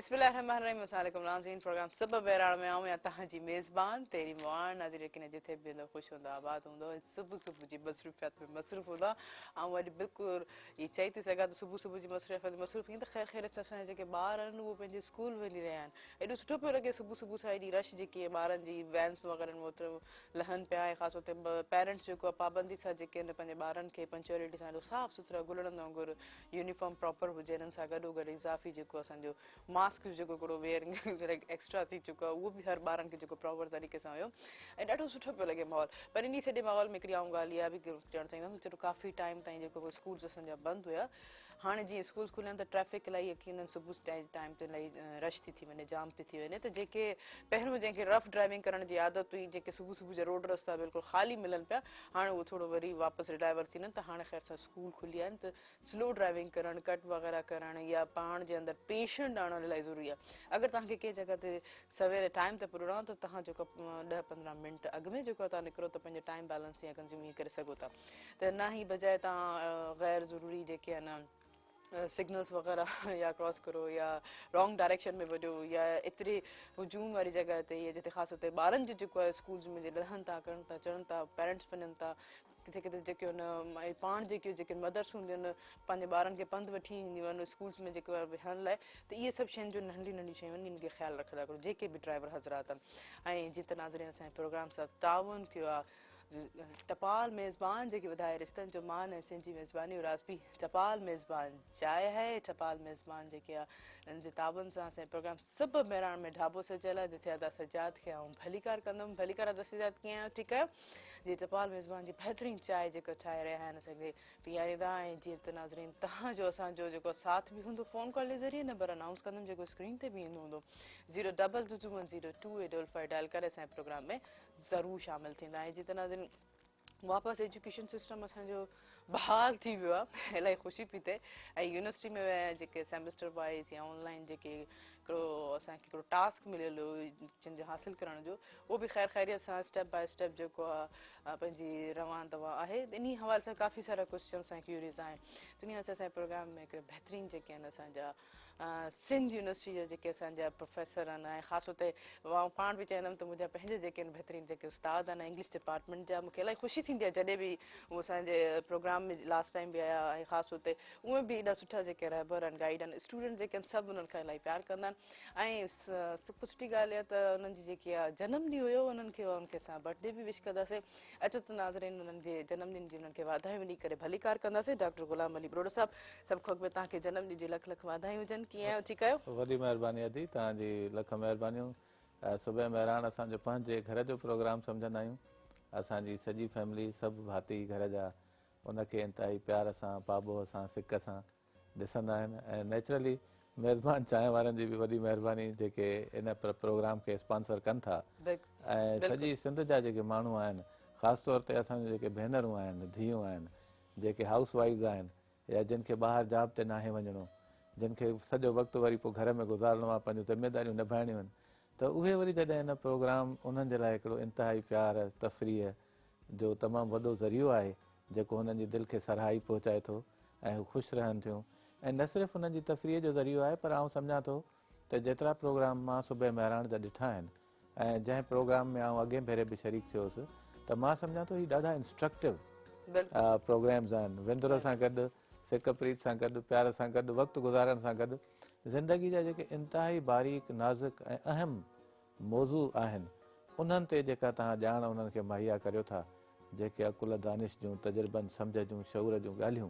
बिस्मिल्लाहिर्रहमानिर्रहीम अस्सलाम नाज़रीन प्रोग्राम सब बहरान में आऊं या तहां जी मेज़बान तेरी मुआन नाज़रीन लेकिन जिथे भी हूंदो ख़ुश हूंदा आबाद हूंदो सुबह सुबह जी मसरूफ़ियत में मसरूफ़ हूंदा ऐं वरी बिल्कुलु ये चई थी सघां त सुबह सुबह जी मसरूफ़ियत मसरूफ़ ईअं त ख़ैर ख़ैरियत असांजा जेके ॿार आहिनि उहे पंहिंजे स्कूल वञी रहिया आहिनि एॾो सुठो पियो लॻे सुबह सुबह सां एॾी रश जेकी आहे ॿारनि जी वैन्स वग़ैरह ओतिरो लहनि पिया ऐं ख़ासि तौर ते पेरेंट्स जेको आहे पाबंदी सां जेके आहिनि पंहिंजे ॿारनि खे पंचुअलिटी सां एॾो साफ़ु सुथरा गुलड़नि वांगुरु यूनिफॉर्म प्रॉपर हुजे हिननि सां गॾो गॾु इज़ाफ़ी जेको असांजो मास्क जेको हिकिड़ो वेयरिंग एक्स्ट्रा थी चुको आहे उहो बि हर ॿारनि खे जेको प्रॉपर तरीक़े सां हुयो ऐं ॾाढो सुठो पियो लॻे माहौल पर इन सॼे माहौल में हिकिड़ी आऊं ॻाल्हि इहा बि चवणु चाहींदमि चलो काफ़ी टाइम ताईं जेको स्कूल्स असांजा बंदि हुया हाणे जीअं स्कूल खुलिया आहिनि त ट्रैफिक इलाही यकीननि सुबुह टाइम ते इलाही रश थी वञे जाम थी वञे त जेके पहिरियों जंहिंखे रफ ड्राइविंग करण जी आदत हुई जेके सुबुह सुबुह जा रोड रस्ता बिल्कुलु ख़ाली मिलनि पिया हाणे उहो थोरो वरी वापसि रिडाइवर थींदा आहिनि त हाणे ख़ैर सां स्कूल खुली विया आहिनि त स्लो ड्राइविंग करणु कट वग़ैरह करणु या पाण जे अंदरि पेशेंट आणणु इलाही ज़रूरी आहे अगरि तव्हांखे कंहिं जॻह ते सवेरे टाइम ते पुॼणो आहे त तव्हां जेको 10-15 मिंट अॻु में जेको तव्हां निकिरो त पंहिंजो टाइम बैलेंस या कंज़्यूम ईअं करे सघो था त न ई बजाए तव्हां ग़ैर ज़रूरी जेके आहे न सिग्नल्स वग़ैरह या क्रॉस करो या रॉन्ग डायरेक्शन में वञो या एतिरी हुजूम वारी जॻह ते या जिते ख़ासि तौर ते ॿारनि जो जेको आहे स्कूल्स में लहनि था करनि था चढ़नि था पेरेंट्स वञनि था किथे किथे जेके हुन पाण जेके मदर्स हूंदियूं आहिनि पंहिंजे ॿारनि खे पंधु वठी ईंदियूं आहिनि स्कूल्स में जेको आहे विहण लाइ त इहे सभु शयुनि जो नंढियूं नंढियूं शयूं आहिनि इनखे ख़्यालु रखंदा करो जेके बि ड्राइवर हज़रात आहिनि ऐं जीअं त नाज़रीन असांजे प्रोग्राम सां ताउन कयो आहे टपाल मेज़बान जेके ॿुधाए रिश्तनि जो मान ऐं सिंधी मेज़बानी और आज भी टपाल मेज़बान चाय है टपाल मेज़बान जेके आहे हिननि जे ताउन सां असांजे प्रोग्राम सभु बहिराण में ढाबो सजियल आहे जिथे अदा सजाद खे आऊं भलीकार कंदमि भलीकार अदा सजाद कीअं आहियो ठीकु आहियो जी टपाल मेज़बान जी बहितरीनु चांहि जेको ठाहे रहिया आहिनि असांखे पीआरींदा ऐं जीअं त नाज़रीन तव्हांजो असांजो जेको साथ बि हूंदो फ़ोन कॉल जे ज़रिए नंबर अनाउंस कंदमि जेको स्क्रीन ते बि ईंदो हूंदो 022102855 डायल करे असांजे प्रोग्राम में ज़रूरु शामिलु थींदा ऐं जीअं त नाज़रीन वापसि एजुकेशन सिस्टम असांजो बहाल थी वियो आहे इलाही ख़ुशी पई थिए ऐं यूनिवर्सिटी में जेके सेमेस्टर वाइज़ या ऑनलाइन जेके हिकिड़ो असांखे हिकिड़ो टास्क मिलियल हुयो जंहिंजो हासिलु करण जो उहो बि ख़ैर ख़ैरियत सां स्टेप बाय स्टेप जेको आहे पंहिंजी रवान दवा आहे इन हवाले सां काफ़ी सारा क्वेश्चन असांखे क्यूरीज़ आहिनि दुनिया सां असांजे प्रोग्राम में हिकिड़े बहितरीनु जेके आहिनि असांजा सिंध यूनिवर्सिटी जा जेके असांजा प्रोफेसर आहिनि ऐं ख़ासि तौर ते मां पाण बि चवंदमि त मुंहिंजा पंहिंजे जेके आहिनि बहितरीनु जेके उस्ताद आहिनि इंग्लिश डिपार्टमेंट जा मूंखे इलाही ख़ुशी थींदी आहे जॾहिं बि उहे असांजे प्रोग्राम में लास्ट टाइम बि आया ऐं ख़ासि तौर ते उहे बि एॾा सुठा जेके रहबर आहिनि गाइड आहिनि स्टूडेंट जेके आहिनि सभु उन्हनि खां इलाही प्यारु कंदा आहिनि ऐं सभु सुठी ॻाल्हि आहे त उन्हनि जी जेकी आहे जनम ॾींहुं हुयो उन्हनि खे उनखे असां बर्थडे बि विश कंदासीं अचो त नाज़रीन उन्हनि जे जनमदिन जी उन्हनि खे वाधायूं ॾेई करे भलीकार कंदासीं डॉक्टर गुलाम अली बरोड़ा साहब सभु खां अॻु में तव्हांखे जनमदिन जी लख लख वाधायूं हुजनि कीअं आहियो ठीकु आहियो वॾी महिरबानी अदी तव्हांजी लख महिरबानियूं सुबुह महिराण असांजो पंहिंजे घर जो प्रोग्राम सम्झंदा आहियूं असांजी सॼी फैमिली सभु भाती घर जा उनखे इंतिहाई प्यार सां पाबो सां सिक सां ॾिसंदा आहिनि ऐं नेचुरली मेज़बान चांहि वारनि जी बि वॾी महिरबानी जेके इन प्रोग्राम खे स्पॉन्सर कनि था ऐं सॼी सिंध जा जेके माण्हू आहिनि ख़ासि तौर ते असांजो जेके भेनरूं आहिनि धीअरूं आहिनि जेके हाउस वाइफ्स आहिनि या जिन खे ॿाहिरि जॉब ते नाहे वञिणो जिन खे सॼो वक़्तु वरी पोइ घर में गुज़ारिणो आहे पंहिंजूं ज़िमेदारियूं निभाइणियूं आहिनि त उहे वरी जॾहिं हिन प्रोग्राम उन्हनि जे लाइ हिकिड़ो इंतिहाई प्यार तफ़रीह जो तमामु वॾो ज़रियो आहे जेको हुननि जी दिलि खे सराही पहुचाए थो ऐं हू ख़ुशि रहनि थियूं ऐं न सिर्फ़ु हुननि जी तफ़रीह जो ज़रियो आहे पर आउं सम्झां थो त जेतिरा प्रोग्राम मां सुबुह महिराण जा ॾिठा आहिनि ऐं जंहिं प्रोग्राम में आउं अॻे भेरे बि शरीक थियोसि त मां सम्झां थो हीअ ॾाढा इंस्ट्रक्टिव प्रोग्राम्स आहिनि विंदुर सां गॾु सिक प्रीत सां गॾु प्यार सां गॾु वक़्तु गुज़ारण सां गॾु ज़िंदगी जा जेके इंतिहाई बारीक नाज़ुक ऐं अहम मौज़ू आहिनि उन्हनि ते जेका तव्हां ॼाण उन्हनि खे मुहैया करियो था जेके अकुल दानिश जूं तजुर्बनि सम्झ जूं शऊर जूं ॻाल्हियूं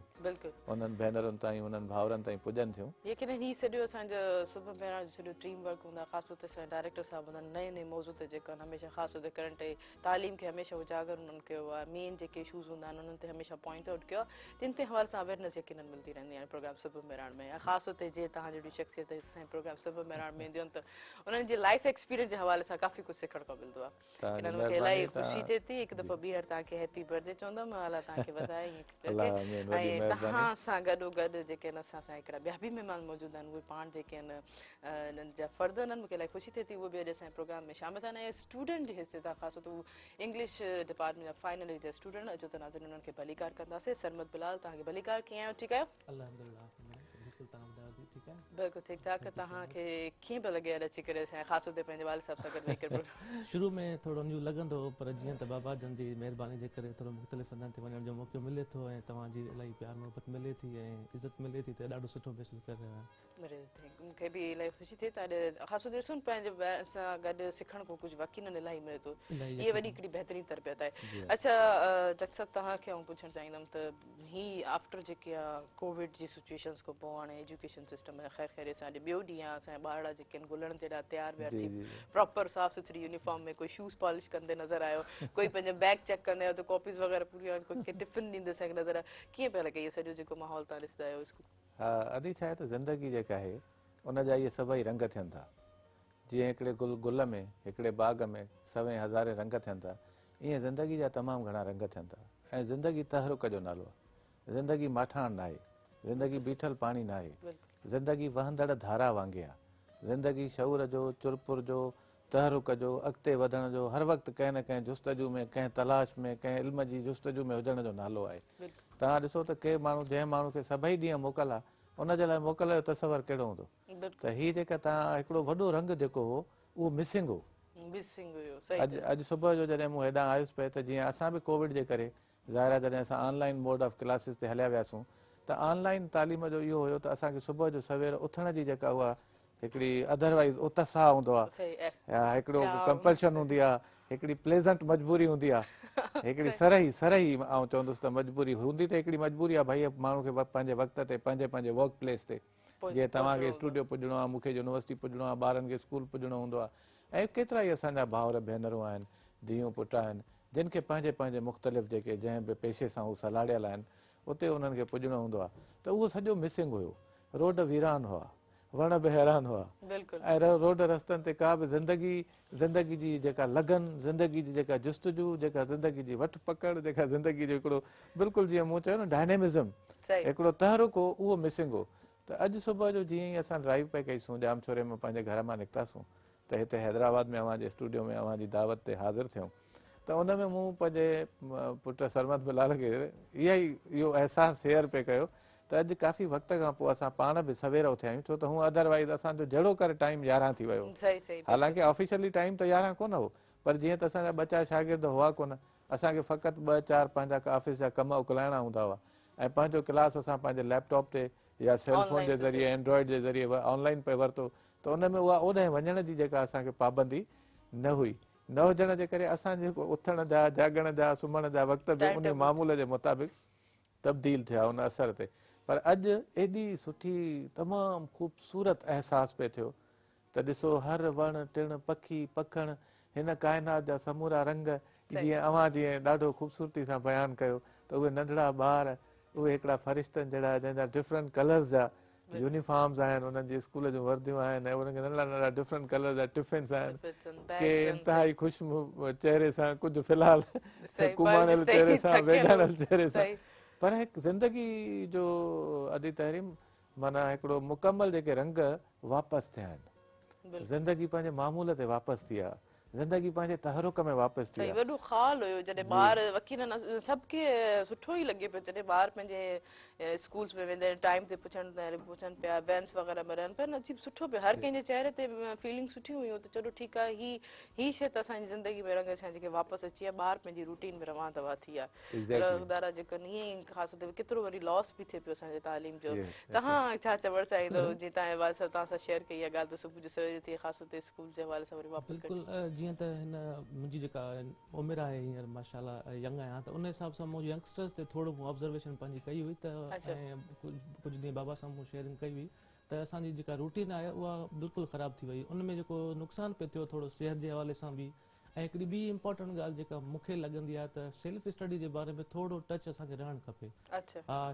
उन्हनि भेनरुनि ताईं उन्हनि भाउरनि ताईं पुॼनि थियूं यकीन हीउ सॼो असांजो सुबुह पहिरां सॼो टीम वर्क हूंदा ख़ासि तौर ते असांजा डायरेक्टर साहिब हूंदा नए नए मौज़ू ते जेका आहिनि हमेशह ख़ासि तौर ते करंट तालीम खे हमेशह उजागर उन्हनि कयो आहे मेन जेके इशूज़ हूंदा आहिनि उन्हनि ते हमेशह पॉइंट आउट कयो आहे तिन ते हवाले सां अवेयरनेस यकीन मिलंदी रहंदी आहे प्रोग्राम सुबुह महिराण में ऐं ख़ासि तौर ते जीअं तव्हां जहिड़ी शख़्सियत असांजे प्रोग्राम सुबुह महिराण में ईंदियूं आहिनि त उन्हनि जी लाइफ एक्सपीरियंस जे हवाले सां काफ़ी कुझु सिखण खां मिलंदो आहे हिननि मूंखे इलाही ख़ुशी थिए थी हिकु दफ़ो ॿीहर तव्हांखे हैप्पी बर्थडे चवंदमि अलाह तव्हांखे वधाए ऐं तव्हां सां गॾोगॾु जेके आहिनि असां सां हिकिड़ा ॿिया बि महिमान मौजूदु आहिनि उहे पाण जेके आहिनि हिननि जा फ़र्द आहिनि मूंखे इलाही ख़ुशी थिए थी उहे बि अॼु असांजे प्रोग्राम में शामिलु आहिनि ऐं स्टूडेंट जे हिसे सां ख़ासि तौर ते इंग्लिश डिपार्टमेंट जा फाइनल ईयर जा स्टूडेंट अचो त नाज़रीन उन्हनि खे भलीकार कंदासीं सरमद बिलाल तव्हांखे भलीकार कीअं आहियो ठीकु आहियो ठीकु आहे। बिल्कुलु ठीकु ठाक। तव्हांखे कीअं पियो लॻे अॼु अची करे असांजे ख़ासि तौर ते पंहिंजे वाल साहब सां गॾु वेही करे? शुरू में थोरो न्यू लॻंदो हो, पर जीअं त बाबा जन जी महिरबानी जे करे थोरो मुख़्तलिफ़ हंधनि ते वञण जो मौक़ो मिले थो ऐं तव्हांजी इलाही प्यार मोहबत मिले थी ऐं इज़त मिले थी, त ॾाढो सुठो महसूसु करे रहियो आहियां। मूंखे बि इलाही ख़ुशी थिए त अॼु ख़ासि तौर ते ॾिसूं पंहिंजे ॿारनि सां गॾु सिखण को कुझु वकीलनि इलाही मिले थो। इहे वॾी हिकिड़ी बहितरीन तरबियत आहे। अच्छा जज साहब, तव्हांखे आउं पुछणु चाहींदमि त ही आफ्टर जेके आहे कोविड जी सिचुएशन्स खां पोइ हाणे एजुकेशन सिस्टम आहे, ख़ैर ख़ैर असांजे ॿियो ॾींहुं आहे, असांजा ॿार जेके आहिनि गुलण ते ॾाढा तयारु व्यार थी प्रॉपर साफ़ सुथरी यूनिफॉर्म में, कोई शूज़ पॉलिश कंदे नज़र आयो, कोई पंहिंजो बैग चेक कंदे आयो, त कॉपीज़ वग़ैरह पूरी आहिनि, कोई टिफिन ॾींदे असांखे नज़र आयो। कीअं पिया लॻे इहो सॼो जेको माहौल तव्हां ॾिसंदा आहियो स्कूल? हा, अॼु छा आहे त ज़िंदगी जेका आहे उन जा इहे सभई रंग थियनि था। जीअं हिकिड़े गुल में, हिकिड़े बाग़ में सवें हज़ारे रंग थियनि था, ईअं ज़िंदगी जा तमामु घणा रंग थियनि था। ऐं ज़िंदगी तहरुक जो नालो आहे। ज़िंदगी माठाण न आहे, ज़िंदगी बीठल पाणी न आहे, ज़िंदगी वहंदड़ धारा वांगुरु आहे। ज़िंदगी शऊर जो, चुरपुर जो, तहरुक जो, अॻिते वधण जो, हर वक़्तु कंहिं न कंहिं जुस्तजू में, कंहिं तलाश में, कंहिं इल्म जी जुस्तजू में हुजण जो नालो आहे। तव्हां ॾिसो त के माण्हू जंहिं माण्हू खे सभई ॾींहं मोकल आहे, उनजे लाइ मोकल जो तसवर कहिड़ो हूंदो। त हीअ जेका तव्हां हिकिड़ो वॾो रंग जेको हो उहो मिसिंग हो। अॼु सुबुह जो जॾहिं मूं हेॾां आयुसि पिए, त जीअं असां बि कोविड जे करे ज़ाहिर आहे जॾहिं असां ऑनलाइन मोड ऑफ क्लासिस ते हलिया वियासीं, त ऑनलाइन तालीम जो इहो हुयो त असांखे सुबुह जो सवेर उथण जी जेका उहा हिकिड़ी अदरवाइज़ उत्साह हूंदो आहे, या हिकिड़ो कंपल्शन हूंदी आहे, हिकिड़ी प्लेज़ेंट मजबूरी हूंदी आहे, हिकिड़ी सरही आउं चवंदुसि त मजबूरी हूंदी, त हिकिड़ी मजबूरी आहे भई माण्हू खे पंहिंजे वक़्त ते पंहिंजे वर्क प्लेस ते, जीअं तव्हांखे स्टूडियो पुॼणो आहे, मूंखे यूनिवर्सिटी पुॼणो आहे, ॿारनि खे स्कूल पुॼणो हूंदो आहे। ऐं केतिरा ई असांजा भाउर भेनरूं आहिनि, धीअरूं पुट आहिनि, जिन खे पंहिंजे पंहिंजे मुख़्तलिफ़ जेके जंहिं बि पेशे सां हू सलाड़ियल आहिनि, उते उन्हनि खे पुॼणो हूंदो आहे। त उहो सॼो मिसिंग हुयो। रोड वीरान हुआ, वण बि हैरान हुआ, ऐं रोड रस्तनि ते का बि ज़िंदगी जी जेका लगन, ज़िंदगी जी जेका जुस्तजू, जेका ज़िंदगी जी वठ पकड़, जेका ज़िंदगी जो हिकिड़ो बिल्कुलु जीअं मूं चयो न डायनेमिज़म, हिकिड़ो तहरुक हो, उहो मिसिंग हो। त अॼु सुबुह जो जीअं ई असां ड्राइव पे कईसूं, जामछोरे में पंहिंजे घर मां निकितासूं, त हिते हैदराबाद में अव्हांजे स्टूडियो में अव्हांजी दावत ते हाज़िर थियूं, त उन में मूं पंहिंजे पुट सरमद बिलाल खे इहो अहसासु शेयर पे कयो त अॼु काफ़ी वक़्त खां पोइ असां पाण बि सवेर उथिया आहियूं, छो त हूअं अदरवाइज़ असांजो जहिड़ो करे टाइम 11 थी वियो। हालांकि ऑफिशियली टाइम त 11 कोन हो, पर जीअं त असांजा ॿ चार शागिर्द हुआ कोन, असांखे फ़क़ति 2-4 पंहिंजा ऑफिस जा कम उकलाइणा हूंदा हुआ, ऐं पंहिंजो क्लास असां पंहिंजे लैपटॉप ते या सेलफोन जे ज़रिए, एंड्रॉइड जे ज़रिए ऑनलाइन पे वरितो, त उन में उहा ओॾांहुं वञण जी जेका असांखे पाबंदी न हुई। न हुजण जे करे असां जेको उथण जा, जागण जा, सुम्हण जा वक़्त बि उन मामूल जे मुताबिक़ तब्दील थिया उन असर ते। पर अॼु एॾी सुठी तमामु ख़ूबसूरत अहसासु पिए थियो त ॾिसो हर वण टिण पखी पखण, हिन काइनात जा समूरा रंग, जीअं अव्हां जीअं ॾाढो ख़ूबसूरती सां बयानु कयो, त उहे नंढड़ा ॿार, उहे हिकिड़ा फ़रिश्तनि जहिड़ा जंहिंजा डिफरेंट कलर्स जा यूनिफॉर्म्स आहिनि, उन्हनि जी स्कूल जूं वर्दियूं आहिनि, ऐं उन्हनि खे नंढड़ा नंढड़ा डिफरेंट कलर जा टिफिन्स आहिनि, के इंतिहाई ख़ुशि चेहरे सां, कुझु फ़िलहाल कुमाणियल चेहरे सां, वेगानल चेहरे सां, पर हिकु ज़िंदगी जो अदी तहरीम माना हिकिड़ो मुकमल जेके रंग वापसि थिया आहिनि, ज़िंदगी पंहिंजे मामूल ते वापसि थी आहे, ज़िंदगी पंहिंजे तहरुक में वापसि थी आहे। वॾो ख़ाल हुयो जॾहिं ॿार वकील सभु सुठो ई लॻे पियो, जॾहिं ॿार पंहिंजे स्कूल्स में वेंदा आहिनि, टाइम ते पुछनि पिया, बेंच वग़ैरह में रहनि पिया, अजीब सुठो पियो, हर कंहिंजे चेहरे ते फीलिंग सुठियूं हुयूं, त चलो ठीकु आहे, ही शइ त असांजी ज़िंदगी में रंग छा जेके वापसि अची आहे, ॿार पंहिंजी रूटीन में रवां दवा थी आहे। दारा जेको ईअं ई ख़ासि तौर ते केतिरो वरी लॉस बि थिए पियो असांजे तालीम जो। तव्हां छा चवणु चाहींदो, जीअं तव्हांजे हवाले सां तव्हां सां शेयर कई आहे ॻाल्हि, त सुबुह जो सवेर थिए ख़ासि तौर ते स्कूल जे हवाले सां वरी वापसि बिल्कुलु जीअं त हिन मुंहिंजी जेका उमिरि आहे हींअर माशाल्लाह यंग आहियां, त उन हिसाब सां मूं यंगस्टर्स ते थोरो मूं ऑब्ज़र्वेशन पंहिंजी कई हुई, त ऐं कुझु ॾींहं बाबा सां मूं शेयरिंग कई हुई, त असांजी जेका रूटीन आहे उहा बिल्कुलु ख़राबु थी वई। उन में जेको नुक़सानु पियो थियो थोरो सिहत जे हवाले सां बि, ऐं हिकिड़ी ॿी इंपॉर्टेंट ॻाल्हि जेका मूंखे लॻंदी आहे, त सेल्फ स्टडी जे बारे में थोरो टच असांखे रहणु खपे।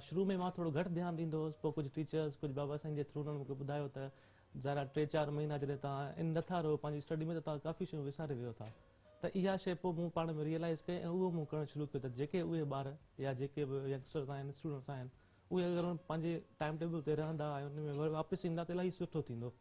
शुरू में मां थोरो घटि ध्यानु ॾींदो हुउसि, पोइ कुझु टीचर्स, कुझु बाबा साईं जे थ्रू उन्हनि मूंखे ॿुधायो त ज़रा 3-4 महीना जॾहिं तव्हां इन नथा रहो पंहिंजी स्टडी में, त तव्हां काफ़ी शयूं विसारे वियो था। त इहा शइ पोइ मूं पाण में रियलाइज़ कई, ऐं उहो मूं करणु शुरू कयो, त जेके उहे ॿार या जेके बि यंगस्टर्स आहिनि, स्टूडेंट्स आहिनि, उहे अगरि पंहिंजे टाइम टेबल ते रहंदा ऐं उन में वरी वापसि ईंदा त इलाही सुठो थींदो।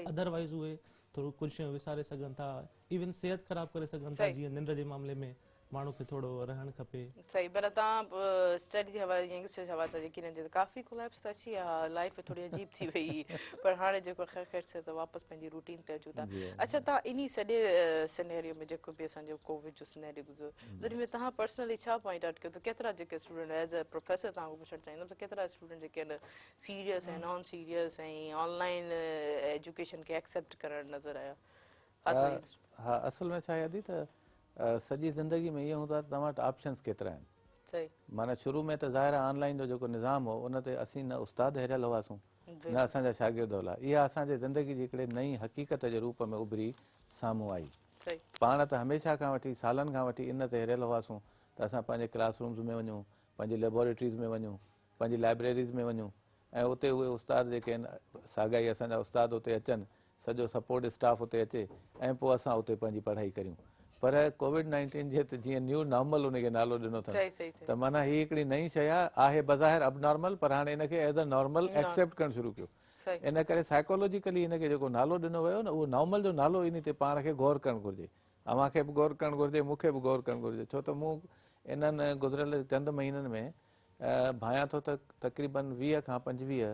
अदरवाइज़ उहे थोरो कुझु शयूं विसारे सघनि था, इवन सिहत ख़राबु करे सघनि था, जीअं निंड जे मामले में, माण्हू खे थोरो रहणु खपे। सही, पर तव्हां स्टडी जे हवाले यंगस्टर जे हवाले सां जेकी हिननि जे काफ़ी कोलैप्स त अची विया, लाइफ थोरी अजीब थी वई, पर हाणे जेको ख़ैर ख़ैर से त वापसि पंहिंजी रूटीन ते अचूं था। अच्छा, तव्हां इन सॼे सिनेरियो में जेको बि असांजो कोविड जो सिनेरियो गुज़रियो, उन में तव्हां पर्सनली छा पॉइंट आउट कयो त केतिरा जेके स्टूडेंट एज़ अ प्रोफेसर तव्हां पुछणु चाहींदुमि त केतिरा स्टूडेंट जेके आहिनि सीरियस ऐं नॉन सीरियस ऐं ऑनलाइन एजुकेशन खे एक्सेप्ट करणु नज़र आया? हा, असल में छा आहे अदी त सॼी ज़िंदगी में ईअं हूंदो आहे त तव्हां वटि ऑप्शन्स केतिरा आहिनि। सही, माना शुरू में त ज़ाहिर आहे ऑनलाइन जो जेको निज़ाम हो उन ते असीं न उस्ताद हिरियल हुआसीं न असांजा शागिर्द होला। इहा असांजे ज़िंदगी जी हिकिड़े नई हक़ीक़त जे रूप में उभरी साम्हूं आई। पाण त हमेशह खां वठी सालनि खां वठी इन ते हिरियल हुआसीं त असां पंहिंजे क्लासरूम्स में वञूं, पंहिंजी लेबोरेटरीज़ में वञूं, पंहिंजी लाइब्रेरीज़ में वञूं ऐं उते उहे उस्ताद जेके आहिनि साॻाई असांजा उस्ताद उते अचनि, सॼो सपोर्ट स्टाफ उते अचे ऐं पोइ असां उते पंहिंजी पढ़ाई करियूं। पर कोविड-19 जे जीअं न्यू नॉर्मल उनखे नालो ॾिनो अथनि त माना हीअ हिकिड़ी नई शइ आहे बज़ाहिर अब नॉर्मल, पर हाणे हिनखे एज़ अ नॉर्मल एक्सेप्ट करणु शुरू कयो। इन करे साइकोलॉजिकली हिनखे जेको नालो ॾिनो वियो न उहो नॉर्मल जो नालो इन ते पाण खे गौर करणु घुरिजे। अव्हांखे बि गौर करणु घुरिजे, मूंखे बि गौर करणु घुरिजे, छो त मूं इन्हनि गुज़िरियल चंद महीननि में भायां थो त तक़रीबन 20 खां 25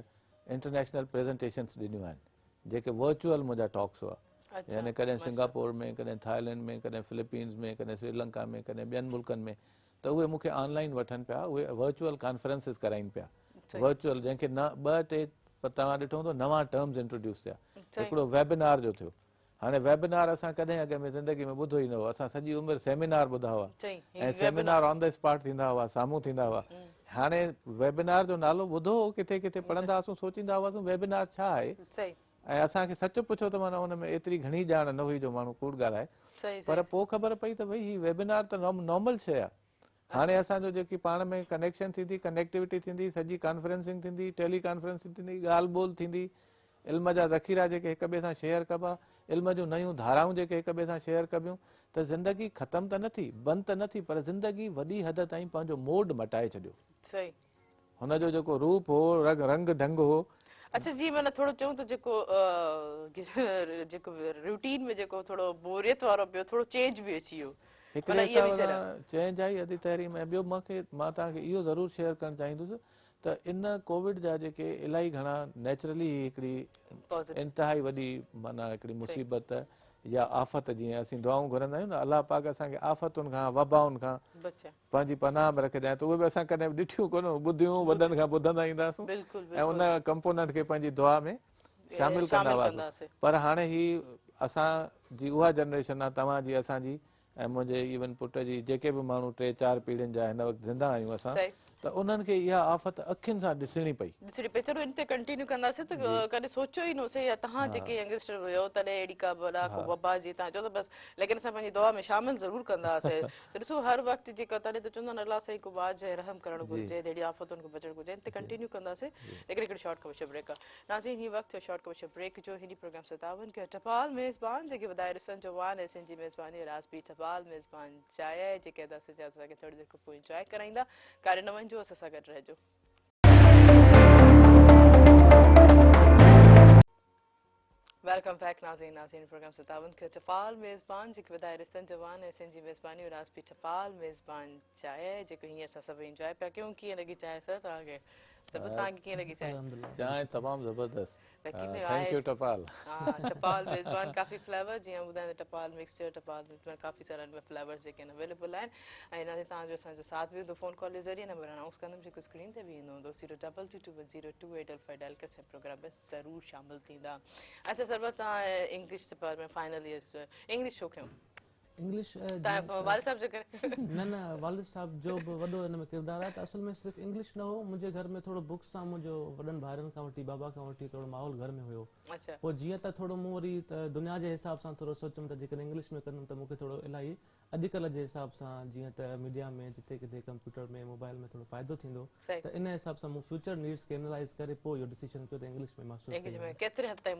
इंटरनेशनल प्रेज़ेंटेशन्स ॾिनियूं आहिनि जेके वर्चुअल मुंहिंजा टॉक्स हुआ। यानी कॾहिं सिंगापुर में, कॾहिं थाईलैंड में, कॾहिं फिलीपींस में, कॾहिं श्रीलंका में, कॾहिं ॿियनि मुल्कनि में, त उहे मूंखे ऑनलाइन वठनि पिया, उहे वर्चुअल कॉन्फ्रेंसिस कराइनि पिया। वर्चुअल जंहिंखे न 2-3 तव्हां ॾिठो हूंदो नवां टर्म्स इंट्रोड्यूस थिया। हिकिड़ो वेबिनार जो थियो। हाणे वेबिनार असां कॾहिं अॻ में ज़िंदगी में ॿुधो ई न हो। असां सॼी उमिरि सेमिनार ॿुधा हुआ ऐं सेमिनार ऑन द स्पॉट थींदा हुआ, साम्हूं थींदा हुआ। हाणे वेबिनार जो नालो ॿुधो हो, किथे किथे पढ़ंदा हुआसीं, सोचींदा हुआसीं वेबिनार छा आहे, ऐं असांखे सच पुछो त माना हुन में एतिरी घणी ॼाण न हुई जो माण्हू कूड़ ॻाल्हाए। पर पोइ ख़बर पई त भई हीअ वेबिनार त नॉर्मल शइ आहे। हाणे असांजो जेकी पाण में कनेक्शन थींदी, कनेक्टिविटी थींदी, सॼी कॉन्फ्रेंसिंग थींदी, टेली कॉन्फ्रेंसिंग थींदी, ॻाल्हि ॿोल थींदी, इल्म जा ज़ख़ीरा जेके हिक ॿिए सां शेयर कबा, इल्म जूं नयूं धाराऊं जेके हिक ॿिए सां शेयर कबियूं, त ज़िंदगी ख़तमु त न थी, बंदि त न थी, पर ज़िंदगी वॾी हद ताईं पंहिंजो मोड मटाए छॾियो। हुनजो जेको रूप हो, रंग ढंग हो। अच्छा जी, माना थोरो चऊं त जेको रूटीन में जेको थोरो बोरियत वारो पियो, थोरो चेंज बि अची वियो। हिकिड़े हिसाब सां चेंज आई अदी तहरीम। ऐं ॿियो मां तव्हांखे इहो ज़रूरु शेयर करणु चाहींदुसि त इन कोविड जा जेके इलाही घणा नेचुरली हिकिड़ी इंतिहाई वॾी माना हिकिड़ी मुसीबत या आफ़त, जीअं असीं दुआऊं घुरंदा आहियूं न, अलाह पाक असांखे आफ़तुनि खां, वबाउनि खां पंहिंजी पनाह में रखजांइ, त उहे बि असां कॾहिं ॾिठियूं कोन, ॿुधियूं वॾनि खां ॿुधंदा ईंदासीं ऐं उन कंपोनेंट खे पंहिंजी दुआ में शामिल कंदा हुआसीं। पर हाणे ही असांजी उहा जनरेशन आहे, तव्हांजी, असांजी ऐं मुंहिंजे इवन पुट जी, जेके बि माण्हू 3-4 पीढ़ियुनि जा हिन वक़्तु ज़िंदा आहियूं असां, त उन्हनि खे इहा आफ़त अखियुनि सां ॾिसणी पई। चलो इन ते कंटिन्यू कंदासीं त कॾहिं सोचियो ई न या तव्हां जेके यंगस्टर हुयो तॾहिं अहिड़ी का बला को वबा जी तव्हां चओ त बसि, लेकिन असां पंहिंजी दुआ में शामिल ज़रूरु कंदासीं। त ॾिसो हर वक़्तु जेका तॾहिं त चवंदा आहिनि अलाह साईं को बाज है, रहम करणु घुरिजे, अहिड़ी आफ़तुनि खां बचणु घुरिजे। इन ते कंटिन्यू कंदासीं, लेकिन हिकिड़ी शॉर्ट कमर्शियल ब्रेक आहे। नाज़रीन, हीउ वक़्तु शॉर्ट कमर्शियल ब्रेक जो। हिन प्रोग्राम से तावन कयो टपाल मेज़बान जेके वधाए ॾिसण जो वान ऐं सिंधी मेज़बानी और आज बि टपाल मेज़बान चाहिए जेके असांखे थोड़ी देरि खां पोइ इंजॉय कराईंदा। कारे न वञिजो, असां सां गॾु रहिजो। वेलकम बैक नाज़रीन प्रोग्राम से तावन कयो टपाल मेज़बान जेके वधाए रिश्तनि जवान ऐं सिंधी मेज़बानी और आज बि टपाल मेज़बान चाहे जेको हीअं असां सभु इंजॉय पिया कयूं। कीअं लॻी चाहे सर तव्हांखे? तव्हांखे कीअं लॻी चाहे? चांहि तमामु ज़बरदस्त। थैंक यू टपाल। टपाल मेज़बान काफ़ी फ्लेवर जीअं ॿुधाईंदा, टपाल मिक्सचर, टपाल मेज़बान काफ़ी सारा फ्लेवर्स जेके आहिनि अवेलेबल आहिनि। ऐं हिन ते तव्हांजो असांजो साथ बि हूंदो फ़ोन कॉल जे ज़रिए। नंबर अनाउंस कंदमि जेको स्क्रीन ते बि ईंदो हूंदो 022210285 डायल करे प्रोग्राम में ज़रूरु शामिल थींदा। अच्छा सरबत, तव्हां English department final years English छो कयूं? इंग्लिश वालिद साहब जे करे? न वालिद साहब जो बि वॾो हिन में किरदारु आहे। त असल में सिर्फ़ु इंग्लिश न हो, मुंहिंजे घर में थोरो बुक्स सां मुंहिंजो वॾनि भाइरनि खां वठी बाबा खां वठी थोरो माहौल घर में हुयो। पोइ जीअं त थोरो मूं वरी त दुनिया जे हिसाब सां थोरो सोचियुमि त जेकॾहिं इंग्लिश में कंदुमि त मूंखे थोरो इलाही अॼुकल्ह जे हिसाब सां जीअं त मीडिया में जिथे किथे कंप्यूटर में मोबाइल में थोरो फ़ाइदो थींदो, त इन हिसाब सां मूं फ्यूचर नीड्स खे एनालाइज़ करे पोइ इहो डिसीजन कयो त इंग्लिश में मास्टर्स कयां। केतिरे हद ताईं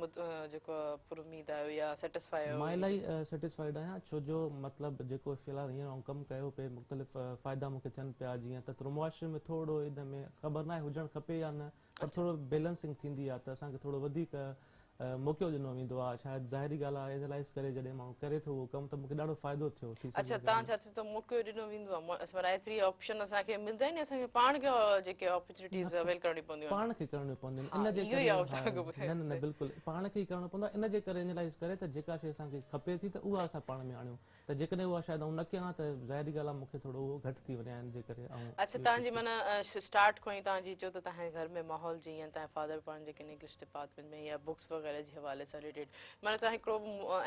जेको पुरुमीद आहियो या सेटिस्फाई आहियो? मां इलाही सेटिस्फाइड आहियां, छो जो मतिलबु जेको फ़िलहालु हींअर कमु कयो पिए मुख़्तलिफ़ फ़ाइदा मूंखे थियनि पिया। जीअं त थोरो मुआशरे में थोरो इन में ख़बर न आहे हुजणु खपे या न, पर थोरो बैलेंसिंग थींदी आहे त असांखे थोरो वधीक मौक़ो ॾिनो वेंदो आहे। शायदि ज़ाहिरी ॻाल्हि आहे, एनालाइज़ करे जॾहिं माण्हू करे थो उहो कमु त मूंखे ॾाढो फ़ाइदो थियो थी सघे अच्छा, तव्हां छा चओ मौक़ो ॾिनो वेंदो आहे, पर एतिरी ऑप्शन असांखे मिलंदा आहिनि, असांखे पाण खे जेके अपॉर्चुनिटीज़ अवेल करणी पवंदियूं पाण खे करणियूं पवंदियूं आहिनि। इन जे करे न न बिल्कुलु पाण खे ई करणो पवंदो आहे। इन जे करे एनालाइज़ करे त जेका शइ असांखे खपे थी त उहा असां पाण में आणियूं, त जेकॾहिं उहा शायदि न कयां त ज़ाहिरी ॻाल्हि आहे मूंखे थोरो उहो घटि थी वञे, इन जे करे। अच्छा, तव्हांजी माना स्टार्ट खां ई तव्हांजी चओ त तव्हांजे घर में माहौल जीअं तव्हांजे फादर पाण जेके इंग्लिश डिपार्टमेंट में या बुक्स वग़ैरह जे हवाले सां रिलेटेड, माना तव्हां हिकिड़ो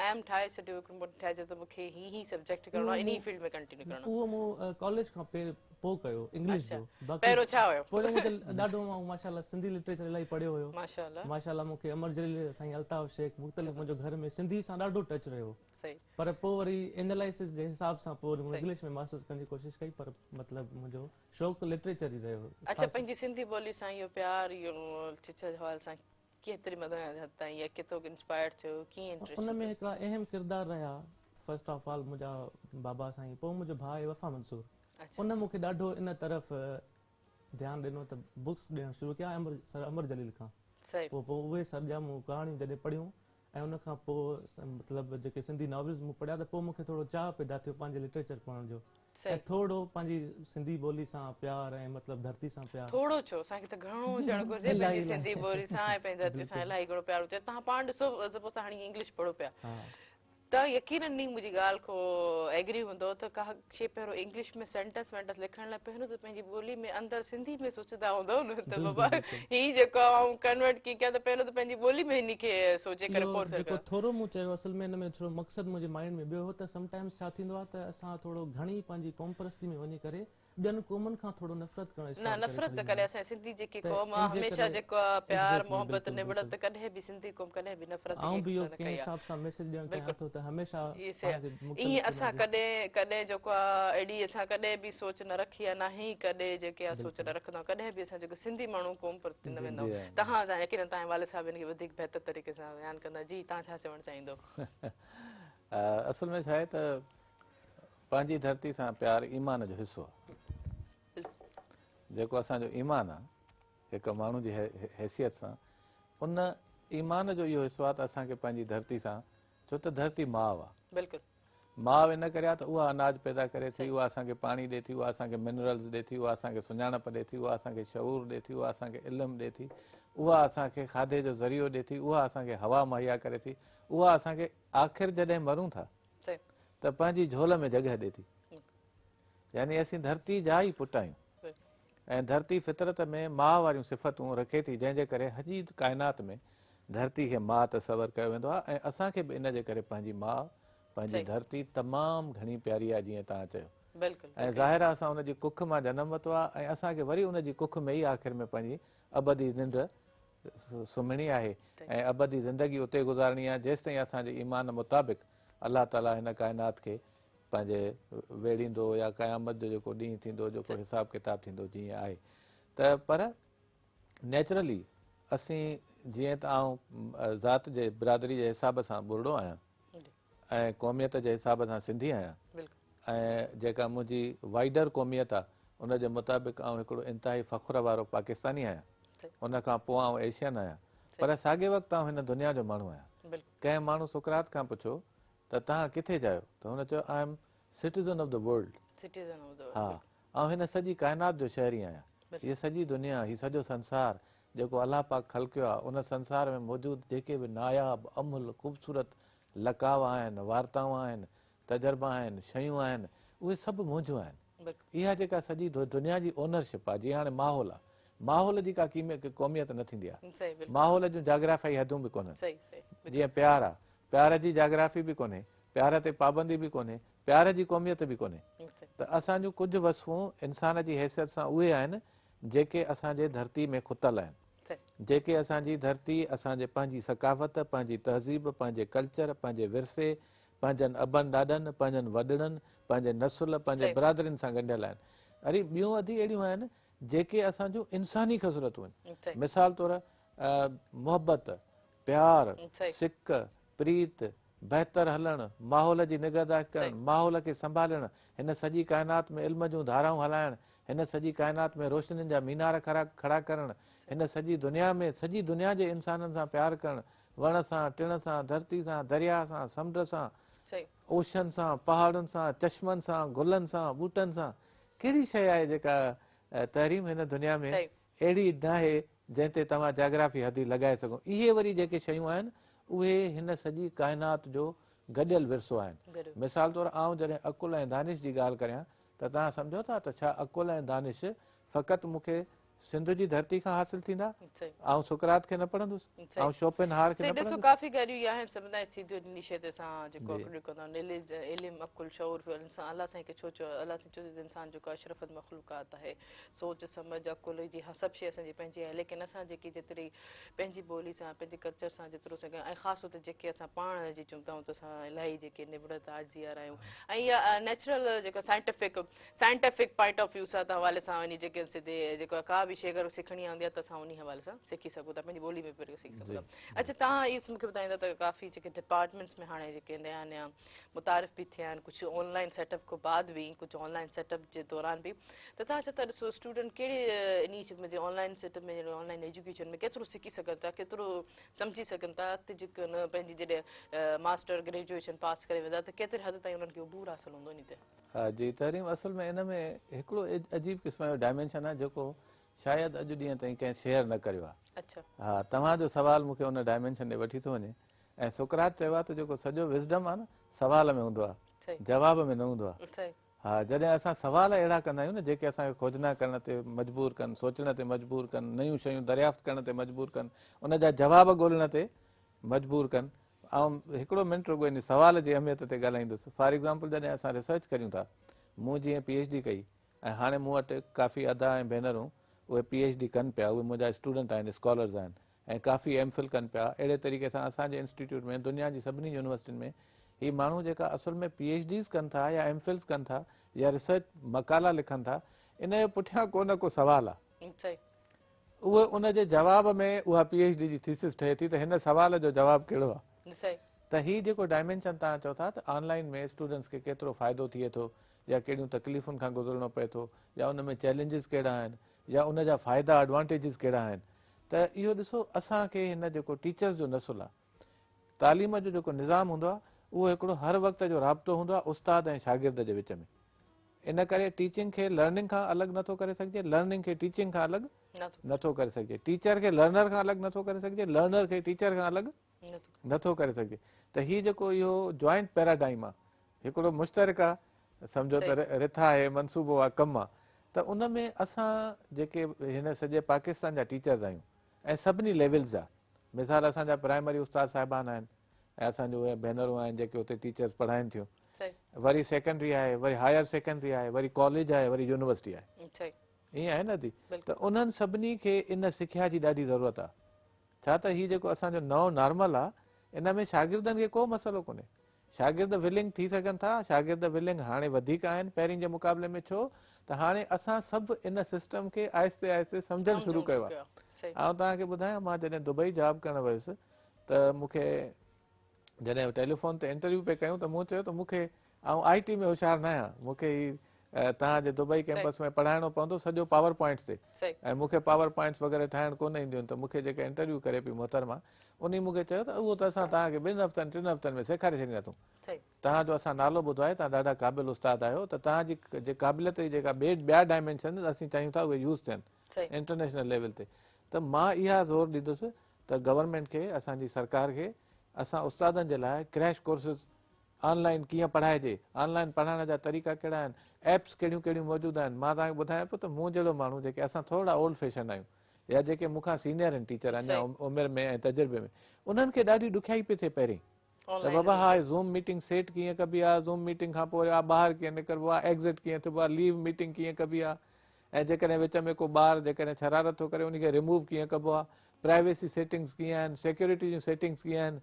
एम ठाहे छॾियो, हिकिड़ो ठाहे छॾियो त मूंखे ही सब्जेक्ट करणो आहे, इन ई फील्ड में कंटिन्यू करणो आहे। उहो मूं कॉलेज खां पोइ कयो इंग्लिश जो। पहिरियों छा हुयो? पोइ मूंखे ॾाढो माशाल्लाह सिंधी लिटरेचर इलाही पढ़ियो हुयो। माशाल्लाह मूंखे अमर जलील, साईं अल्ताफ़ शेख, मुख़्तलिफ़ मुंहिंजो घर में सिंधी सां ॾाढो टच रहियो। सही। पर पोइ वरी एनालाइसिस जे हिसाब सां पोइ इंग्लिश में मास्टर्स करण जी कोशिशि कई, पर मतिलबु मुंहिंजो शौक़ु लिटरेचर ई रहियो। अच्छा, पंहिंजी सिंधी ॿोली सां इहो प्यार, इहो चिच हवाले सां केतिरी मदद ताईं या किथां इंस्पायर थियो, कीअं इंट्रस्ट? उन में हिकिड़ा अहम किरदार रहिया। फर्स्ट ऑफ ऑल मुंहिंजा बाबा साईं, पोइ मुंहिंजो भाउ वफ़ा मंसूर। उन मूंखे ॾाढो इन तरफ़ ध्यानु ॾिनो त बुक्स ॾियणु शुरू कया अमर जलील खां। पोइ उहे सभु ॼा मूं कहाणियूं जॾहिं पढ़ियूं ऐं उन खां पोइ मतिलबु जेके सिंधी नॉवेल्स मूं पढ़िया, त पोइ मूंखे थोरो चाह पैदा थियो पंहिंजे लिटरेचर पढ़ण जो, ऐं थोरो पंहिंजी सिंधी ॿोली सां प्यार ऐं मतिलबु धरती सां प्यार। थोरो छो, असांखे त घणो हुजणु घुरिजे पंहिंजी सिंधी ॿोली सां ऐं पंहिंजी धरती सां इलाही घणो प्यार हुजे। तव्हां पाण ॾिसो, सपोज़ तव्हां हाणे इंग्लिश पढ़ो पिया, तव्हां यकीनन नहीं मुंहिंजी ॻाल्हि को एग्री हूंदो त का शइ पहिरियों इंग्लिश में सेंटेंस वेंटेंस लिखण लाइ पहिरियों त पंहिंजी ॿोली में अंदरि सिंधी में सोचंदा हूंदव न त बाबा हीउ जेको आऊं कन्वर्ट की कयां, त पहिरियों त पंहिंजी ॿोली में हिन खे सोचे करे पोइ जेको थोरो मूं चयो असल में हिन में थोरो मक़सदु मुंहिंजे माइंड में ॿियो हो त समटाइम्स छा थींदो आहे त असां थोरो घणी पंहिंजी क़ौम परस्ती में वञी करे ॿियनि क़ौमुनि खां थोरो नफ़रत करणु न नफ़रत त करे। असांजी सिंधी जेकी क़ौम आहे हमेशह जेको आहे प्यार मोहबत निबड़त, कॾहिं बि सिंधी क़ौम कॾहिं बि नफ़रत ऐं बि कंहिं हिसाब सां मैसेज ॾियणु चाहियां थो त हमेशह ईअं असां कॾहिं जेको आहे एॾी असां कॾहिं बि सोच न रखी आहे, न ई कॾहिं जेके आहे सोच न रखंदा आहियूं, कॾहिं बि असां जेको सिंधी माण्हू क़ौम परस्ती न वेंदा आहियूं। तव्हां यकीन तव्हांजे वालिद साहिब हिन खे वधीक बहितर तरीक़े सां बयानु कंदा। जी, तव्हां छा चवणु चाहींदो? असल में छा आहे त पंहिंजी धरती सां प्यार ईमान जो हिसो आहे। जेको असांजो ईमान आहे, हिकु माण्हू जी हैसियत सां, उन ईमान जो इहो हिसो आहे त असांखे पंहिंजी धरती सां, छो त धरती माउ आहे। बिल्कुलु। माउ इन करे आहे त उहा अनाज पैदा करे थी, उहा असांखे पाणी ॾिए थी, उहा असांखे मिनरल्स ॾिए थी, उहा असांखे सुञाणप ॾिए थी, उहा असांखे शऊर ॾिए थी, उहा असांखे इल्मु ॾिए थी, उहा असांखे खाधे जो ज़रियो ॾिए थी, उहा असांखे हवा मुहैया करे थी, उहा असांखे आख़िर जॾहिं मरूं था त पंहिंजी झोल में जॻह ॾिए थी। यानी असीं धरती जा ई पुट आहियूं ऐं धरती फितरत में माउ वारियूं सिफ़तूं रखे थी, जंहिंजे करे हजी काइनात में धरती खे माउ तसवर कयो वेंदो आहे ऐं असांखे बि इन जे करे पंहिंजी माउ, पंहिंजी धरती तमामु घणी प्यारी आहे, जीअं तव्हां चयो। ऐं ज़ाहिर आहे असां उनजी कुख मां जनम वरितो आहे ऐं असांखे वरी उनजी कुख में ई आख़िर में पंहिंजी अबदी निंड सुम्हणी आहे ऐं अबदी ज़िंदगी उते गुज़ारणी आहे जेसिताईं असांजे ईमान मुताबिक़ अलाह ताला हिन काइनात खे पंहिंजे वेड़ींदो या क़यामत जो जेको ॾींहुं थींदो, जेको हिसाब किताब थींदो जीअं आहे। त पर नेचुरली असीं जीअं त आउं ज़ात जे बिरादरी जे हिसाब सां बुरड़ो आहियां ऐं क़ौमियत जे हिसाब सां सिंधी आहियां ऐं जेका मुंहिंजी वाइडर क़ौमियत आहे उनजे मुताबिक़ आउं हिकिड़ो इंतिहाई फ़ख़्र वारो पाकिस्तानी आहियां, उन खां पोइ आउं एशियन आहियां, पर साॻे वक़्तु आउं हिन दुनिया जो माण्हू आहियां। कंहिं माण्हू सुकरात खां पुछो त तव्हां किथे जा आहियो, त हुन चयो I am citizen of the world. हा, ऐं हिन सॼी काइनात जो शहरी आहियां। हीअ सॼी दुनिया, हीउ सॼो संसार जेको अलाह पाक ख़लक़ियो आहे, उन संसार में मौजूदु जेके बि नायाब अमुल ख़ूबसूरत लकाव आहिनि, वार्ताऊं आहिनि, तजुर्बा आहिनि, शयूं आहिनि, उहे सभु मुंहिंजूं आहिनि। इहा जेका सॼी दुनिया जी ओनरशिप आहे, जीअं हाणे माहौल आहे, माहौल जी का क़ौमियत न थींदी आहे, माहौल जूं जाग्राफाई हदूं बि कोन्हनि। जीअं प्यार आहे, प्यार जी जाग्राफी बि कोन्हे, प्यार ते पाबंदी बि कोन्हे, प्यार जी क़ौमियत बि कोन्हे। त असांजूं कुझु वसफ़ूं इंसान जी हैसियत सां उहे आहिनि जेके असांजे धरती में खुतल आहिनि, जेके असांजी धरती असांजे पंहिंजी सकाफ़त, पंहिंजी तहज़ीब, पंहिंजे कल्चर, पंहिंजे विरसे, पंहिंजनि अबनि ॾाॾनि, पंहिंजनि वॾड़नि, पंहिंजे नसुल, पंहिंजे बिरादरियुनि सां ॻंढियल आहिनि। अरे ॿियूं अधी अहिड़ियूं आहिनि जेके असांजूं इंसानी ख़ुसरतूं आहिनि। मिसाल तौरु मोहबत, प्यार, सिक, प्रीत, बहितर हलणु, माहौल जी निगहदाश्त करणु, माहौल खे संभालणु, हिन सॼी काइनात में इल्म जूं धाराऊं हलाइणु, हिन सॼी काइनात में रोशनियुनि जा मीनार खड़ा करणु, हिन सॼी दुनिया में सॼी दुनिया जे इंसाननि सां प्यार करणु, वण सां, टिण सां, धरती सां, दरिया सां, समुंड सां, सही ओशन सां, पहाड़ुनि सां, चश्मनि सां, गुलनि सां, ॿूटनि सां, कहिड़ी शइ आहे जेका तहरीम हिन दुनिया में सही अहिड़ी न आहे जंहिं ते तव्हां जाग्राफी हदी लॻाए सघो। इहे वरी जेके शयूं आहिनि उहे हिन सॼी काइनात जो गॾियल विरसो आहिनि। ज़रूर मिसाल तौरु आउं जॾहिं अकुल ऐं दानिश जी ॻाल्हि करियां त तव्हां सम्झो था त छा अकुल ऐं दानिश फ़क़ति मूंखे सिंध जी धरती खां हासिल थींदा? सही आउं सुकरात खे न पढ़ंदुसि, सही आउं शोपेनहार खे सही न ॾिसो पढ़ंदुसि? काफ़ी ॻाल्हियूं इहे आहिनि समुदाय थींदियूं इन शइ ते असां जेको जी। अकुल कंदा आहियूं इल्मु अकुल शऊर इंसान अलाह साईं खे छो चयो अलाह साईं चयो त इंसान जेको अशरफत मख़लूक़ात आहे सोच सम्झ अकुल जी सभु शइ असांजी पंहिंजी आहे लेकिन असां जेकी जेतिरी पंहिंजी ॿोली सां पंहिंजे कल्चर सां जेतिरो सघूं ऐं ख़ासि तौर ते जेके असां पाण जी चऊं था त असां इलाही जेके निबड़त आज़ियार आहियूं ऐं इहा नेचुरल जेका साइंटिफिक पॉइंट ऑफ व्यू सां त हवाले सां वञी जेके सिधे जेका का बि शइ अगरि सिखणी हूंदी आहे त असां उन हवाले सां सिखी सघूं था पंहिंजी ॿोली में पियो सिखी सघूं था। अच्छा तव्हां इहो मूंखे ॿुधाईंदा त काफ़ी जेके डिपार्टमेंट्स में हाणे जेके नया नया मुतारिफ़ बि थिया आहिनि कुझु ऑनलाइन सेटअप खां बाद बि कुझु ऑनलाइन सेटअप जे दौरान बि त तव्हां छा था ॾिसो स्टूडेंट कहिड़े इन ऑनलाइन सेटअप में ऑनलाइन एजुकेशन में केतिरो सिखी सघनि था केतिरो सम्झी सघनि था अॻिते जेके न पंहिंजी जॾहिं मास्टर ग्रेजुएशन पास करे वेंदा त केतिरे हद ताईं उन्हनि खे उबूर हासिलु हूंदो इन ते? हा जी, तहरीम असल में इन में हिकिड़ो अजीब क़िस्म जो डायमेंशन आहे जेको शायदि अॼु ॾींहं ताईं कंहिं शेयर न करियो आहे। अच्छा हा, तव्हांजो सुवाल मूंखे उन डायमेंशन ॾे वठी थो वञे ऐं सुकरात चयो आहे त जेको सॼो विज़डम आहे न सवाल में हूंदो आहे, सही जवाब में न हूंदो आहे। सही हा, जॾहिं असां सवाल अहिड़ा कंदा आहियूं न जेके असांखे खोजना करण ते मजबूर कनि, सोचण ते मजबूर कनि, नयूं शयूं दरियाफ़्त करण ते मजबूर कनि, उन जा जवाब ॻोल्हण ते मजबूर कनि। ऐं हिकिड़ो मिंट रुॻो इन सवाल जी अहमियत ते ॻाल्हाईंदुसि। फॉर एग्ज़ाम्पल जॾहिं असां रिसर्च करियूं था, मूं जीअं PhD कई ऐं हाणे मूं वटि काफ़ी अदा ऐं भेनरूं उहे PhD कनि पिया, उहे मुंहिंजा स्टूडेंट आहिनि, स्कॉलर्स आहिनि ऐं काफ़ी MPhil कनि पिया। अहिड़े तरीक़े सां असांजे इंस्टीट्यूट में दुनिया जी सभिनी यूनिवर्सिटियुनि में ही माण्हू जेका असल में PhDs कनि था या MPhils कनि था या रिसर्च मकाला लिखनि था, इन जे पुठियां को न को सवाल आहे। सही उहे उन जे जवाब में उहा PhD जी थीसिस ठहे थी त हिन सवाल जो जवाबु कहिड़ो आहे। सही त हीउ जेको डायमेंशन तव्हां चओ था त ऑनलाइन में स्टूडेंट्स खे केतिरो फ़ाइदो थिए थो या कहिड़ियूं तकलीफ़ुनि खां गुज़रणो पए थो या उन में चैलेंजिस कहिड़ा आहिनि या उन जा फ़ाइदा एडवांटेजिस कहिड़ा आहिनि, त इहो ॾिसो असांखे हिन जेको टीचर्स जो नसुल आहे, तालीम जो जेको निज़ाम हूंदो आहे उहो हिकिड़ो हर वक़्त जो राब्तो हूंदो आहे उस्ताद ऐं शागिर्द जे विच में। इन करे टीचिंग खे लर्निंग खां अलॻि नथो करे सघिजे, लर्निंग खे टीचिंग खां अलॻि नथो करे सघिजे, टीचर खे लर्नर खां अलॻि नथो करे सघिजे, लर्नर खे टीचर खां अलॻि नथो करे सघिजे। त हीउ जेको इहो जॉइंट पैराडाइम आहे, हिकिड़ो मुश्तरक आहे, सम्झो त रिथा आहे, मनसूबो आहे, कमु आहे, त उन में असां जेके हिन सॼे पाकिस्तान जा टीचर्स आहियूं ऐं सभिनी लेवल्स जा, मिसाल असांजा प्राइमरी उस्ताद साहिबान आहिनि ऐं असांजो उहे भेनरूं आहिनि जेके उते टीचर्स पढ़ाइनि थियूं, वरी सेकेंडरी आहे, वरी हायर सेकेंडरी आहे, वरी कॉलेज आहे, वरी यूनिवर्सिटी आहे, ईअं आहे न थी। त उन्हनि सभिनी खे इन सिख्या जी ॾाढी ज़रूरत आहे। छा त हीउ जेको असांजो नओं नॉर्मल आहे इन में शागिर्दनि खे को मसइलो कोन्हे, शागिर्द विलिंग थी सघनि था, शागिर्द विलिंग हाणे वधीक आहिनि पहिरीं जे मुक़ाबले में, छो त हाणे असां सभु इन सिस्टम खे आहिस्ते आहिस्ते सम्झणु शुरू कयो आहे। ऐं तव्हांखे ॿुधायां, मां जॾहिं दुबई जॉब करणु वियुसि त मूंखे जॾहिं टेलीफोन ते इंटरव्यू पिया कयूं त मूं चयो त मूंखे IT में होशियारु न आहियां, मूंखे ही तव्हांजे दुबई कैंपस में पढ़ाइणो पवंदो सॼो पावर पॉइंट्स ते ऐं मूंखे पावर पॉइंट्स वग़ैरह ठाहिणु कोन ईंदियूं आहिनि। त मूंखे जेका इंटरव्यू करे पई मोहतरमा उन मूंखे चयो त उहो त असां तव्हांखे 2 हफ़्तनि 3 हफ़्तनि में सेखारे छॾींदासूं, तव्हांजो असां नालो ॿुधो आहे, तव्हां ॾाढा क़ाबिल उस्ताद आहियो, त तव्हांजी जे क़ाबिलियत जी जेका ॿिया डायमेंशन असीं चाहियूं था उहे यूज़ थियनि इंटरनेशनल लेवल ते। त मां इहा ज़ोर ॾींदुसि त गवर्नमेंट खे, असांजी सरकार खे, असां उस्तादनि जे लाइ क्रैश कोर्सिस ऑनलाइन कीअं पढ़ाइजे, ऑनलाइन पढ़ाइण जा तरीक़ा कहिड़ा आहिनि, एप्स कहिड़ियूं कहिड़ियूं मौजूदु आहिनि। मां तव्हांखे ॿुधायां पियो त मूं जहिड़ो माण्हू जेके असां थोरा ओल्ड फैशन आहियूं या जेके मूंखां सीनियर आहिनि टीचर अञा उमिरि में ऐं तजुर्बे में, उन्हनि खे ॾाढी ॾुखियाई पई थिए पहिरीं त बाबा हा ज़ूम मीटिंग सेट कीअं कबी आहे, ज़ूम मीटिंग खां पोइ ॿाहिरि कीअं निकिरबो आहे, एग्ज़िट कीअं थिबो आहे, लीव मीटिंग कीअं कबी आहे, ऐं जेकॾहिं विच में को ॿार जेकॾहिं शरारत थो करे उनखे रिमूव कीअं कबो आहे, प्राइवेसी सेटिंग्स कीअं आहिनि, सिक्योरिटी जूं सेटिंग्स कीअं आहिनि।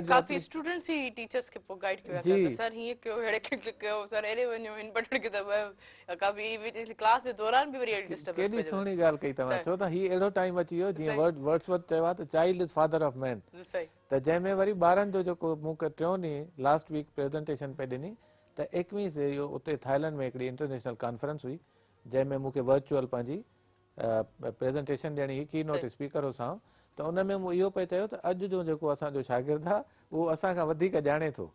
काफ़ी स्टूडेंट्स ही टीचर्स के पोइ गाइड कयो आहे सर हीअं कयो, अहिड़े क्लिक कयो, सर एॾे वञो, हिन बटन खे दॿायो, काफ़ी क्लास जे दौरान बि वरी डिस्टर्बेंस। केॾी सुहिणी ॻाल्हि कई तव्हां, छो त हीउ अहिड़ो टाइम अची वियो जीअं वर्ड्सवर्थ चयो आहे त child is father of man, त जंहिंमें वरी ॿारनि जो जेको मूंखे टियों ॾींहुं लास्ट वीक प्रेज़ेंटेशन पे ॾिनी त 21 इहो उते थाईलैंड में हिकिड़ी इंटरनेशनल कॉन्फ्रेंस हुई जंहिंमें मूंखे वर्चुअल पंहिंजी प्रेज़ेंटेशन ॾियणी हुई, की नोट स्पीकर हुसां। त त उन में मूं इहो पियो चयो त अॼु जो जेको असांजो शागिर्द आहे उहो असां खां वधीक ॼाणे थो,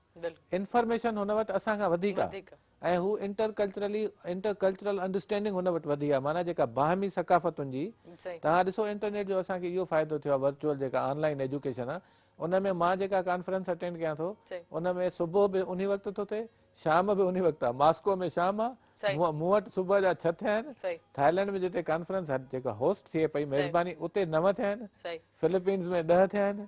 इंफॉर्मेशन हुन वटि असां खां वधीक आहे, ऐं हू इंटरकल्चरल अंडरस्टैंडिंग हुन वटि वधी आहे, माना जेका बाहमी सकाफ़तुनि जी। तव्हां ॾिसो इंटरनेट जो असांखे इहो फ़ाइदो थियो आहे, वर्चुअल जेका ऑनलाइन एजुकेशन आहे उन में मां जेका कॉन्फ्रेंस अटेंड कयां थो उन में सुबुह बि उन वक़्तु थो थिए, शाम बि उन वक़्तु आहे। मास्को में शाम आहे, मूं वटि सुबुह जा 6 थिया आहिनि। थाईलैंड में जिते कॉन्फ्रेंस जेका होस्ट थिए पई मेज़बानी उते 9 थिया आहिनि, फिलीपींस में 10 थिया आहिनि।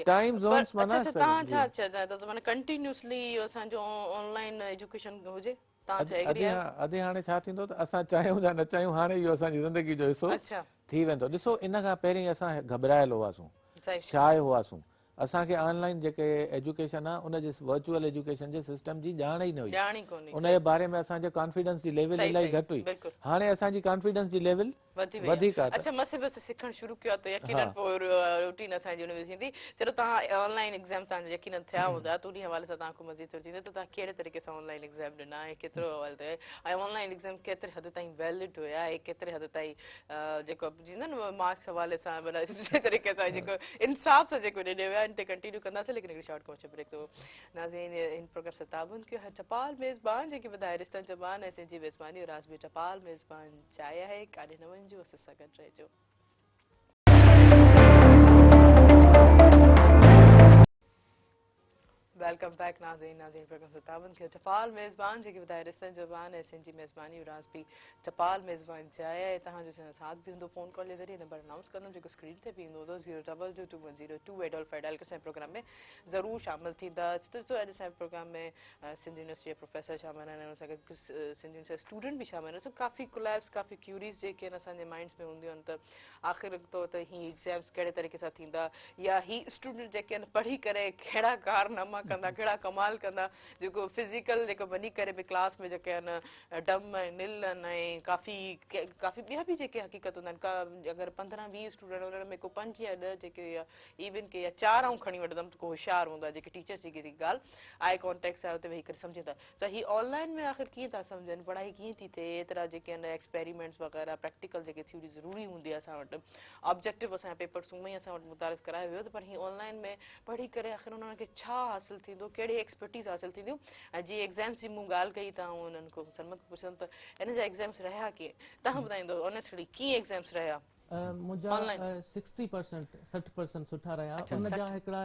टाइम ज़ोन्स माना तव्हां छा चवंदा त माने कंटिन्यूअसली असांजो ऑनलाइन एजुकेशन हुजे? अॼु हाणे छा थींदो त असां चाहियूं या न चाहियूं हाणे इहो असांजी ज़िंदगी जो हिसो थी वेंदो। ॾिसो इन खां पहिरीं असां घबरायल हुआसीं, शाय हुआसीं, असांखे ऑनलाइन जेके एजुकेशन आहे उनजे वर्चुअल एजुकेशन जे सिस्टम जी ॼाण ई न हुई, उन जे बारे में असांजे कॉन्फिडेंस जी लेवल इलाही घटि हुई। हाणे असांजी कॉन्फिडेंस जी लेवल वधीक आहे। अच्छा मसे बस सिखण शुरू कयो त यकीनन पोइ रूटीन असांजी उन में थींदी। चलो तव्हां ऑनलाइन एग्जाम तव्हांजा यकीनन थिया हूंदा, त उन हवाले सां तव्हांखे मज़ीद थो थींदो त तव्हां कहिड़े तरीक़े सां ऑनलाइन एग्जाम ॾिना ऐं केतिरो हवाले ते ऐं ऑनलाइन एग्जाम केतिरे हद ताईं वैलिड हुया ऐं केतिरे हद ताईं जेको थींदो न मार्क्स हवाले सां माना सुठे तरीक़े सां जेको इंसाफ़ सां जेको ॾिने विया इन ते कंटिन्यू कंदासीं, लेकिन हिकिड़ी शॉर्ट कॉमर्शियल ब्रेक। तो नाज़रीन इन प्रोग्राम से ताबुन कयो है टपाल मेज़बान जेके वधाए रिश्तनि जबान ऐं सिंधी मेज़बानी और आज भी टपाल मेज़बान चाहे है काॾे न वञिजो, असां सां गॾु रहिजो। वेलकम बैक नाज़रीन प्रोग्राम से ताबन कयो टपाल मेज़बान जेके ॿुधाए रिश्तनि जबान ऐं सिंधी मेज़बानी और आज भी टपाल मेज़बान चाहे है। तव्हांजो साथ बि हूंदो फ़ोन कॉल जे ज़रिए, नंबर अनाउंस कंदुमि जेको स्क्रीन ते बि ईंदो हूंदो 022210285 डायल करे असांजे प्रोग्राम में ज़रूरु शामिल थींदा। ॾिसो अॼु असांजे प्रोग्राम में सिंधी यूनिवर्सिटी जा प्रोफेसर शामिल आहिनि, उन सां गॾु सिंधी यूनिवर्सिटी जा स्टूडेंट बि शामिल आहिनि। काफ़ी कोलैब्स काफ़ी क्यूरीज़ जेके आहिनि असांजे माइंड्स में हूंदियूं आहिनि त आख़िर तो त ही एग्ज़ाम्स कहिड़े तरीक़े सां थींदा या ही स्टूडेंट जेके आहिनि पढ़ी करे कहिड़ा कारनामा कंदा, कहिड़ा कमाल कंदा, जेको फिज़िकल जेको वञी करे बि क्लास में जेके आहिनि डम ऐं निल आहिनि ऐं काफ़ी ॿिया बि जेके हक़ीक़त हूंदा आहिनि। अगरि 15-20 स्टूडेंट उन्हनि में को 5 या 10 जेके या इवन के या 4 आऊं खणी वठंदमि त को होशियारु हूंदा जेके टीचर्स जी जेकी ॻाल्हि आई कॉन्टेक्ट आहे उते वेही करे सम्झनि था त ही ऑनलाइन में आख़िर कीअं था सम्झनि, पढ़ाई कीअं थी थिए, एतिरा जेके आहिनि एक्सपेरिमेंट्स वग़ैरह प्रैक्टिकल जेके थ्योरी ज़रूरी हूंदी आहे असां वटि, ऑब्जेक्टिव असांजा पेपर सुम्ही असां वटि मुतारिफ़ करायो वियो त पर हीअ ऑनलाइन में पढ़ी करे आख़िर उन्हनि खे छा हासिलु थींदो, कहिड़ी एक्सपर्टीज़ हासिलु थींदियूं। ऐं जीअं एग्ज़ाम्स जी मूं ॻाल्हि कई त उन्हनि खां सलमत पुछनि त हिन जा एग्ज़ाम्स रहिया कीअं, तव्हां ॿुधाईंदो ऑनेस्टली कीअं एग्ज़ाम्स रहिया? मुंहिंजा 60% सुठा रहिया। उनजा हिकिड़ा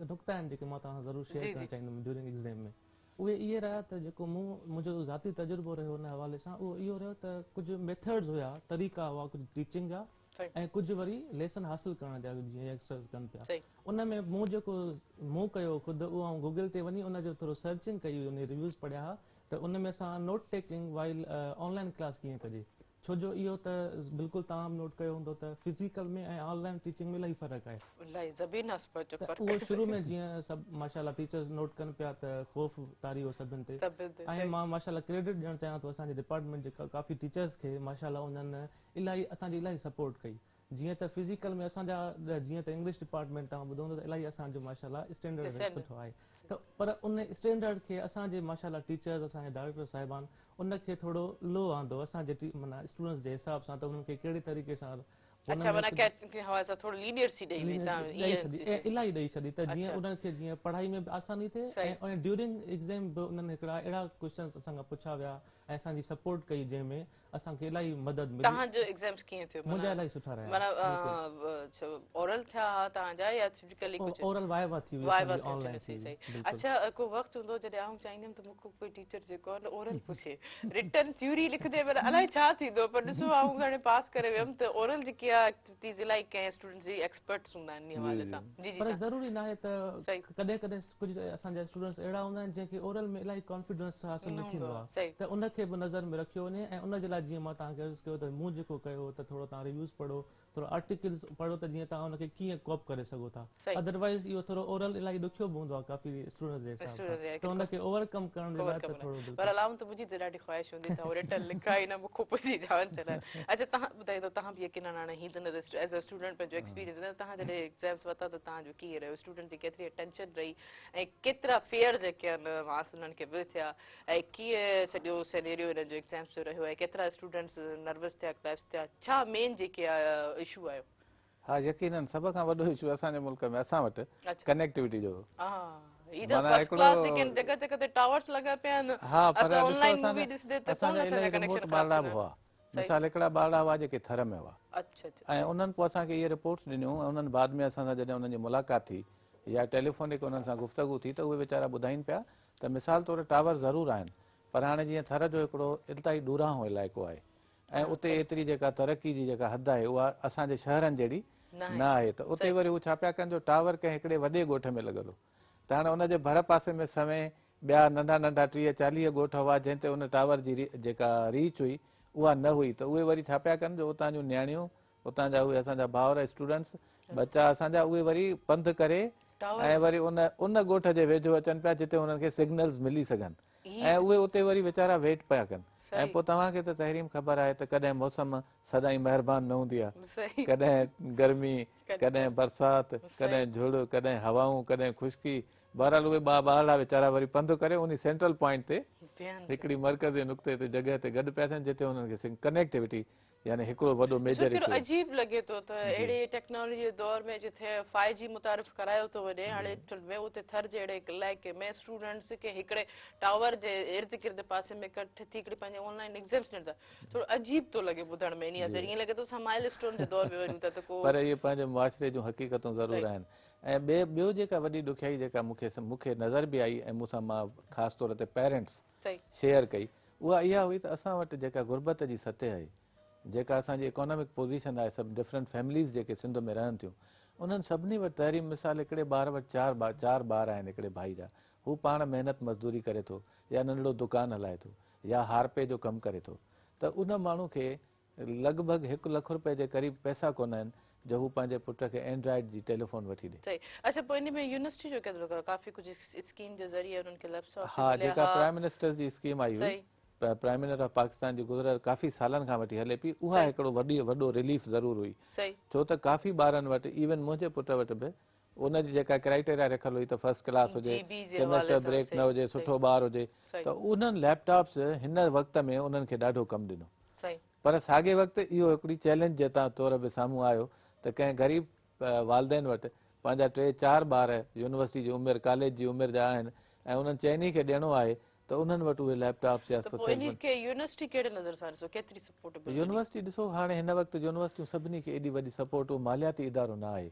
नुक़्ता आहिनि जेके मां तव्हां ज़रूरु शेयर करणु चाहींदुमि ड्यूरिंग एग्ज़ाम में। उहे इहे रहिया त जेको मुंहिंजो ज़ाती तजुर्बो रहियो उन हवाले सां उहो इहो रहियो त कुझु मेथड्स हुया, तरीक़ा हुआ कुझु टीचिंग जा ऐं कुझु वरी लेसन हासिलु करण जा जीअं यंगस्टर्स कनि पिया। उन में मूं कयो ख़ुदि उहो ऐं गूगल ते वञी उनजो थोरो सर्चिंग कई, उन रिव्यूज़ पढ़िया हुआ त उन में असां note taking while online class कीअं कजे, छो जो इहो त बिल्कुलु तव्हां नोट कयो हूंदो त फिज़िकल में ऐं ऑनलाइन टीचिंग में इलाही फ़र्क़ु आहे। उहो शुरू में जीअं सभु माशाल्लाह टीचर्स नोट कनि पिया त ख़ौफ़ तारी हो सभिनि ते, ऐं मां माशाल्लाह क्रेडिट ॾियणु चाहियां थो असांजे डिपार्टमेंट जे काफ़ी टीचर्स खे, माशाल्लाह उन्हनि असांजी इलाही सपोर्ट कई। जीअं त फिज़िकल में असांजा जीअं त इंग्लिश डिपार्टमेंट तव्हां ॿुधो हूंदो त इलाही असांजो माशाल्लाह स्टैंडर्ड सुठो आहे, त पर उन स्टैंडर्ड खे असांजे माशाल्लाह टीचर्स असांजे डायरेक्टर साहिबान उनखे थोरो लो आंदो असांजे माना स्टूडेंट्स जे हिसाब सां, त उन्हनि खे कहिड़े तरीक़े सां इलाही ॾेई छॾी त जीअं उन्हनि खे जीअं पढ़ाई में बि आसानी थिए ऐं ड्यूरिंग एग्ज़ाम बि उन्हनि हिकिड़ा अहिड़ा क्वेश्चन्स असांखां पुछा विया ऐं असांजी सपोर्ट कई जंहिंमें असांखे इलाही मदद मिली। तव्हांजो एग्ज़ाम्स कीअं थियो? मुंहिंजा इलाही सुठा रहिया। ओरल थिया तव्हांजा या फिजिकली कुझु? ओरल वाइवा थी हुई ऑनलाइन। सही। अच्छा को वक़्तु हूंदो जॾहिं आऊं चाहींदमि त मूंखे कोई टीचर जेको आहे न ओरल पुछे, रिटन थ्योरी लिखंदे पर अलाए छा थींदो, पर ॾिसो आऊं हाणे पास करे वियमि त ओरल जेकी आहे एक्टिविटीज़ इलाही कंहिं स्टूडेंट्स जी एक्सपर्ट्स हूंदा आहिनि इन हवाले सां। पर ज़रूरी न आहे त कॾहिं कॾहिं कुझु असांजा स्टूडेंट्स अहिड़ा हूंदा आहिनि जंहिंखे ओरल में इलाही कॉन्फिडेंस हासिलु न थींदो आहे, त उनखे बि नज़र में रखियो वञे ऐं उनजे लाइ जीअं मां तव्हांखे अर्ज़ु कयो त मूं जेको कयो त थोरो तव्हां रिव्यूज़ पढ़ो, थोरो आर्टिकल्स पढ़ो त जीअं तव्हां उनखे कीअं कोप करे सघो था। अदरवाइज़ इहो थोरो ओरल इलाही ॾुखियो बि हूंदो आहे काफ़ी स्टूडेंट्स जे हिसाब सां, त उनखे ओवरकम करण जे लाइ त थोरो पर अलाउं त मुंहिंजी त ॾाढी ख़्वाहिश हूंदी त रिटन लिखाई न मूंखे पुछी जान चलाए। अच्छा तव्हां ॿुधाईंदो तव्हां बि यकीनन हाणे हीअ त न एज़ अ स्टूडेंट पंहिंजो एक्सपीरियंस तव्हां जॾहिं एग्ज़ाम्स वरिता त तव्हांजो कीअं रहियो, स्टूडेंट जी केतिरी अटेंशन रही ऐं केतिरा फेयर जेके आहिनि मार्क्स उन्हनि खे बि थिया ऐं कीअं सॼो सिनेरियो हिननि जो एग्ज़ाम्स जो रहियो ऐं केतिरा स्टूडेंट्स नर्वस थिया, क्लैप्स थिया, छा मेन जेके इशू आयो? हाँ यकीनन सभ खां वॾो इशू असांजे मुल्क में असां वटि अच्छा कनेक्टिविटी जो ईदा माना फर्स्ट क्लास हिकिड़ो जेके जगह जगह ते टावर्स लगा पिया आहिनि हाँ पर असां ॾिसो ऑनलाइन मूवी ॾिसदे त कोन असांजा असांजा इलाही रिमोट कनेक्शन ख़राब ॿारड़ा थींदा बि हुआ सही मिसाल हिकिड़ा ॿारड़ा हुआ जेके थर में हुआ अच्छा अच्छा ऐं उन्हनि पोइ असांखे इहे रिपोर्ट्स ॾिनियूं ऐं उन्हनि बाद में असां सां जॾहिं उन्हनि जी मुलाक़ात थी या टेलीफोनिक उन्हनि सां गुफ़्तगू थी त उहे वीचारा ॿुधाइनि पिया त मिसाल तौरु टावर ज़रूरु आहिनि पर हाणे जीअं थर जो हिकिड़ो इलाही ॾूरांहो इलाइक़ो आहे ऐं उते एतिरी जेका तरक़ी जी जेका हद आहे उहा असांजे शहरनि जहिड़ी न आहे त उते वरी उहे छा पिया कनि जो टावर कंहिं हिकिड़े वॾे ॻोठ में लॻल हो त हाणे उनजे भर पासे में समय ॿिया नंढा नंढा 30-40 ॻोठ हुआ जंहिं ते उन टावर जी जेका रीच हुई उहा न हुई त उहे वरी छा पिया कनि जो उतां जूं नियाणियूं उतां जा उहे असांजा भाउर स्टूडेंट्स बच्चा असांजा उहे वरी पंधु करे ऐं वरी उन ॻोठ जे वेझो अचनि पिया जिते हुननि खे सिग्नल्स मिली सघनि ऐं उहे उते वरी वीचारा वेट पिया कनि ऐं पोइ तव्हांखे त तहरीम ख़बर आहे त कॾहिं मौसम सदाईं महिरबानी न हूंदी आहे कॾहिं गर्मी कॾहिं बरसाति कॾहिं झुड़ कॾहिं हवाऊं कॾहिं खुश्की बहरहाल उहे ॿारड़ा वीचारा वरी पंधु करे उन सेंट्रल पॉइंट ते हिकिड़ी मर्कज़ी नुक़्ते ते जॻह ते गॾु पिया थियनि जिते हुननि खे कनेक्टिविटी यानी हिकिड़ो वॾो मेजर इशू अजीब लॻे थो त अहिड़े टेक्नोलॉजी जे दौर में जिथे 5G मुतारिफ़ करायो थो वञे हाणे उते थर जे अहिड़े इलाइक़े में स्टूडेंट्स खे हिकिड़े टावर जे इर्द गिर्द पासे में इकट्ठे थी करे पंहिंजे ऑनलाइन एग्ज़ाम्स ॾियनि था थोरो अजीब थो लॻे ॿुधण में इन ज़रिए ईअं लॻे थो असां माइलस्टोन जे दौर में वञूं था त को पर इहे पंहिंजे मुआशिरे जूं हक़ीक़तूं ज़रूरु आहिनि ऐं ॿियो जेका वॾी ॾुखियाई जेका मूंखे नज़र बि आई ऐं मूंसां मां ख़ासि तौर ते पेरेंट्स शेयर कई उहा इहा हुई त असां वटि जेका गुरबत जी सतह आहे जेका असांजी इकोनॉमिक पोज़ीशन आहे सभु डिफरेंट फैमिलीज़ जेके सिंध में रहनि थियूं उन्हनि सभिनी वटि तहरीम मिसाल हिकिड़े ॿार वटि चार ॿार आहिनि हिकिड़े भाई जा हू पाण महिनत मज़दूरी करे थो या नंढड़ो दुकानु हलाए थो या हारपे जो कमु करे थो त उन माण्हू खे लॻभॻि 1 लख रुपए जे क़रीब पैसा कोन आहिनि जो हू पंहिंजे पुट खे एंड्रॉइड जी टेलीफोन वठी ॾे अच्छा पोइ इन में यूनिवर्सिटी जो केतिरो काफ़ी कुझु स्कीम जे ज़रिए उन्हनि खे लैपटॉप हा जेका प्राइम मिनिस्टर जी स्कीम आई हुई प्राइम मिनिस्टर ऑफ पाकिस्तान जी गुज़रियल काफ़ी सालनि खां वठी हले पई उहा हिकिड़ो वॾो रिलीफ ज़रूरु हुई छो त काफ़ी ॿारनि वटि इवन मुंहिंजे पुट वटि बि उनजी जेका क्राइटेरिया रखियल हुई त फर्स्ट क्लास हुजे सेमेस्टर ब्रेक न हुजे सुठो ॿार हुजे त उन्हनि लैपटॉप्स हिन वक़्त में उन्हनि खे ॾाढो कमु ॾिनो पर साॻे वक़्तु इहो हिकिड़ी चैलेंज जे तौर बि साम्हूं आयो त कंहिं ग़रीब वालदेन वटि पंहिंजा 3-4 ॿार यूनिवर्सिटी जी उमिरि कॉलेज जी उमिरि जा आहिनि ऐं उन्हनि चइनी खे ॾियणो आहे त उन्हनि वटि उहे लैपटॉप्स यूनिवर्सिटी ॾिसो हाणे हिन वक़्तु यूनिवर्सिटियूं सभिनी खे एॾी वॾी सपोर्ट मालियाती इदारो न आहे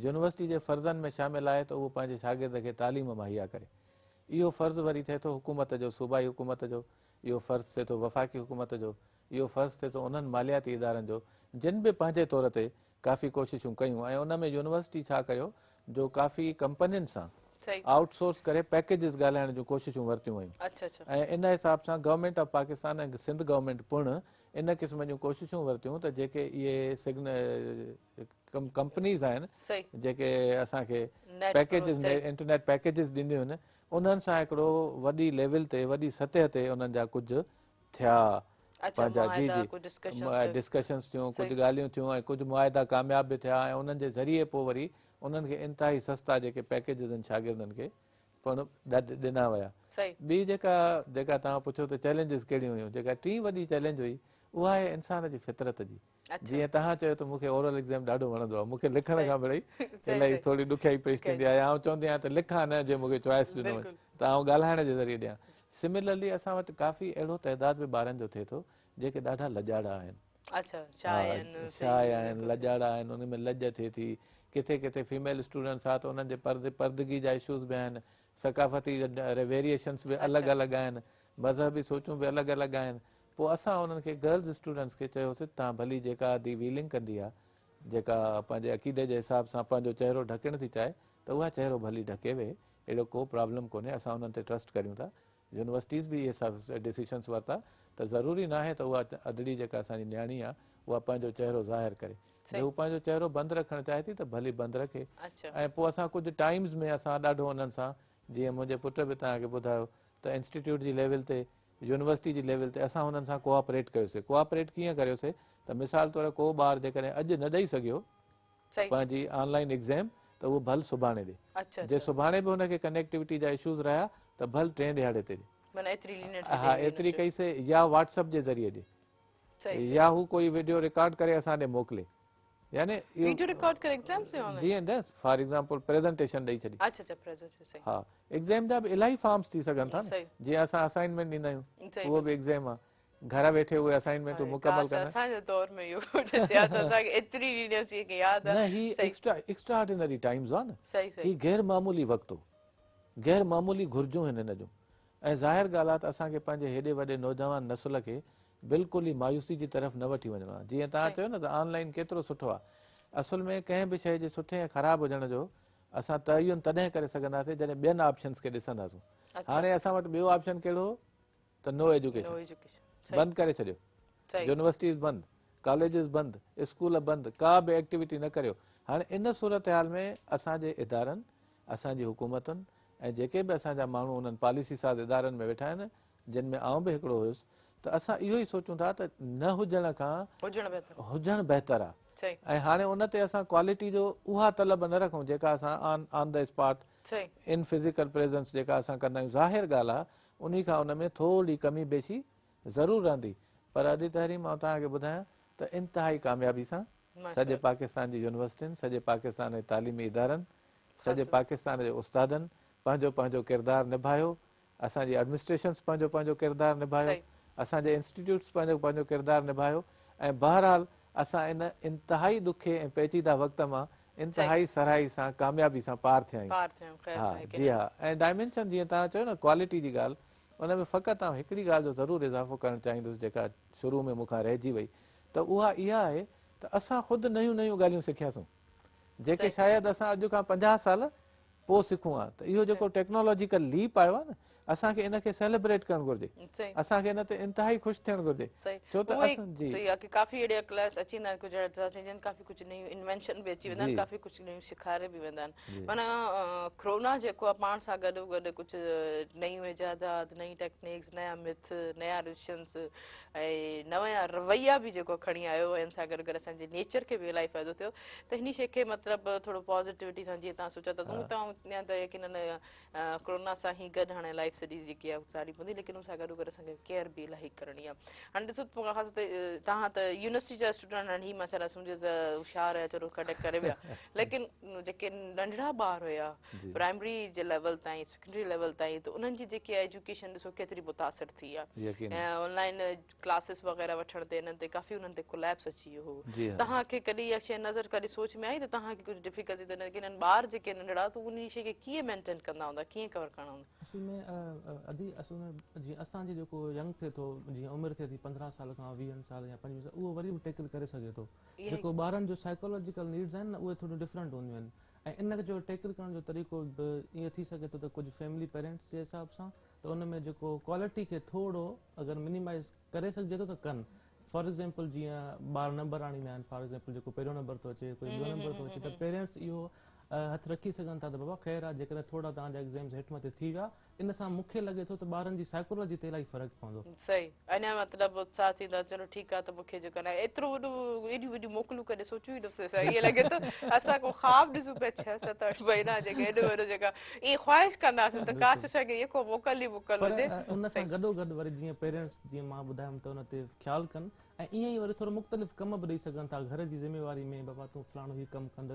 यूनिवर्सिटी जे फर्ज़नि में शामिल आहे त उहो पंहिंजे शागिर्द खे तालीम मुहैया करे इहो फ़र्ज़ु वरी थिए थो हुकूमत जो सूबाई हुकूमत जो इहो फ़र्ज़ु थिए थो वफ़ाक़ी हुकूमत जो इहो फ़र्ज़ु थिए थो उन्हनि मालियाती इदारनि जो जिन बि पंहिंजे तौर ते काफ़ी कोशिशूं कयूं ऐं उन में यूनिवर्सिटी छा कयो जो काफ़ी कंपनियुनि सां आउटसोर्स करे पैकेजिस ॻाल्हाइण जूं कोशिशूं वरितियूं हुयूं ऐं इन हिसाब सां गवर्नमेंट ऑफ पाकिस्तान ऐं सिंध गवर्नमेंट पिणु इन क़िस्म जूं कोशिशूं वरितियूं त जेके इहे कंपनीज़ आहिनि जेके असांखे पैकेजिस इंटरनेट पैकेजिस ॾींदियूं आहिनि उन्हनि सां हिकिड़ो वॾी लेवल ते वॾी सतह ते उन्हनि जा कुझु थिया पंहिंजा डिस्कशन्स थियूं कुझु ॻाल्हियूं थियूं ऐं कुझु मुआदा कामयाब बि थिया ऐं उन्हनि जे ज़रिए पोइ वरी उन्हनि खे इंतिहाई सस्ता जेके पैकेजिस आहिनि शागिर्दनि खे पिणु ॾिना विया ॿी जेका तव्हां पुछो त चैलेंजिस कहिड़ियूं हुयूं जेका टी वॾी चैलेंज हुई उहा आहे इंसान जी फितरत जी जीअं तव्हां चयो त मूंखे ओरल एग्ज़ाम ॾाढो वणंदो आहे मूंखे लिखण खां मिड़ई इलाही थोरी ॾुखियाई पेश थींदी आहे आउं चवंदी आहियां त लिखां न जे मूंखे चॉइस ॾिनो वञे त आउं ॻाल्हाइण जे ज़रिए ॾियां सिमिलरली असां वटि काफ़ी अहिड़ो तइदाद बि ॿारनि जो थिए थो जेके ॾाढा लॼाड़ा आहिनि शाय आहिनि लॼाड़ा आहिनि उन में लॼ थिए थी किथे किथे फीमेल स्टूडेंट्स आहे त उन्हनि जे पर्दगी जा इशूज़ बि आहिनि सकाफ़ती वेरिएशन्स बि अलॻि अलॻि आहिनि मज़हबी सोचूं बि अलॻि अलॻि आहिनि पोइ असां उन्हनि खे गर्ल्स स्टूडेंट्स खे चयोसीं तव्हां भली जेका दी वीलिंग कंदी आहे जेका पंहिंजे अक़ीदे जे हिसाब सां पंहिंजो चहिरो ढकणु थी चाहे त उहा चहिरो भली ढके वेहे अहिड़ो को प्रॉब्लम कोन्हे असां उन्हनि ते ट्रस्ट करियूं था यूनिवर्सिटीज़ बि इहे सभु डिसीशन्स वरिता त ज़रूरी न आहे त उहा अदड़ी जेका असांजी न्याणी आहे उहा पंहिंजो चहिरो ज़ाहिर करे जे हू पंहिंजो चहिरो बंदि रखणु चाहे थी त भली बंदि रखे ऐं पोइ असां कुझु टाइम्स में असां ॾाढो उन्हनि सां जीअं मुंहिंजे पुट बि तव्हांखे ॿुधायो त इंस्टीट्यूट जी लेवल ते यूनिवर्सिटी जी लेवल ते असां हुननि सां कोऑपरेट कयोसीं कोऑपरेट कीअं कयोसीं त मिसाल तौरु को ॿार जेकॾहिं अॼु न ॾेई सघियो पंहिंजी ऑनलाइन एग्ज़ाम त उहो भल सुभाणे ॾे जे सुभाणे बि हुनखे कनेक्टिविटी जा इशूज़ रहिया त भल 3 ॾियारे ते ॾे हा एतिरी कईसीं या व्हाट्सअप जे ज़रिए ॾे या हू कोई वीडियो रिकॉर्ड करे असां ॾे मोकिले यानी वीडियो रिकॉर्ड कर एग्जाम से ऑनलाइन जीअं न फॉर एग्जांपल प्रेज़ेंटेशन ॾेई छॾी। अच्छा प्रेजेंटेशन सही हा, एग्ज़ाम जा बि इलाही फॉर्म्स थी सघनि था न, सही जीअं असां असाइनमेंट ॾींदा आहियूं सही उहो बि एग्ज़ाम आहे, घर वेठे उहे असाइनमेंटूं मुकमल काश करना। असांजे दौर में इहो थिया त असांखे एतिरी ॾींहं अची के यादि न आहे ही सही एक्स्ट्राऑर्डिनरी टाइम्स आहे न, सही सही ही गैर मामूली वक़्तु हो, गैर मामूली घुर्जूं आहिनि हिन जूं। ऐं ज़ाहिर ॻाल्हि आहे त असांखे पंहिंजे हेॾे वॾे नौजवान नस्ल खे बिल्कुलु ई मायूसी जी तरफ़ न वठी वञिणो आहे। जीअं तव्हां चयो न त ऑनलाइन केतिरो सुठो आहे, असुल में कंहिं बि शइ जे सुठे ऐं ख़राबु हुजण जो असां तयन तॾहिं करे सघंदासीं जॾहिं ॿियनि ऑप्शन्स खे ॾिसंदासीं। हाणे असां वटि ॿियो ऑप्शन कहिड़ो हो त नो एजुकेशन, बंदि करे छॾियो, यूनिवर्सिटीज़ बंदि, कॉलेजिस बंदि, स्कूल बंदि, का बि एक्टिविटी न करियो। हाणे इन सूरत हाल में असांजे इदारनि, असांजी हुकूमतुनि ऐं जेके बि असांजा माण्हू उन्हनि पॉलिसी साज़ इदारनि में वेठा आहिनि, जिन में आउं बि हिकिड़ो हुयुसि, त असां इहो ई सोचूं था त न हुजण खां हुजणु बहितर आहे। ऐं हाणे उन ते असां क्वालिटी जो उहा तलब न रखूं जेका असां on the spot in physical presence जेका असां कंदा आहियूं। ज़ाहिर ॻाल्हि आहे उन खां उन में थोरी कमी बेशी ज़रूरु रहंदी, पर अॼु तहरीम मां तव्हांखे ॿुधायां त इंतिहाई कामयाबी सां सॼे पाकिस्तान जी यूनिवर्सिटियुनि, सॼे पाकिस्तान जे तालीमी इदारनि, सॼे पाकिस्तान जे उस्तादनि पंहिंजो पंहिंजो किरदारु निभायो, असांजी एडमिनिस्ट्रेशन्स पंहिंजो पंहिंजो किरदारु निभायो, असांजे इंस्टीट्यूट्स पंहिंजो पंहिंजो किरदारु निभायो। ऐं बहरहाल असां इन इंतिहाई ॾुखे ऐं पेचीदा वक़्त मां इंतिहाई सराई सां कामयाबी सां पार थिया आहियूं। हा जी हा, ऐं डायमेंशन जीअं तव्हां चयो न क्वालिटी जी ॻाल्हि, उन में फ़क़ति आउं हिकिड़ी ॻाल्हि जो ज़रूरु इज़ाफ़ो करणु चाहींदुसि जेका शुरू में मूंखां रहिजी वई, त उहा इहा आहे त असां ख़ुदि नयूं नयूं ॻाल्हियूं सिखियासीं जेके शायदि असां अॼु खां 50 साल पोइ सिखूं हा। त इहो जेको टेक्नोलॉजिकल लीप आयो आहे न, असांखे इनखे सेलिब्रेट करणु घुरिजे, असांखे इन ते इंतिहाई ख़ुशि थियणु घुरिजे। छो त काफ़ी अहिड़े क्लास अची वेंदा आहिनि, कुझु काफ़ी कुझु नयूं इन्वेंशन बि अची वेंदा आहिनि, काफ़ी कुझु नयूं सेखारे बि वेंदा आहिनि। माना कोरोना जेको आहे पाण सां गॾु गॾु कुझु नयूं इजादात, नई टेक्निक्स, नया मिथ, नया रिशन्स ऐं नया रवैया बि जेको खणी आयो, हिन सां गॾु गॾु असांजे नेचर खे बि इलाही फ़ाइदो थियो। त हिन शइ खे मतिलबु थोरो पॉज़िटिविटी सां जीअं तव्हां सोचियो त यकीनन कोरोना सां ई गॾु हाणे लाइफ सॼी जेकी आहे सारी पवंदी, लेकिन उन सां गॾु गॾु असांखे केयर बि इलाही करणी आहे। हाणे ॾिसो ख़ासि तव्हां त यूनिवर्सिटी जा स्टूडेंट आहिनि, ही मां छा सम्झो त होशियारु आहे, चलो कॾहिं करे विया, लेकिन जेके नंढड़ा ॿार हुया प्राइमरी जे लेवल ताईं, सेकेंडरी लेवल ताईं, त उन्हनि जी जेकी आहे एजुकेशन ॾिसो केतिरी मुतासिर थी आहे। ऐं ऑनलाइन क्लासिस वग़ैरह वठण ते इन्हनि ते काफ़ी उन्हनि ते कोलैप्स अची वियो हो। तव्हांखे कॾहिं इहा शइ नज़र कॾहिं सोच में आई त तव्हांखे कुझु डिफिकल्टी त न, की इन्हनि ॿार जेके नंढड़ा त उन शइ खे कीअं मेंटेन कंदा हूंदा, कीअं कवर करणा हूंदा? असल में जीअं असांजे जेको यंग थिए थो, जीअं उमिरि थिए थी 15 साल खां 20 साल या 25 साल, उहो वरी बि टेकल करे सघे थो। जेको ॿारनि जो साइकोलॉजिकल नीड्स आहिनि न, उहे थोरियूं डिफरेंट हूंदियूं आहिनि। ऐं इन जो टेकल करण जो तरीक़ो बि ईअं थी सघे थो त कुझु फैमिली पेरेंट्स जे हिसाब सां, त उन में जेको क्वालिटी खे थोरो अगरि मिनिमाइज़ करे सघिजे थो त कनि। फॉर एग्ज़ाम्पल जीअं ॿार नंबर आणींदा आहिनि, फॉर एग्ज़ाम्पल जेको पहिरियों नंबर थो अचे, कोई ॿियो नंबर थो अचे, त पेरेंट्स इहो हथु रखी सघनि था त बाबा ख़ैरु आहे, जेकॾहिं थोरा तव्हांजा एग्ज़ाम्स हेठि मथे थी विया, इन सां मूंखे लॻे थो त ॿारनि जी साइकोलॉजी ते इलाही फ़र्क़ु पवंदो। सही, अञा मतिलबु उत्साह थींदा, चलो ठीकु आहे, त मूंखे जेको आहे एतिरो वॾो एॾियूं वॾियूं मोकलूं कॾहिं सोचियूं ई न, ईअं लॻे थो असां को ख़्वाबु ॾिसूं पिया 6-7-8 महीना जेके एॾो वॾो जेका ईअं ख़्वाहिश कंदासीं त काश असांखे इहो मोकल ई मोकल हुजे। उन सां गॾोगॾु वरी जीअं पेरेंट्स, जीअं मां ॿुधायमि त उन ते ख़्यालु कनि, ऐं ईअं ई वरी थोरो मुख़्तलिफ़ कम बि ॾेई सघनि था घर जी ज़िमेवारी में, बाबा तूं फलाणो ही कमु कंदो,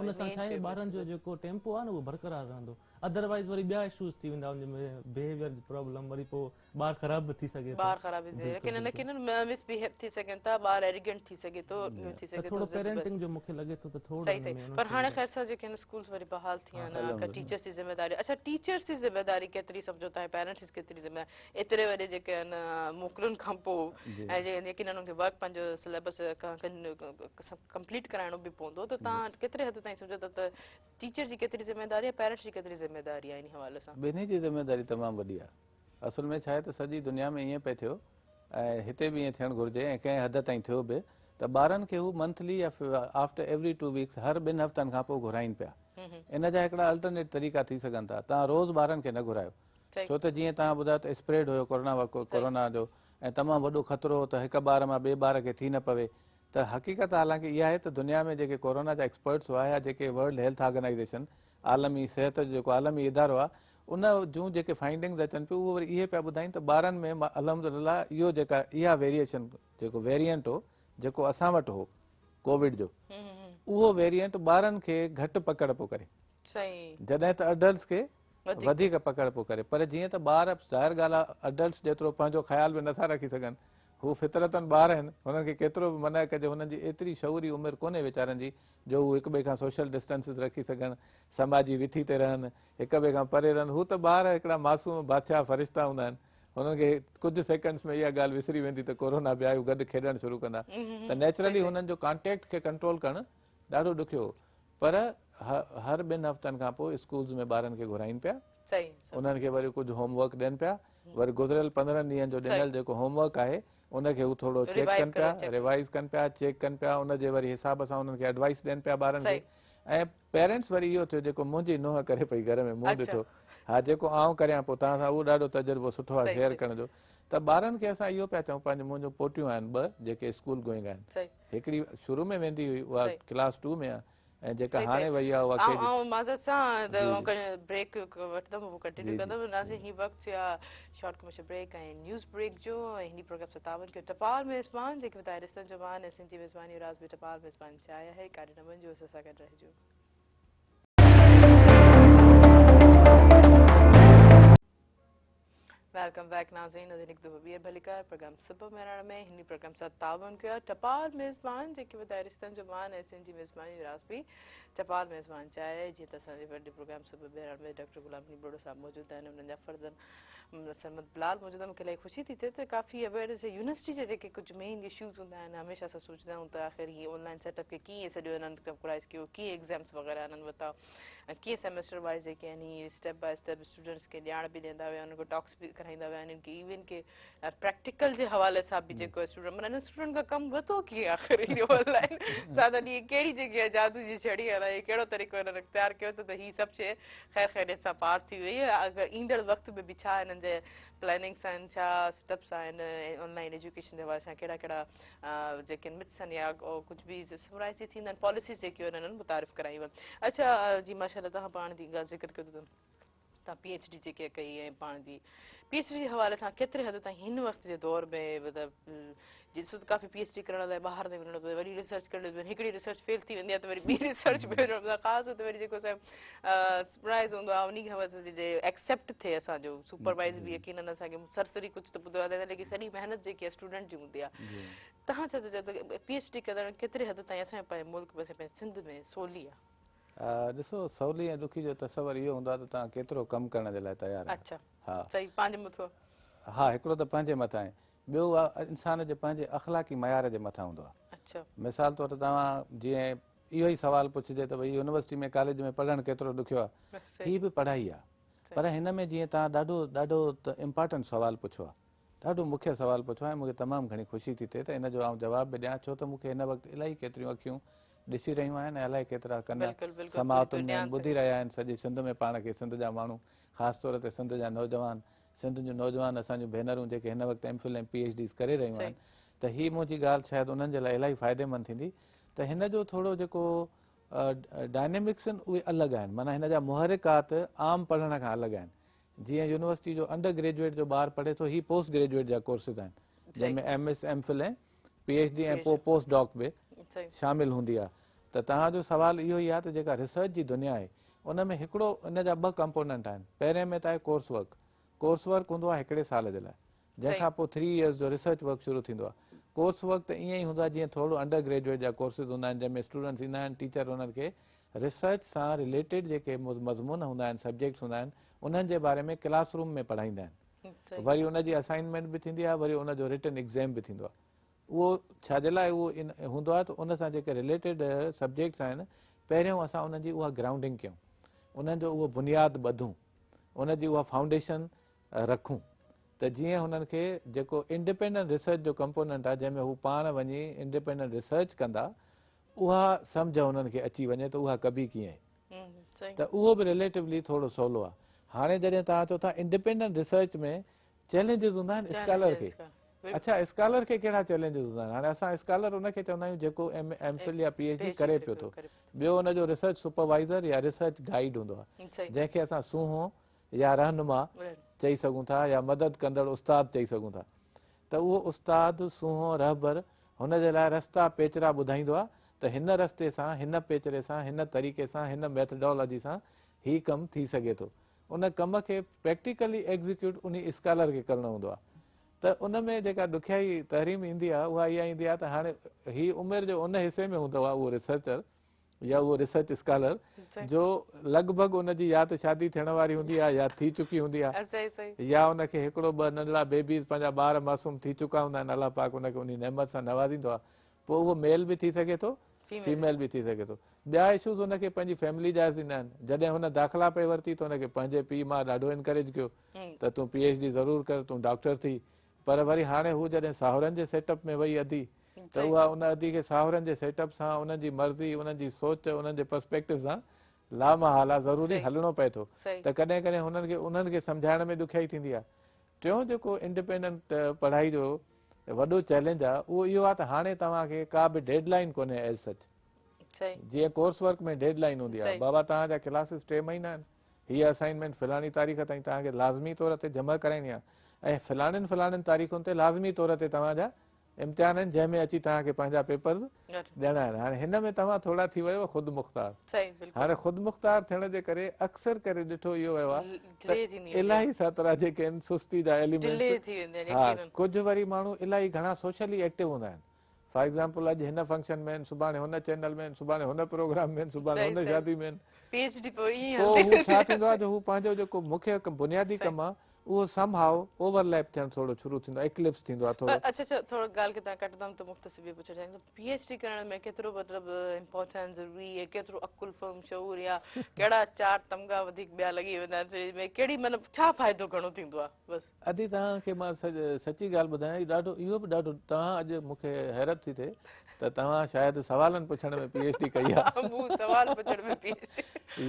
उन सां छा आहे ॿारनि जो जेको टेम्पो आहे न उहो बरक़रार रहंदो। अदरवाइज़ वरी ॿिया इशूज़ थी वेंदा उनमें, बिहेवियर जी प्रॉब्लम, वरी पोइ ॿार ख़राब बि थी सघे थो, ॿार ख़राब थी सघे, लेकिन मिसबिहेव थी सघनि था, ॿार एरिगेंट थी सघे थो, थी सघे थो। थोरो पेरेंटिंग जो मूंखे लॻे थो त थोरो सही सही। पर हाणे ख़ैर सां जेके स्कूल्स वरी बहाल थी आहिनि, टीचर्स जी ज़िम्मेदारी, अच्छा टीचर्स जी ज़िम्मेदारी केतिरी सम्झो था, पेरेंट्स जी केतिरी ज़िम्मेदारी, एतिरे वॾे जेके आहिनि मोकलुनि खां पोइ, ऐं जेके उन्हनि खे वर्क पंहिंजो सिलेबस कंप्लीट कराइणो बि पवंदो, त तव्हां केतिरे हद ताईं सम्झो था त टीचर जी केतिरी ज़िम्मेदारी आहे, पेरेंट्स जी केतिरी ज़िम्मेदारी आहे इन हवाले सां? ॿिन्ही जी ज़िम्मेदारी तमामु वॾी आहे। असुल में छा आहे त सॼी दुनिया में ईअं पियो थियो, ऐं हिते बि ईअं थियणु घुरिजे, ऐं कंहिं हद ताईं थियो बि, त ॿारनि खे हू मंथली या आफ्टर एवरी 2 वीक्स, हर 2 हफ़्तनि खां पोइ घुराइनि पिया। इन जा हिकिड़ा अल्टरनेट तरीक़ा थी सघनि था। तव्हां रोज़ ॿारनि खे न घुरायो, छो त जीअं तव्हां ॿुधायो त स्प्रेड हुयो कोरोना जो, ऐं तमामु वॾो ख़तरो हो त हिक ॿार मां ॿिए ॿार खे थी न पवे। त हक़ीक़त हालांकि इहा आहे त दुनिया में जेके कोरोना जा एक्सपर्ट्स हुआ, या जेके वर्ल्ड हेल्थ ऑर्गेनाइज़ेशन, आलमी सिहत जो जेको आलमी इदारो आहे, उन जूं जेके फाइंडिंग्स अचनि पियूं, उहे वरी इहे पिया ॿुधाइनि त ॿारनि में अल्हम्दुलिल्लाह इहो जेका इहा वेरिएशन जेको वेरिएंट हो, जेको असां वटि हो, कोविड जो उहो वेरिएंट ॿारनि खे घटि पकड़ पियो करे, जॾहिं त अडल्ट्स खे वधीक पकड़ पियो करे। पर जीअं त ॿार ज़ाहिर ॻाल्हि आहे अडल्ट्स जेतिरो पंहिंजो ख़्याल बि नथा रखी सघनि, हू फितरतनि ॿार आहिनि, हुननि खे केतिरो बि मना कजे, हुननि जी एतिरी शऊरी उमिरि कोन्हे वीचारनि जी जो हू हिक ॿिए खां सोशल डिस्टेंसिस रखी सघनि, समाजी विथी ते रहनि, हिक ॿिए खां परे रहनि। हू त ॿार हिकिड़ा मासूम बादशाह फ़रिश्ता हूंदा आहिनि, हुननि खे कुझु सेकेंड्स में इहा ॻाल्हि विसरी वेंदी त कोरोना बि आयो, गॾु खेॾणु शुरू कंदा। त नेचुरली हुननि जो कॉन्टेक्ट खे कंट्रोल करणु ॾाढो ॾुखियो हो। पर हर 2 हफ़्तनि खां पोइ स्कूल्स में ॿारनि खे घुराइनि पिया, उन्हनि खे वरी कुझु होमवर्क ॾियनि पिया, वरी गुज़िरियल 15 ॾींहंनि जो ॾिनल जेको होमवर्क आहे उनखे हू थोरो चेक कनि पिया, रिवाइज़ कनि पिया, चेक कनि पिया, उनजे वरी हिसाब सां उन्हनि खे एडवाइस ॾियनि पिया ॿारनि खे। ऐं पेरेंट्स वरी इहो थियो जेको मुंहिंजी नुंहुं करे पई घर में, मूं ॾिठो, हा जेको आउं करियां पोइ तव्हां सां उहो ॾाढो तजुर्बो सुठो आहे शेयर करण जो। त ॿारनि खे असां इहो पिया चऊं, पंहिंजो मुंहिंजो पोटियूं आहिनि 2 जेके स्कूल गोइंग आहिनि, हिकिड़ी शुरू में वेंदी हुई, उहा क्लास 2 में आहे, ऐं जेका हाणे वई आहे उहा माज़रत सां ब्रेक वठंदमि, वो कंटिन्यू कंदमि। नाज़रीन ही वक्त शॉर्ट कमर्शियल ब्रेक ऐं न्यूज़ ब्रेक जो, ऐं हिन प्रोग्राम सां तावन कयो टपाल मेज़बान जेके ॿुधाए रिश्तनि जो मान ऐं सिंधी मेज़बानी राज़ बि टपाल मेज़बान चाहे आहे, काॾे न वञिजो, असां सां गॾु रहिजो। वेलकम बैक नाज़रीन, हिकु दफ़ो ॿीहर भली कर प्रोग्राम सुबह मेराण में हिन प्रोग्राम सां तावन कयो टपाल मेज़बान जेके ॿुधाए रिश्तनि जो मान ऐं सिंधी मेज़बानी राज़ बि टपाल मेज़बान चाहे। जीअं त असांजे वॾे प्रोग्राम सुबह मेराण में डॉक्टर गुलाम नबी बड़ो साहब मौजूदु आहिनि, उन्हनि जा फर्ज़न सरमद बिलाल मौजूदु आहिनि। मूंखे इलाही ख़ुशी थी थिए त काफ़ी अवेयरनेस यूनिवर्सिटी जे जेके कुझु मेन इशूज़ हूंदा आहिनि, हमेशह असां सोचंदा आहियूं त आख़िर हीअ ऑनलाइन सेटअप खे कीअं सॼो इन्हनि कंप्रोमाइज़ कयो, कीअं एग्ज़ाम्स वग़ैरह इन्हनि वरिता, कीअं सेमेस्टर वाइज़ जेके आहिनि हीअ स्टेप बाय स्टेप स्टूडेंट्स खे ॼाण बि ॾींदा विया, उन्हनि खे टॉक्स बि कराईंदा विया, इन्हनि खे इवन के प्रैक्टिकल जे हवाले सां बि जेको स्टूडेंट माना स्टूडेंट खां कमु वरितो कीअं आख़िर ऑनलाइन सादा ॾींहं कहिड़ी जॻह जादू जी छड़ी आहे, कहिड़ो तरीक़ो हिननि इख़्तियार कयो त हीअ सभु शइ ख़ैर ख़ैरियत सां पार थी वई आहे। अगरि ईंदड़ वक़्त में बि छा हिननि जे प्लैनिंग्स आहिनि, छा स्टेप्स आहिनि ऑनलाइन एजुकेशन जे हवाले सां, कहिड़ा कहिड़ा जेके मिथ्स आहिनि या कुझु बि समराइज़ थींदा आहिनि, पॉलिसीज़ जेके हिननि मुतारिफ़ करायूं आहिनि। अच्छा जी माशाल्लाह, तव्हां पाण जी ॻाल्हि ज़िक्र कयो त तव्हां PhD जेके कई ऐं पाण जी PhD जे हवाले सां केतिरे हद ताईं हिन वक़्त जे दौर में मतिलबु ॾिसो त काफ़ी PhD करण लाइ ॿाहिरि थी वञिणो पए, वरी रिसर्च करणु पए, हिकिड़ी रिसर्च फेल थी वेंदी आहे त वरी ॿी रिसर्च में वञिणो पवंदो आहे, ख़ासि तौर ते वरी जेको असांजो सरप्राइज़ हूंदो आहे उन खे एक्सेप्ट थिए असांजो सुपरवाइज़ बि यकीनन असांखे सरसरी कुझु त ॿुधो आहे, लेकिन सॼी महिनत जेकी आहे स्टूडेंट जी हूंदी आहे। तव्हां छा था चओ त PhD करणु केतिरे हद ताईं असांजे पंहिंजे मुल्क में पंहिंजे सिंध में सवली आहे? ॾिसो सवली ऐं ॾुखी जो तसवर इहो हूंदो आहे त तव्हां केतिरो कमु करण जे लाइ तयारु आहियो। अच्छा, हा सही, पंहिंजे मथां। हा, हिकिड़ो त पंहिंजे मथां आहे, ॿियो आहे इंसान जे पंहिंजे अख़लाक़ी मयार जे मथां हूंदो आहे। अच्छा, मिसाल तौर ते तव्हां जीअं इहो ई सवाल पुछिजे त भई यूनिवर्सिटी में कॉलेज में पढ़णु केतिरो ॾुखियो आहे, हीअ बि पढ़ाई आहे। पर हिन में जीअं तव्हां ॾाढो ॾाढो त इम्पॉर्टेंट सवाल पुछो आहे, ॾाढो मुख्य सवाल पुछो आहे, मूंखे तमामु घणी ख़ुशी थी थिए त इन जो आउं जवाबु बि ॾियां, छो त मूंखे हिन वक़्तु इलाही केतिरियूं अखियूं ॾिसी रहियूं आहिनि ऐं अलाए केतिरा कन समाअतुनि में ॿुधी रहिया आहिनि सॼी सिंध में पाण खे, सिंध जा माण्हू ख़ासि तौर ते सिंध जा नौजवान, सिंध जूं नौजवान असांजूं भेनरूं जेके हिन वक़्तु MPhil ऐं PhDs करे रहियूं आहिनि, त हीअ मुंहिंजी ॻाल्हि शायदि उन्हनि जे लाइ इलाही फ़ाइदेमंद थींदी। त हिन जो थोरो जेको डायनेमिक्स आहिनि उहे अलॻि आहिनि, माना हिन जा मुहरिकात आम पढ़ण खां अलॻि आहिनि। जीअं यूनिवर्सिटी जो अंडर ग्रेजुएट जो ॿारु पढ़े थो, हीअ पोस्ट ग्रेजुएट जा कोर्सिस आहिनि जंहिंमें MS MPhil ऐं PhD ऐं पोइ पोस्ट डॉक बि शामिलु हूंदी आहे। त तव्हांजो सुवाल इहो ई आहे त जेका रिसर्च जी दुनिया आहे उन में हिकिड़ो इन जा 2 कंपोनेंट आहिनि। पहिरें में त आहे कोर्स वर्क हूंदो आहे हिकिड़े साल जे लाइ, जंहिंखां पोइ 3 इयर्स जो रिसर्च वर्क शुरू थींदो आहे। कोर्स वर्क त ईअं ई हूंदो आहे जीअं थोरो अंडर ग्रेजुएट जा कोर्सिस हूंदा आहिनि, जंहिंमें स्टूडेंट्स ईंदा आहिनि, टीचर उन्हनि खे रिसर्च सां रिलेटेड जेके मज़मून हूंदा आहिनि, सब्जेक्ट्स हूंदा आहिनि, उन्हनि जे बारे में क्लासरूम में पढ़ाईंदा आहिनि। वरी उनजी असाइनमेंट बि थींदी आहे, वरी उनजो रिटन एग्ज़ाम बि थींदो आहे। उहो छाजे लाइ उहो हूंदो आहे त उन सां जेके रिलेटेड सब्जेक्ट्स आहिनि, पहिरियों असां उन्हनि जी उहा ग्राउंडिंग कयूं, उन्हनि जो उहो बुनियादु ॿधूं, उनजी उहा फाउंडेशन रखूं, त जीअं हुननि खे जेको इंडिपेंडेंट रिसर्च जो कंपोनेंट आहे जंहिंमें हू पाण वञी इंडिपेंडेंट रिसर्च कंदा, उहा सम्झ उन्हनि खे अची वञे त उहा कबी कीअं आहे, त उहो बि रिलेटिवली थोरो सवलो आहे। हाणे जॾहिं तव्हां चओ था इंडिपेंडेंट रिसर्च में चैलेंजिस हूंदा आहिनि स्कॉलर खे, अच्छा स्कॉलर खे कहिड़ा चैलेंजिस हूंदा आहिनि? हाणे असां स्कॉलर उनखे चवंदा आहियूं जेको MPhil या PhD करे पियो थो, ॿियो उनजो रिसर्च सुपरवाइज़र या रिसर्च गाइड हूंदो आहे, जंहिंखे असां सूंहों या रहनुमा चई सघूं था या मदद कंदड़ उस्ताद चई सघूं था। त उहो उस्ताद सूंहों रहबर हुन जे लाइ रस्ता पेचरा ॿुधाईंदो आहे त हिन रस्ते सां, हिन पेचरे सां, हिन तरीक़े सां, हिन मैथडोलॉजी सां ही कमु थी सघे थो। उन कम खे प्रैक्टिकली एग्ज़ीक्यूट उन स्कॉलर खे करणो हूंदो आहे। त उन में जेका ॾुखियाई तहरीम ईंदी आहे उहा इहा ईंदी आहे त हाणे ही उमिरि जो उन हिसे में हूंदो आहे उहो रिसर्चर या उहो रिसर्च स्कॉलर जो लॻभॻि उनजी या त शादी थियण वारी हूंदी आहे या थी चुकी हूंदी आहे, या उनखे हिकिड़ो ॿ नंढड़ा बेबीज़ पंहिंजा ॿार मासूम थी चुका हूंदा आहिनि, अलाह पाक उनखे उन नेमत सां नवाज़ींदो आहे, पोइ उहो मेल बि थी सघे थो, फीमेल बि थी सघे थो। ॿिया इशूज़ हुनखे पंहिंजी फैमिली जा ईंदा आहिनि। जॾहिं हुन दाख़िला पे वरिती त हुनखे पंहिंजे पीउ मां ॾाढो इनकरेज कयो त तूं PhD ज़रूरु कर, तूं डॉक्टर थी। पर वरी हाणे हू जॾहिं साहुरनि जे सेटअप में वई अधी त उहा उन अधी खे साहुरनि जे सेटअप सां, उन्हनि जी मर्ज़ी, उन्हनि जी सोच, उन्हनि जे पर्सपेक्टिव सां लामहाला ज़रूरी हलणो पए थो। त कॾहिं कॾहिं उन्हनि खे सम्झाइण में ॾुखियाई थींदी आहे। टियों जेको इंडिपेंडेंट पढ़ाई जो वॾो चैलेंज आहे उहो इहो आहे त हाणे तव्हांखे का बि डेडलाइन कोन्हे एज़ सच। जीअं कोर्स वर्क में डेडलाइन हूंदी आहे, बाबा तव्हांजा क्लासिस 3 महीना आहिनि, हीअ असाइनमेंट फलाणी तारीख़ ताईं तव्हांखे लाज़मी तौर ते जमा कराइणी आहे, ऐं फलाणियुनि तारीख़ुनि ते लाज़मी तौर ते तव्हांजा इम्तिहान आहिनि जंहिंमें अची तव्हांखे पंहिंजा पेपर्स ॾियणा आहिनि। हाणे हिन में तव्हां थोरा थी वियो ख़ुदि मुख़्तार। हाणे ख़ुदि मुख़्तार थियण जे करे अक्सर करे ॾिठो इहो वियो आहे त इलाही सातरा जेके आहिनि सुस्ती जा एलिमेंट्स, हा कुझु वरी माण्हू इलाही घणा सोशली एक्टिव हूंदा आहिनि। फॉर एग्ज़ाम्पल अॼु हिन फंक्शन में आहिनि, सुभाणे हुन चैनल में आहिनि, सुभाणे हुन प्रोग्राम में आहिनि, सुभाणे हुन शादी में आहिनि। पोइ हू छा थींदो आहे जो हू पंहिंजो जेको मुख्य बुनियादी कमु आहे उहो समहाउ ओवरलैप थियणु थोरो शुरू थींदो आहे, एक्लिप्स थींदो आहे थोरो। अच्छा थोरो ॻाल्हि खे तव्हां कटंदमि त मुख़्तसिर बि पुछणु चाहींदुमि, PhD करण में केतिरो मतिलबु इम्पोर्टेंस ज़रूरी आहे, केतिरो अकुल फ़हम शऊर या कहिड़ा 4 तमगा वधीक ॿिया लॻी वेंदा आहिनि, कहिड़ी मतिलबु छा फ़ाइदो घणो थींदो आहे? बसि अदी तव्हांखे मां सची ॻाल्हि ॿुधायां, ॾाढो इहो बि ॾाढो तव्हां अॼु मूंखे हैरत थी थिए त तव्हां शायदि सवालनि पुछण में PhD कई आहे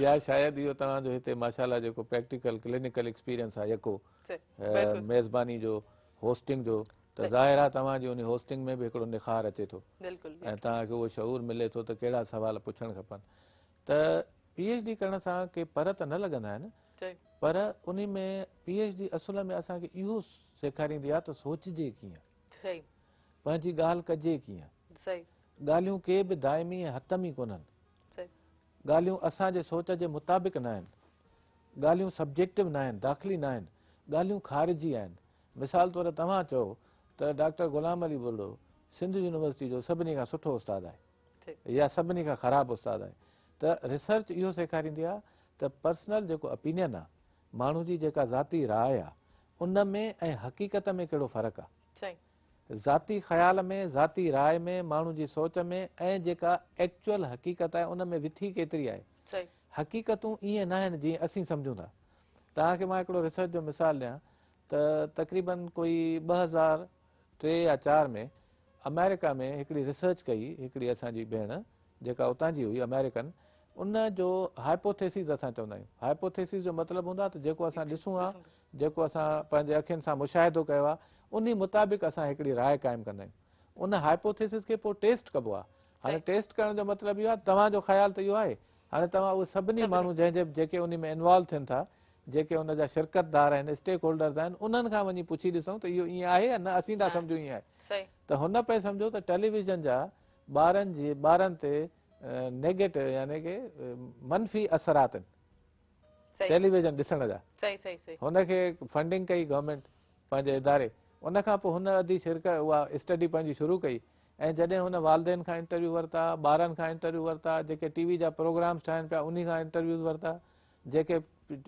या शायदि इहो तव्हांजो हिते माशाल्लाह जेको प्रैक्टिकल क्लिनिकल एक्सपीरियंस आहे यको मेज़बानी जो, होस्टिंग जो, त ज़ाहिर आहे तव्हांजी उन होस्टिंग में बि हिकिड़ो निखार अचे थो ऐं तव्हांखे उहो शऊर मिले थो त कहिड़ा सवाल पुछणु खपनि। त PhD करण सां के पर त न लॻंदा आहिनि, पर उन में PhD असुल में असांखे इहो सेखारींदी आहे त सोचिजे कीअं, पंहिंजी ॻाल्हि कजे कीअं। ॻाल्हियूं के बि दाइमी ऐं हतमी कोन्हनि, ॻाल्हियूं असांजे सोच जे मुताबिक़ न आहिनि, ॻाल्हियूं सब्जेक्टिव न आहिनि, दाख़िली न आहिनि, ॻाल्हियूं ख़ारिजी आहिनि। मिसाल तौरु तव्हां चओ त डॉक्टर गुलाम अली बुर्डो सिंध यूनिवर्सिटी जो सभिनी खां सुठो उस्तादु आहे या सभिनी खां ख़राबु उस्तादु आहे, त रिसर्च इहो सेखारींदी आहे त पर्सनल जेको ओपिनियन आहे, माण्हू जी जेका ज़ाती राय आहे, उन में ऐं हक़ीक़त में कहिड़ो फ़र्क़ु आहे। ज़ाती ख़्याल में, ज़ाती राय में, माण्हू जी सोच में ऐं जेका एक्चुअल हक़ीक़त आहे उन में विथी केतिरी आहे। हक़ीक़तूं ईअं न आहिनि जीअं असीं सम्झूं था। तव्हांखे मां हिकिड़ो रिसर्च जो मिसाल ॾियां त तक़रीबन कोई 2003 या 4 में अमेरिका में हिकिड़ी रिसर्च कई हिकिड़ी असांजी भेण जेका उतां जी हुई अमेरिकन, उन जो हाइपोथेसिस असां चवंदा आहियूं। हाइपोथेसिस जो मतिलबु हूंदो आहे त जेको असां ॾिसूं आहे, जेको असां पंहिंजे अखियुनि सां मुशाहिदो कयो आहे, उन मुताबिक़ असां हिकिड़ी राय क़ाइमु कंदा आहियूं। उन हाइपोथेसिस खे पोइ टेस्ट कबो आहे। हाणे टेस्ट करण जो मतिलबु इहो आहे तव्हांजो ख़्यालु त इहो आहे, हाणे तव्हां उहे सभिनी माण्हू जेके उन में इन्वॉल्व थियनि था, जेके उन जा शिरकतदार आहिनि, स्टेक होल्डर्स आहिनि, उन्हनि खां वञी पुछी ॾिसूं त इहो ईअं आहे या न, असीं था सम्झूं ईअं आहे। त हुन पे सम्झो त टेलीविज़न जा ॿारनि ते नेगेटिव यानी की मनफ़ी असरात आहिनि टेलीविज़न ॾिसण जा। हुनखे फंडिंग कई गवर्नमेंट पंहिंजे इदारे, उन खां पोइ हुन अधी उहा स्टडी पंहिंजी शुरू कई ऐं जॾहिं हुन वालदेन खां इंटरव्यू वरिता, ॿारनि खां इंटरव्यू वरिता, जेके TV जा प्रोग्राम्स ठाहिनि पिया उन खां इंटरव्यूज़ वरिता, जेके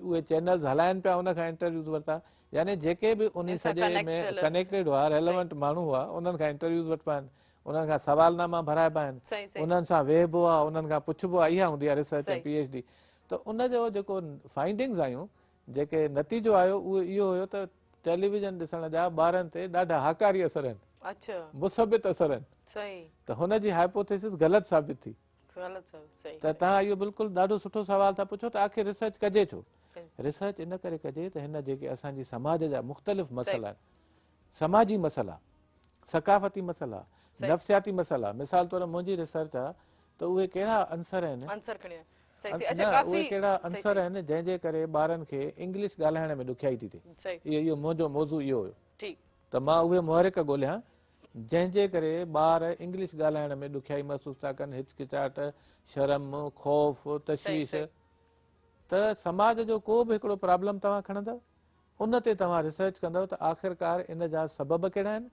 उहे चैनल्स हलाइनि पिया उन खां इंटरव्यूज़ वरिता, यानी जेके बि उन सॼे में कनेक्टेड हुआ, रेलेवेंट माण्हू हुआ, उन्हनि खां इंटरव्यूज़ वठिबा आहिनि, उन्हनि खां सवालनामा भराइबा आहिनि, उन्हनि सां वेहबो आहे, उन्हनि खां पुछबो आहे। इहा हूंदी आहे रिसर्च ऐं PhD। त उनजो जेको फाइंडिंग्स आयूं, जेके नतीजो आयो उहो इहो हुयो त टेलीविज़न ॾिसण जा ॿारनि ते ॾाढा हाकारी असर आहिनि, मुसबित असर आहिनि। त हुनजी हाइपोथेसिस ग़लति साबित थी। त तव्हां इहो बिल्कुलु ॾाढो सुठो सवाल था पुछो त आख़िर रिसर्च कजे छो। रिसर्च इन करे कजे त हिन जेके असांजी समाज जा मुख़्तलिफ़ मसइला आहिनि, समाजी मसइला, सकाफ़ती मसइला, नफ़्सियाती मसइला, मिसाल तौरु मुंहिंजी रिसर्च आहे त उहे कहिड़ा अंसर आहिनि, उहे कहिड़ा अंसर आहिनि जंहिंजे करे ॿारनि खे इंग्लिश ॻाल्हाइण में ॾुखियाई थी थिए। इहो मुंहिंजो मौज़ू इहो हुयो। त मां उहे मुहरिक ॻोल्हियां जंहिंजे करे ॿार इंग्लिश ॻाल्हाइण में ॾुखियाई महसूस था कनि, हिचकिचाहट, शर्म, ख़ौफ़, तशवीश। त समाज जो को बि हिकिड़ो प्रॉब्लम तव्हां खणंदव, उन ते तव्हां रिसर्च कंदव त आख़िरकार इन जा सबब कहिड़ा आहिनि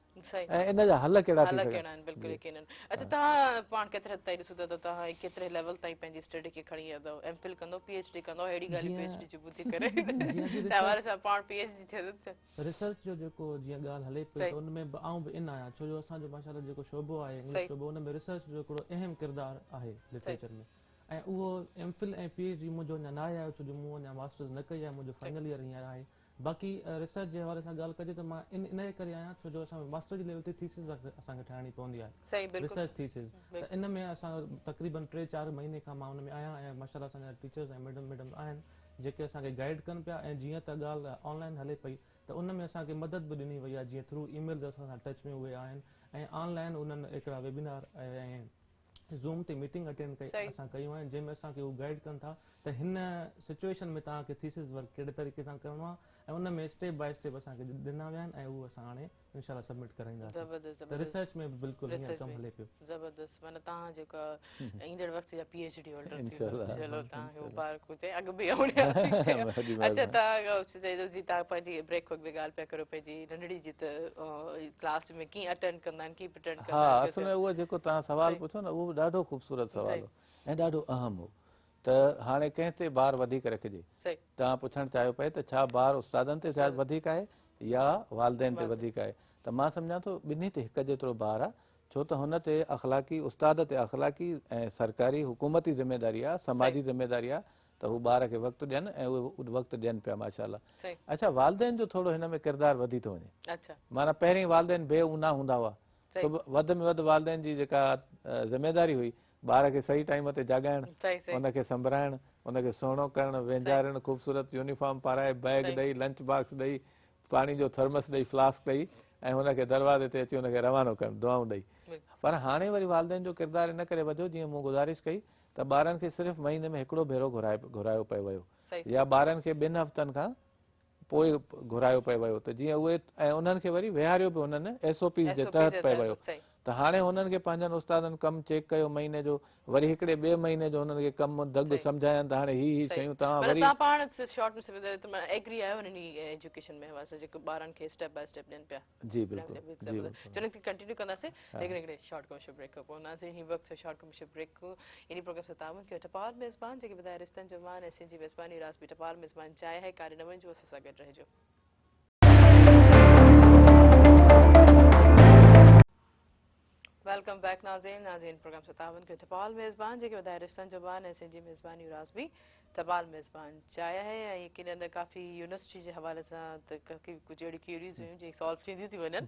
ऐं इन जा हल कहिड़ा थी सघनि। बिल्कुलु यकीनन। अच्छा, तव्हां पाण केतिरे ताईं ॾिसो था त तव्हां केतिरे लेवल ताईं पंहिंजी स्टडी खे खणी वेंदव, एमफिल कंदो, पीएचडी कंदो, अहिड़ी ॻाल्हि पीएचडी जी ॿुधी करे तव्हां सां पाण पीएचडी थिए रिसर्च जो जेको जीअं ॻाल्हि हले पई त उनमें आउं बि इन आहियां, छो जो असांजो माशाल्लाह जेको शोबो आहे इंग्लिश शोबो, उन में रिसर्च जो हिकिड़ो अहम किरदारु आहे लिटरेचर में। ऐं उहो एमफिल ऐं पीएचडी मुंहिंजो अञा न आहे आयो, छो जो मूं अञा मास्टर्स न कई आहे, मुंहिंजो फाइनल ईयर हींअर आहे। बाक़ी रिसर्च जे हवाले सां ॻाल्हि कजे त मां इन करे आहियां छो जो असां मास्टर जी लेवल ते थीसिस असांखे ठाहिणी पवंदी आहे, रिसर्च थीसिस। त इन में असां तक़रीबन 3-4 महीने खां मां उन में आहियां ऐं माशाल्लाह असांजा टीचर्स ऐं मैडम आहिनि जेके असांखे गाइड कनि पिया। ऐं जीअं त ॻाल्हि ऑनलाइन हले पई त उन में असांखे मदद बि ॾिनी वई आहे, जीअं थ्रू ईमेल जे असां सां टच में उहे आहिनि ऐं ऑनलाइन उन्हनि हिकिड़ा वेबिनार ऐं ज़ूम ते मीटिंग अटेंड कई असां कयूं आहिनि, जंहिंमें असांखे उहे गाइड कनि था त हिन सिचुएशन में तव्हांखे थीसिस वर्क कहिड़े तरीक़े सां करिणो आहे ऐं उन में स्टेप बाय स्टेप असांखे ॾिना विया आहिनि ऐं उहे असां हाणे इंशाल्लाह सबमिट कराईंदासीं। त रिसर्च में बि बिल्कुलु हीअं कमु हले पियो। ज़बरदस्त। माना तव्हां जेका ईंदड़ वक़्त जा पीएचडी होल्डर थी वञो, चलो तव्हांखे मुबारक हुजे, अॻु बि अच्छा, तव्हां चइजो जी तव्हां पंहिंजी ब्रेक वक़्त बि ॻाल्हि पिया करो पंहिंजी नंढड़ी जी त क्लास में कीअं अटेंड कंदा आहिनि, कीअं अटेंड कंदा आहिनि। हा, असल में उहो जेको तव्हां सवाल पुछो न उहो ॾाढो ख़ूबसूरत सवाल हो ऐं ॾाढो अहम हो। त हाणे कंहिं ते ॿार वधीक रखिजे, तव्हां पुछणु चाहियो पिए त छा ॿार उस्तादनि ते शायदि वधीक आहे या वालदेन ते वधीक आहे, त मां सम्झां थो ॿिन्ही ते हिक जेतिरो ॿार आहे, छो त हुन ते अख़लाक़ी उस्ताद ते अख़लाक़ी ऐं सरकारी हुकूमती ज़िम्मेदारी आहे, समाजी ज़िम्मेदारी आहे त हू ॿार खे वक़्तु ॾियनि ऐं उहे वक़्तु ॾियनि पिया माशाल्लाह। अच्छा, वालदेन जो थोरो हिन में किरदारु वधी थो वञे। माना पहिरीं वालदेन बेऊना हूंदा हुआ, वधि में वधि वालदेन जी जेका ज़िम्मेदारी हुई ॿार खे सही टाइम ते जाॻाइणु, उनखे संभराइणु, उनखे सुहिणो करणु, वेंजारणु, ख़ूबसूरत यूनिफॉर्म पाराए, बैग ॾेई, लंच बॉक्स ॾेई, पाणी जो थर्मस ॾेई, फ्लास्क ॾेई ऐं हुनखे दरवाज़े ते अची हुनखे रवानो करणु, दुआऊं ॾेई। पर हाणे वरी वालदेन जो किरदारु इन करे वधियो, जीअं मूं गुज़ारिश कई त ॿारनि खे सिर्फ़ु महीने में हिकिड़ो भेरो घुरायो पियो वियो या ॿारनि खे 2 हफ़्तनि खां पोइ घुरायो पियो वियो, त जीअं उहे ऐं उन्हनि खे वरी विहारियो बि हुननि SOPs जे तहत पियो वियो। त हाणे हुननि खे पंहिंजनि उस्तादनि कमु चेक कयो महीने जो, वरी हिकिड़े ॿिए महीने जो हुननि खे कमु दग सम्झायनि त हाणे ही शयूं तव्हां वरी पाण शॉर्ट में एग्री आहियो इन एजुकेशन में हवाले सां जेको ॿारनि खे स्टेप बाय स्टेप ॾियनि पिया। जी बिल्कुलु, चलो कंटिन्यू कंदासीं लेकिन हिकिड़े शॉर्ट कमर्शियल ब्रेक खां पोइ नाज़रीन ही वक़्तु शॉर्ट कमर्शियल ब्रेक इन प्रोग्राम सां तावन कयो टपाल मेज़बान जेके ॿुधाए रिश्तनि जो मान ऐं सिंधी मेज़बानी राज़बी टपाल मेज़बान चाहे है कार्य न वञिजो, असां सां गॾु रहिजो। वेलकम बैक नाज़रीन प्रोग्राम से तावन के टपाल मेज़बान जेके वधाए रिश्तनि जो मान ऐं सिंधी मेज़बानी राज़बी टपाल मेज़बान चाहिया है। ऐं यकीनन काफ़ी यूनिवर्सिटी जे हवाले सां त कुझु अहिड़ी क्यूरीज़ हुयूं जेके सॉल्व थींदियूं थी वञनि।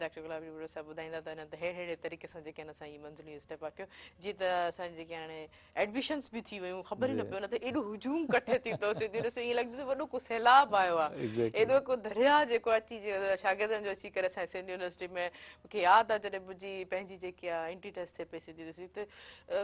डॉक्टर गुलाबी बुरो साहब ॿुधाईंदा त हिन त अहिड़े तरीक़े सां जेके आहिनि असां इहे मंज़िलियूं स्टेप कयो, जीअं त असांजी जेके हाणे एडमिशन्स बि थी वियूं, ख़बर ई न पियो न त एॾो हुजूम कठे थी थो ईअं लॻंदो त वॾो को सैलाब आयो आहे, एॾो को दरिया जेको अची शागिर्दनि जो अची करे असांजे सिंध यूनिवर्सिटी में। मूंखे यादि आहे जॾहिं मुंहिंजी पंहिंजी जेकी आहे एंट्री टेस्ट थिए पई सिंधी त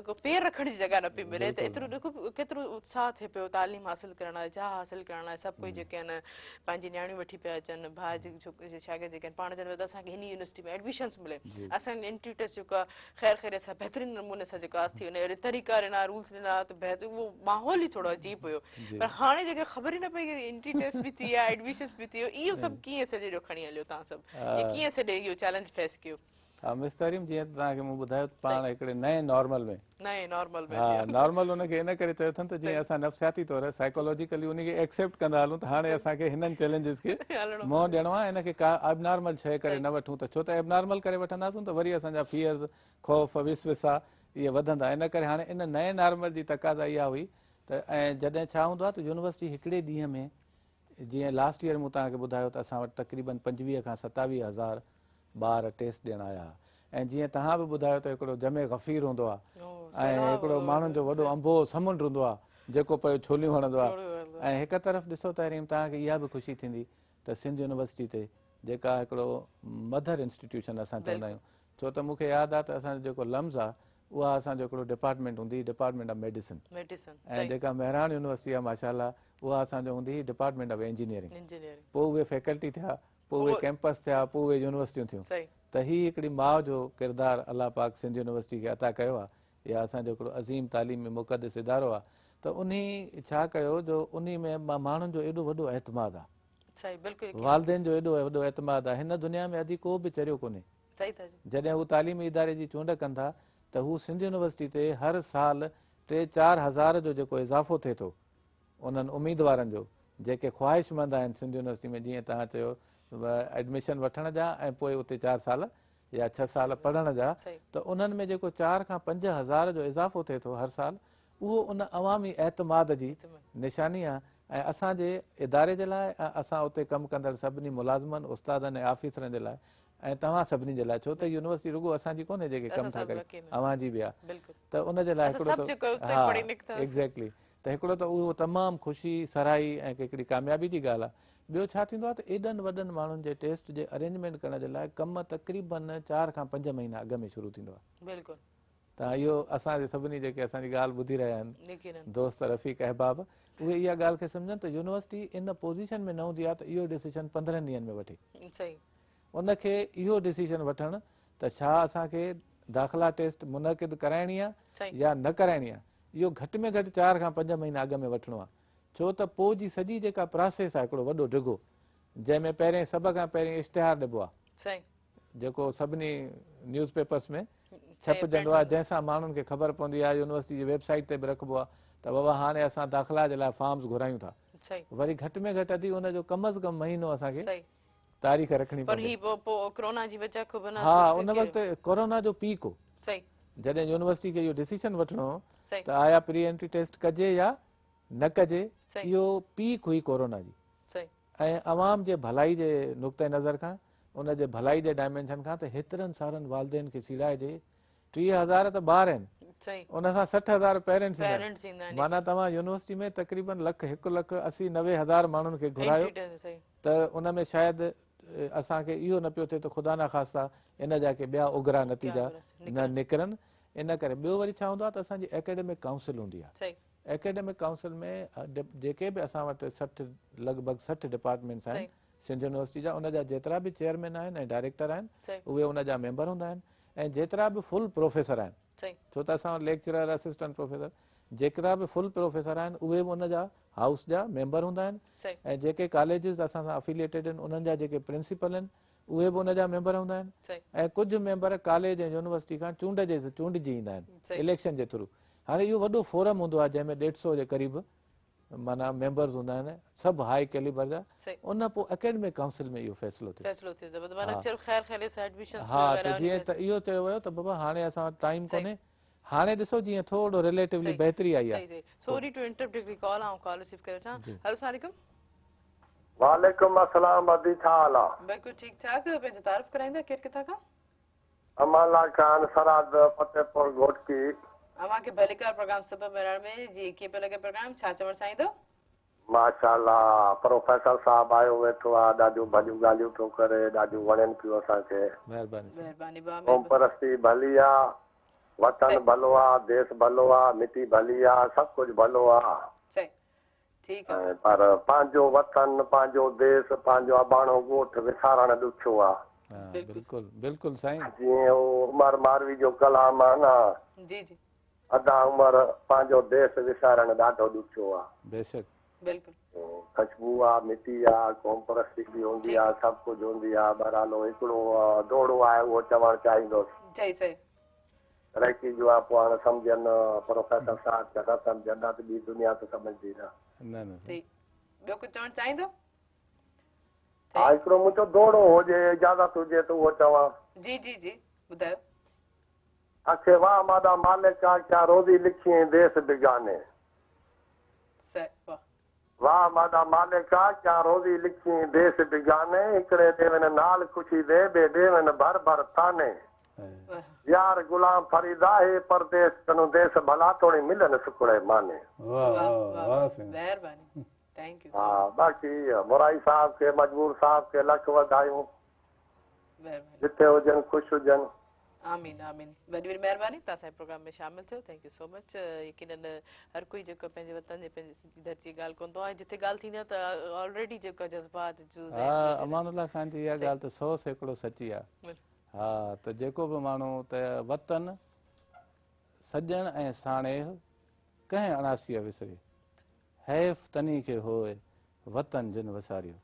को पेर रखण जी जॻह न पई मिले, त एतिरो ॾिठो केतिरो उत्साह थिए पियो तालीम हासिलु करण लाइ, चाह हासिलु करण लाइ। सभु कोई जेके आहिनि पंहिंजी नियाणियूं वठी पिया अचनि, भाउ जे शागिर्द जेके आहिनि पाण चवनि त असांखे हिन यूनिवर्सिटी में एडमिशन्स मिले, असांजी एंट्री टेस्ट जेको आहे ख़ैर ख़ैर सां बहितरीन नमूने सां जेको आहे थी वञे, अहिड़े तरीक़ा ॾिना, रूल्स ॾिना, त उहो माहौल ई थोरो अजीब हुयो। पर हाणे जेके ख़बर ई न पई एंट्री टेस्ट बि थी आहे, एडमिशन्स बि थी वियो, इहो सभु कीअं सॼे ॾो खणी हलियो तव्हां सभु, कीअं सॼे इहो चैलेंज फेस कयो? हा मिस्तरीम, जीअं त तव्हांखे मूं ॿुधायो पाण हिकिड़े नए नॉर्मल में हा नॉर्मल हुनखे इन करे चयो अथनि त जीअं असां नफ़्सियाती तौरु साइकोलॉजिकली उनखे एक्सेप्ट कंदा हलूं त हाणे असांखे हिननि चैलेंजिस खे मुंहुं ॾियणो आहे, हिनखे का एबनॉर्मल शइ करे न वठूं त छो त एबनॉर्मल करे वठंदासीं त वरी असांजा फियर्स, ख़ौफ़, विसविसा इहे वधंदा। इन करे हाणे इन नए नॉर्मल जी तक़ाज़ा इहा हुई त ऐं जॾहिं छा हूंदो आहे त यूनिवर्सिटी हिकिड़े ॾींहं में, जीअं लास्ट ईयर मूं तव्हांखे ॿुधायो त असां वटि तक़रीबन 25 खां 27 हज़ार ॿार टेस्ट ॾियण आया हुआ। ऐं जीअं तव्हां बि ॿुधायो त हिकिड़ो जमे गफ़ीर हूंदो आहे ऐं हिकिड़ो माण्हुनि जो वॾो अंबो समुंड हूंदो आहे जेको पियो छोलियूं हणंदो आहे। ऐं हिक तरफ़ ॾिसो त रीम तव्हांखे इहा बि ख़ुशी थींदी त सिंध यूनिवर्सिटी ते जेका हिकिड़ो मदर इंस्टीट्यूशन असां चवंदा आहियूं, छो त मूंखे यादि आहे त असांजो जेको लम्ज़ आहे उहा असांजो हिकिड़ो डिपार्टमेंट हूंदी हुई, डिपार्टमेंट ऑफ मेडिसिन, ऐं जेका मेहरान यूनिवर्सिटी आहे माशाल्लाह उहा असांजो हूंदी हुई डिपार्टमेंट ऑफ इंजीनियरिंग। पोइ उहे फैकल्टी थिया, पोइ उहे कैंपस थिया, पोइ उहे यूनिवर्सिटियूं थियूं। त ही हिकिड़ी माउ जो किरदारु अलाह पाक सिंध यूनिवर्सिटी खे अता कयो आहे, या असांजो हिकिड़ो अज़ीम तालीमी मुक़दस इदारो आहे। त उन छा कयो जो उन में माण्हुनि जो एॾो वॾो एतमाद आहे, सही बिल्कुलु वालदेन जो एॾो वॾो एतमाद आहे। हिन दुनिया में अॼु को बि चरियो कोन्हे। सही था चओ। जॾहिं हू तालीमी इदारे जी चूंड कनि था त हू सिंध यूनिवर्सिटी ते हर साल 3-4 हज़ार जो जेको इज़ाफ़ो थिए थो उन्हनि उम्मीदवारनि जो जेके ख़्वाहिशमंद आहिनि सिंध यूनिवर्सिटी में, जीअं तव्हां चयो एडमिशन वठण जा ऐं पोइ उते 4 साल या 6 साल पढ़ण जा, त उन्हनि में जेको 4 खां 5 हज़ार जो इज़ाफ़ो थिए थो हर साल, उहो उन अवामी एतमाद जी निशानी आहे। ऐं असांजे इदारे जे लाइ ऐं असां उते कमु कंदड़ सभिनी मुलाज़िमनि, उस्तादनि ऐं ऑफिसरनि जे लाइ ऐं तव्हां सभिनी जे लाइ, छो त यूनिवर्सिटी रुॻो असांजी कोन्हे जेके कमु था करे, अव्हां जी बि आहे। त उनजे लाइ एग्ज़ैक्टली त हिकिड़ो त उहो तमामु ख़ुशी सराही ऐं हिकिड़ी कामयाबी जी ॻाल्हि आहे। ॿियो छा थींदो आहे त एॾनि वॾनि माण्हुनि जे टेस्ट जे अरेंजमेंट करण जे लाइ कमु तक़रीबन 4 खां 5 महीना अॻु में शुरू थींदो आहे। त इहो असांजे सभिनी जेके असांजी ॻाल्हि ॿुधी रहिया आहिनि दोस्त रफ़ीक अहबाब, उहे इहा ॻाल्हि खे सम्झनि त यूनिवर्सिटी इन पोज़ीशन में न हूंदी आहे त इहो डिसीजन 15 ॾींहंनि में वठे। उनखे इहो डिसीजन वठणु त छा असांखे दाख़िला टेस्ट मुनक़िद कराइणी आहे या न कराइणी आहे, इहो घटि में घटि 4 खां 5 महीना अॻु में वठिणो आहे। छो त पोइ जी सॼी जेका प्रोसेस आहे हिकिड़ो वॾो डिघो, जंहिंमें पहिरें सभ खां पहिरीं इश्तिहार ॾिबो आहे जेको सभिनी न्यूज़ पेपर्स में छपजंदो आहे, जंहिंसां माण्हुनि खे ख़बर पवंदी आहे, यूनिवर्सिटी जी वेबसाइट ते बि रखिबो आहे त बाबा हाणे असां दाख़िला जे लाइ फॉर्म्स घुरायूं था। वरी घटि में घटि अधी उनजो कम अज़ कम महीनो असांखे तारीख़ रखणी पवंदी। हा, उन वक़्तु कोरोना जो पीक हो जॾहिं यूनिवर्सिटी खे इहो डिसीजन वठिणो हो त आया प्री एंट्री टेस्ट कजे या न कजे, इहो पीक हुई कोरोना जी। ऐं अवाम जे भलाई जे नुक़्ते नज़र खां, उन जे भलाई जे डायमेंशन खां, त हेतिरनि सारनि वालदेन खे सीड़ाइजे। 30,000 त ॿार आहिनि, उन सां 60,000 पेरेंट्स आहिनि। माना तव्हां यूनिवर्सिटी में तक़रीबन 1,80,90,000 माण्हुनि खे घुरायो त उन में शायदि असांखे इहो न पियो थिए त ख़ुदा न ख़ास्ता इन जा के ॿिया उघरा नतीजा न निकिरनि। इन करे ॿियो वरी छा हूंदो आहे त असांजी एकेडमिक काउंसिल हूंदी आहे। एकेडमिक काउंसिल में जेके बि असां वटि लॻभॻि 60 डिपार्टमेंट्स आहिनि सिंध यूनिवर्सिटी जा, उन जा जेतिरा बि चेयरमैन आहिनि ऐं डायरेक्टर आहिनि उहे उन जा मेंबर हूंदा आहिनि, ऐं जेतिरा बि फुल प्रोफेसर आहिनि, छो त असां लेक्चरर असिस्टेंट प्रोफेसर जेतिरा बि फुल प्रोफेसर आहिनि उहे बि उन जा हाउस जा मेंबर हूंदा आहिनि। ऐं जेके कॉलेजिस असां सां अफिलिएटेड आहिनि उन्हनि जा जेके प्रिंसिपल आहिनि उहे बि उन जा मेंबर हूंदा आहिनि। ऐं कुझु मेंबर कॉलेज ऐं यूनिवर्सिटी खां चूंडिजी ईंदा आहिनि इलेक्शन जे थ्रू। हाणे इहो वॾो फोरम हूंदो आहे जंहिंमें 150 जे क़रीब माना मेंबर्स हूंदा आहिनि, सभु हाई कैलिबर जा। उन पोइ एकेडमिक काउंसिल में इहो फ़ैसिलो थियो। हा, त जीअं त इहो चयो वियो त बाबा हाणे असां वटि टाइम कोन्हे, हाणे ॾिसो जीअं थोरो रिलेटिवली बहितरी आई आहे। वालेकुम अस्सलाम, अदी छा हाल आहे? बिल्कुलु ठीकु ठाक, पंहिंजो तारीफ़ कराईंदा, केरु किथां खां? अमाला खान सराद फतेहपुर घोटकी। अव्हां खे भलेकार प्रोग्राम सब मेराण में जी कीअं पियो लॻे प्रोग्राम, छा चवणु चाहींदो? माशाअल्लाह, प्रोफेसर साहब आयो वेठो आहे, ॾाढियूं भलियूं ॻाल्हियूं थो करे, ॾाढियूं वणनि पियूं असांखे। महिरबानी क़ौम परस्ती भली आहे, वतन भलो आहे, देश भलो आहे, मिटी भली आहे, सभु कुझु भलो आहे। पर पंहिंजो वतन, पंहिंजो देश, पंहिंजो अबाणो ॻोठ विसारणु ॾुखियो आहे। बिल्कुलु बिल्कुलु साईं। जीअं उमर मारवी जो कलाम आहे न, अदा उमर पंहिंजो देश विसारणु ॾाढो ॾुखियो आहे। बेशक खुशबू आहे, मिटी आहे, क़ौम परस्ती बि हूंदी आहे, सभु कुझु हूंदी आहे। बहरहाल हिकिड़ो दोड़ो आहे उहो चवणु चाहींदुसि तरक़ी जो आहे, पोइ हाणे सम्झनि प्रोफेसर साहब खे न सम्झनि त ॿी दुनिया त सम्झंदी न। ॿियो कुझु चवणु चाहींदो? हा, हिकिड़ो मुंहिंजो दोड़ो हुजे, इजाज़त हुजे त उहो चवां। जी जी जी ॿुधायो। अखे वाह मादा मालिका क्या रोज़ी लिखी देश बिगाने। वाह मादा मालिका क्या रोज़ी लिखी देश बिगाने, हिकिड़े ॾेवन नाल ख़ुशी दे ॿिए ॾेवन भर भर ताने। यार गुलाम फरीदा है परदेश तनु देश भला थोड़ी मिलन सुकुड़े माने। महिरबानी, थैंक यू। हाँ, बाक़ी मुराई साहब के, मजबूर साहब के लख वधायूं, जिथे हुजनि ख़ुशि हुजनि। आमीन आमीन, वॾी वॾी महिरबानी तव्हां असांजे प्रोग्राम में शामिल थियो, थैंक यू सो मच। यकीनन हर कोई जेको पंहिंजे वतन जे पंहिंजे सिंधी धरती ॻाल्हि कंदो आहे, जिथे ॻाल्हि थींदी आहे त ऑलरेडी जेको जज़्बात अमानुल्लाह खान जी इहा ॻाल्हि त 100 सैकड़ो सची आहे। हाँ, त जेको बि माण्हू त वतन सॼण ऐं साणेह कंहिं अणासीअ विसरे, हैफ़ तनी खे होए वतन जिन वसारियो।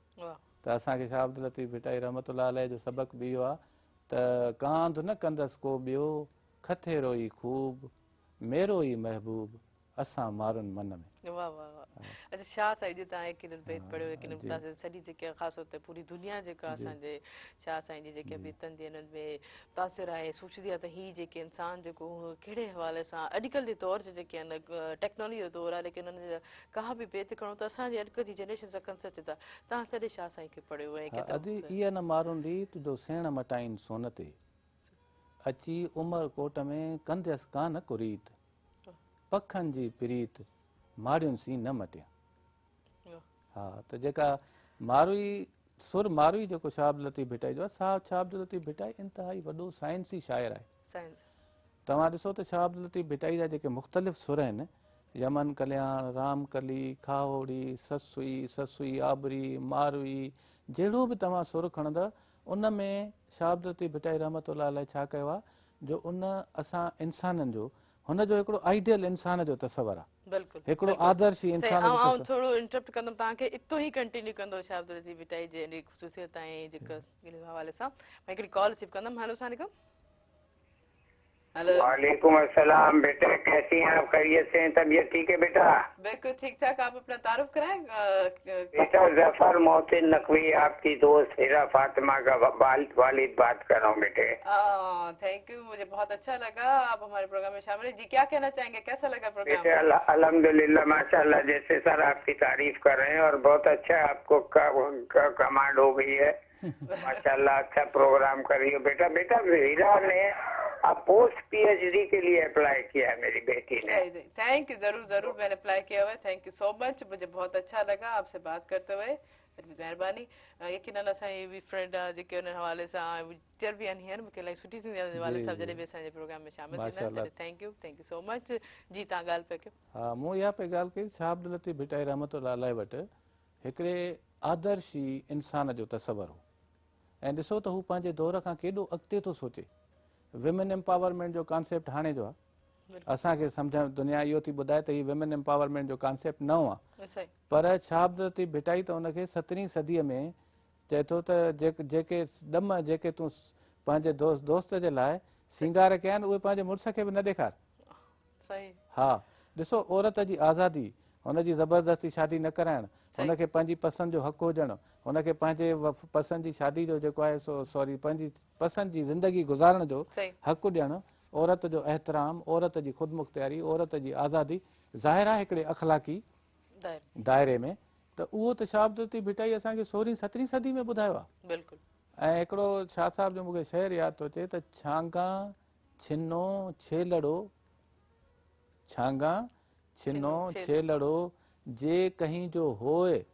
त असांखे शाह अब्दुल लतीफ़ भिटाई रहमतुल्लाह अलैह जो सबक़ बि इहो आहे त कांध न कंदसि को ॿियो, खथे रोई खूब मेरो ई महबूब असां मारुनि मन में। वाह वाह वाह। अच्छा शाह साईं जी तव्हां यकीनन बैत पढ़ियो, यकीनन तव्हां सॼी जेके ख़ासि तौर ते पूरी दुनिया जेका असांजे शाह साईं जी जेके बीतनि जी हिननि में तासिर आहे, सोचदी आहे त हीअ जेके इंसान जेको कहिड़े हवाले सां अॼुकल्ह जे तौर ते जेके आहिनि टेक्नोलॉजी जो दौर आहे, लेकिन हुननि का बि बेत खणो त असांजे अॼुकल्ह जी जनरेशन सां कंसर्ट था। तव्हां कॾहिं शाह साईं खे पढ़ियो ऐं अदी इहा न मारुनि रीत जो सेण मटाइनि सोन ते, अची उमर कोट में कंदसि कान कुरीत, पखनि जी प्रीत मारियुनि सी न मटिया। हा, त जेका मारवी सुर मारवी जेको शाह अब्दुल लतीफ़ भिटाई जो आहे, शाह अब्दुल लतीफ़ भिटाई इंतिहाई वॾो साइंसी शाइर आहे। तव्हां ॾिसो त शाह अब्दुल लतीफ़ भिटाई जा जेके मुख़्तलिफ़ सुर आहिनि, यमन कल्याण, रामकली, खाहोड़ी, ससुई, ससुई आबरी, मारवी, जहिड़ो बि तव्हां सुर खणंदा उन में शाह अब्दुल लतीफ़ भिटाई रहमतुल्लाह अलैह छा कयो आहे, जो उन असां इंसाननि जो हुनजो हिकिड़ो आइडियल इंसान जो तस्वर आहे, हिकिड़ो आदर्श इंसान जो तस्वर। थोरो इंटरप्ट कंदमि तव्हांखे, इतो ई कंटिन्यू कंदो शाह अब्दुल लतीफ़ भिटाई जे ख़ुसूसियत ऐं जेका हवाले सां मां हिकिड़ी कॉल रिसीव कंदमि। हेलो अस्सलाम वालेकुम। वालेकुम अस्सलाम बेटा, कैसी हैं आप? खैरियत से हैं? तबीयत ठीक है बेटा? बिल्कुल ठीक ठाक। आप अपना तारुफ कराएं। बेटा जफर मोहसिन नकवी, आपकी दोस्त हीरा फातिमा का वालिद बात कर रहा हूँ बेटे। थैंक यू, मुझे बहुत अच्छा लगा आप हमारे प्रोग्राम में शामिल हैं। जी क्या कहना चाहेंगे, कैसा लगा प्रोग्राम? बेटे अल्हम्दुलिल्लाह माशाल्लाह, जैसे सर आपकी तारीफ कर रहे हैं और बहुत अच्छा आपको कमांड हो गई है माशाल्लाह, अच्छा प्रोग्राम कर रही हो बेटा। बेटा हीरा ने अब पोस्ट पीएचडी के लिए अप्लाई किया है मेरी बेटी ने। थैंक यू, जरूर जरूर मैंने अप्लाई किया हुआ है। थैंक यू सो मच, मुझे बहुत अच्छा लगा आपसे बात करते हुए, महिरबानी। यकीनन असांजी बि फ्रेंड आहे जेके उन हवाले सां टीचर बि आहिनि हींअर, मूंखे इलाही सुठी थींदी वाले साहब जॾहिं बि असांजे प्रोग्राम में शामिल थींदा आहिनि। Thank you so much. जी तव्हां ॻाल्हि पिया कयो। हा, मूं इहा पई ॻाल्हि कई, शाह अब्दुल लतीफ़ भिटाई रहमतुल्लाह अलैह वटि हिकिड़े आदर्शी इंसान जो तस्वर हो, ऐं ॾिसो त हू पंहिंजे दौर खां केॾो अॻिते थो सोचे। विमेन एम्पावरमेंट जो कॉन्सेप्ट हाणे जो आहे, असांखे सम्झण दुनिया इहो थी ॿुधाए त हीउ विमेन एम्पावरमेंट जो कॉन्सेप्ट नओं आहे, पर शाह अब्दुल लतीफ़ भिटाई त उनखे 17वीं सदीअ में चए थो त जेके ॾम जेके तूं पंहिंजे दोस्त जे लाइ सिंगार कया आहिनि उहे पंहिंजे मुड़ुस खे बि न ॾेखार। हा, ॾिसो औरत जी आज़ादी, हुनजी ज़बरदस्ती शादी न कराइणु, हुनखे पंहिंजी पसंदि जो हक़ु हुजणु, हुनखे पंहिंजे पसंदि जी शादी जो जेको आहे सॉरी पंहिंजी पसंदि जी ज़िंदगी गुज़ारण जो हक़ु ॾियणु, औरत जो एहतराम, औरत जी ख़ुदमुख़्तियारी, औरत जी आज़ादी ज़ाहिर आहे हिकिड़े अख़लाक़ी दायरे में, त उहो त शाह अब्दुल लतीफ़ भिटाई असांखे 16वीं 17वीं सदी में ॿुधायो आहे। ऐं हिकिड़ो शाह साहिब जो मूंखे शेर यादि थो अचे त छांगा छिनो छेलड़ो, छांगा छिनो छेलड़ो जे कहीं जो होए,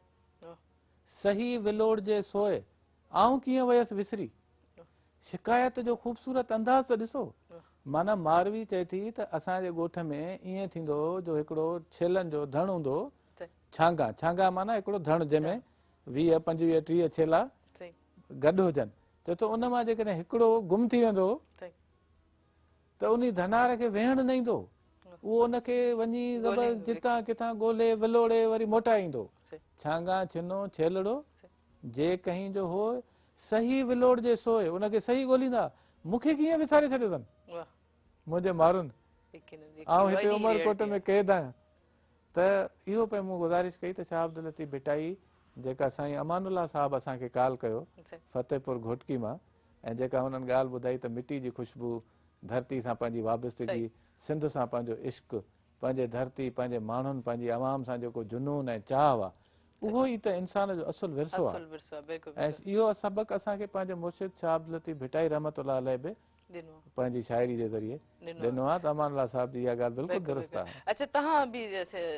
सही विलोड़ जे सोए, आऊं कीअं वयसि विसरी। शिकायत जो ख़ूबसूरत अंदाज़ त ॾिसो, माना मारवी चए थी त असांजे ॻोठ में ईअं थींदो जो हिकिड़ो छेलनि जो धण हूंदो, छांगा, छांगा माना हिकिड़ो धण जंहिंमें 20, 25, 30 छेला गॾु हुजनि। चए थो उन मां जेकॾहिं हिकिड़ो गुम थी वेंदो त उन धनार खे वेहण न ईंदो, उहो उनखे वञी जितां किथां ॻोल्हे विलोड़े वरी मोटाए ईंदो। छांगा छिनो छेलड़ो जे कहीं जो हो, सही विलोड़ जे सोए, उनखे सही ॻोल्हींदा, मूंखे कीअं विसारे छॾियो अथनि मुंहिंजे मारुनि, ऐं हिते उमरकोट में क़ैद आहियां। त इहो पे मूं गुज़ारिश कई त शाह अब्दुल लतीफ़ भिटाई जेका साईं अमानुल्लाह साहब असांखे कॉल कयो फतेहपुर घोटकी मां, ऐं जेका हुननि ॻाल्हि ॿुधाई त मिटी जी ख़ुशबू, धरती सां पंहिंजी वाबस्तगी, सिंध सां पंहिंजो इश्क़ु, पंहिंजे धरती पंहिंजे माण्हुनि पंहिंजी आवाम सां जेको जुनून ऐं चाह आहे, उहो ई त इंसान जो असुल विरसो आहे। ऐं इहो सबक़ असांखे पंहिंजे मुर्शिद शाह अब्दुल लतीफ़ भिटाई रहमतुल्लाह अलैह बि पंहिंजी शाइरी जे ज़रिए ॾिनो आहे। त अमानुल्लाह साहब जी इहा ॻाल्हि बिल्कुलु दुरुस्त आहे। अच्छा, तव्हां बि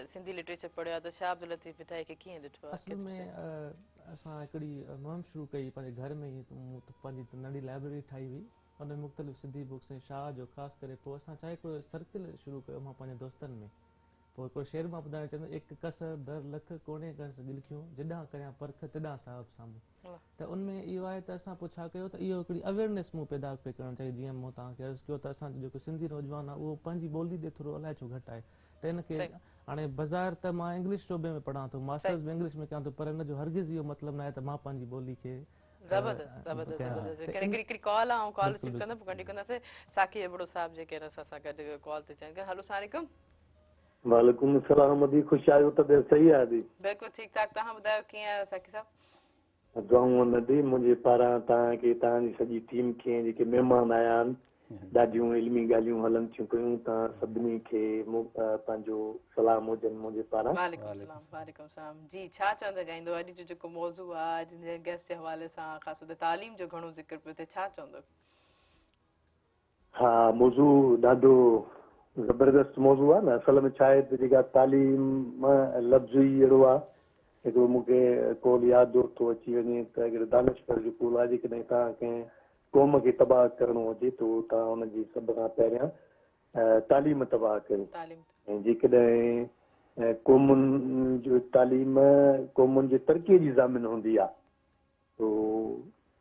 सिंधी लिटरेचर पढ़ियो आहे त शाह अब्दुल लतीफ़ भिटाई खे कीअं ॾिठो आहे? असल में असां हिकिड़ी मुहिम शुरू कई पंहिंजे घर में ई, पंहिंजी नंढी लाइब्रेरी ठाही हुई, हुन में मुख़्तलिफ़ सिंधी बुक्स ऐं शाह जो ख़ासि करे पोइ असां चाहे कोई सर्किल शुरू कयो मां पंहिंजे दोस्तनि में, पोइ हिकिड़ो शेर मां ॿुधाइणु चाहींदुमि, एक कसर दर लख कोने कस गिलखियूं, जॾां करियां परख तॾां साहिब साम्हूं। त उनमें इहो आहे त असां पोइ छा कयो त इहो हिकिड़ी अवेयरनेस मूं पैदा पे करणु चाहिए। जीअं मूं तव्हांखे अर्ज़ु कयो त असांजो जेको सिंधी नौजवान आहे उहो पंहिंजी ॿोली ॾे थोरो अलाए छो घटि आहे। त हिनखे हाणे बाज़ारि त मां इंग्लिश शोबे में पढ़ां थो, मास्टर्स बि इंग्लिश में कयां थो, पर हिन जो हरगिज़ इहो मतिलबु न आहे त मां पंहिंजी ॿोली खे ज़बरदस्त ज़बरदस्त ज़बरदस्त। हिकिड़ी कॉल आहे, कॉल रिसीव कंदमि, पोइ कंटिन्यू कंदासीं। साकी अबड़ो साहब जेके आहिनि असां सां गॾु कॉल ते चाहिनि। हेलो अस्सलाम वालेकुम। वालेकुम अस्सलाम। अदी ख़ुशि आहियो? तबियत सही आहे अदी? बिल्कुलु ठीकु ठाक। तव्हां ॿुधायो कीअं आहियो साकी साहब? दुआऊं नदी मुंहिंजे पारां तव्हांखे, तव्हांजी सॼी टीम खे, जेके महिमान आया आहिनि, ॾाढियूं इल्मी ॻाल्हियूं हलनि थियूं पियूं। तव्हां सभिनी खे पंहिंजो सलाम हुजनि मुंहिंजे पारां। वालेकुम सलाम। वालेकुम सलाम जी। छा चवंदा ॻाईंदो? अॼु जो जेको मौज़ू आहे, अॼु जे गेस्ट जे हवाले सां ख़ासि तौर ते तालीम जो घणो ज़िक्र पियो थिए, छा चवंदो? हा, मौज़ू ॾाढो ज़बरदस्त मौज़ू आहे न। असल में छा आहे त जेका तालीम लफ़्ज़ ई अहिड़ो आहे। हिकिड़ो मूंखे कॉल यादि थो अची वञे त हिकिड़े दानिशवर जो कॉल आहे, जेकॾहिं तव्हां कंहिं क़ौम खे तबाह करिणो हुजे त तव्हां हुनजी सभ खां पहिरियां तालीम तबाह कयो। ऐं जेकॾहिं क़ौमुनि जो तालीम क़ौमुनि जी तरक़ीअ जी ज़ामिन हूंदी आहे त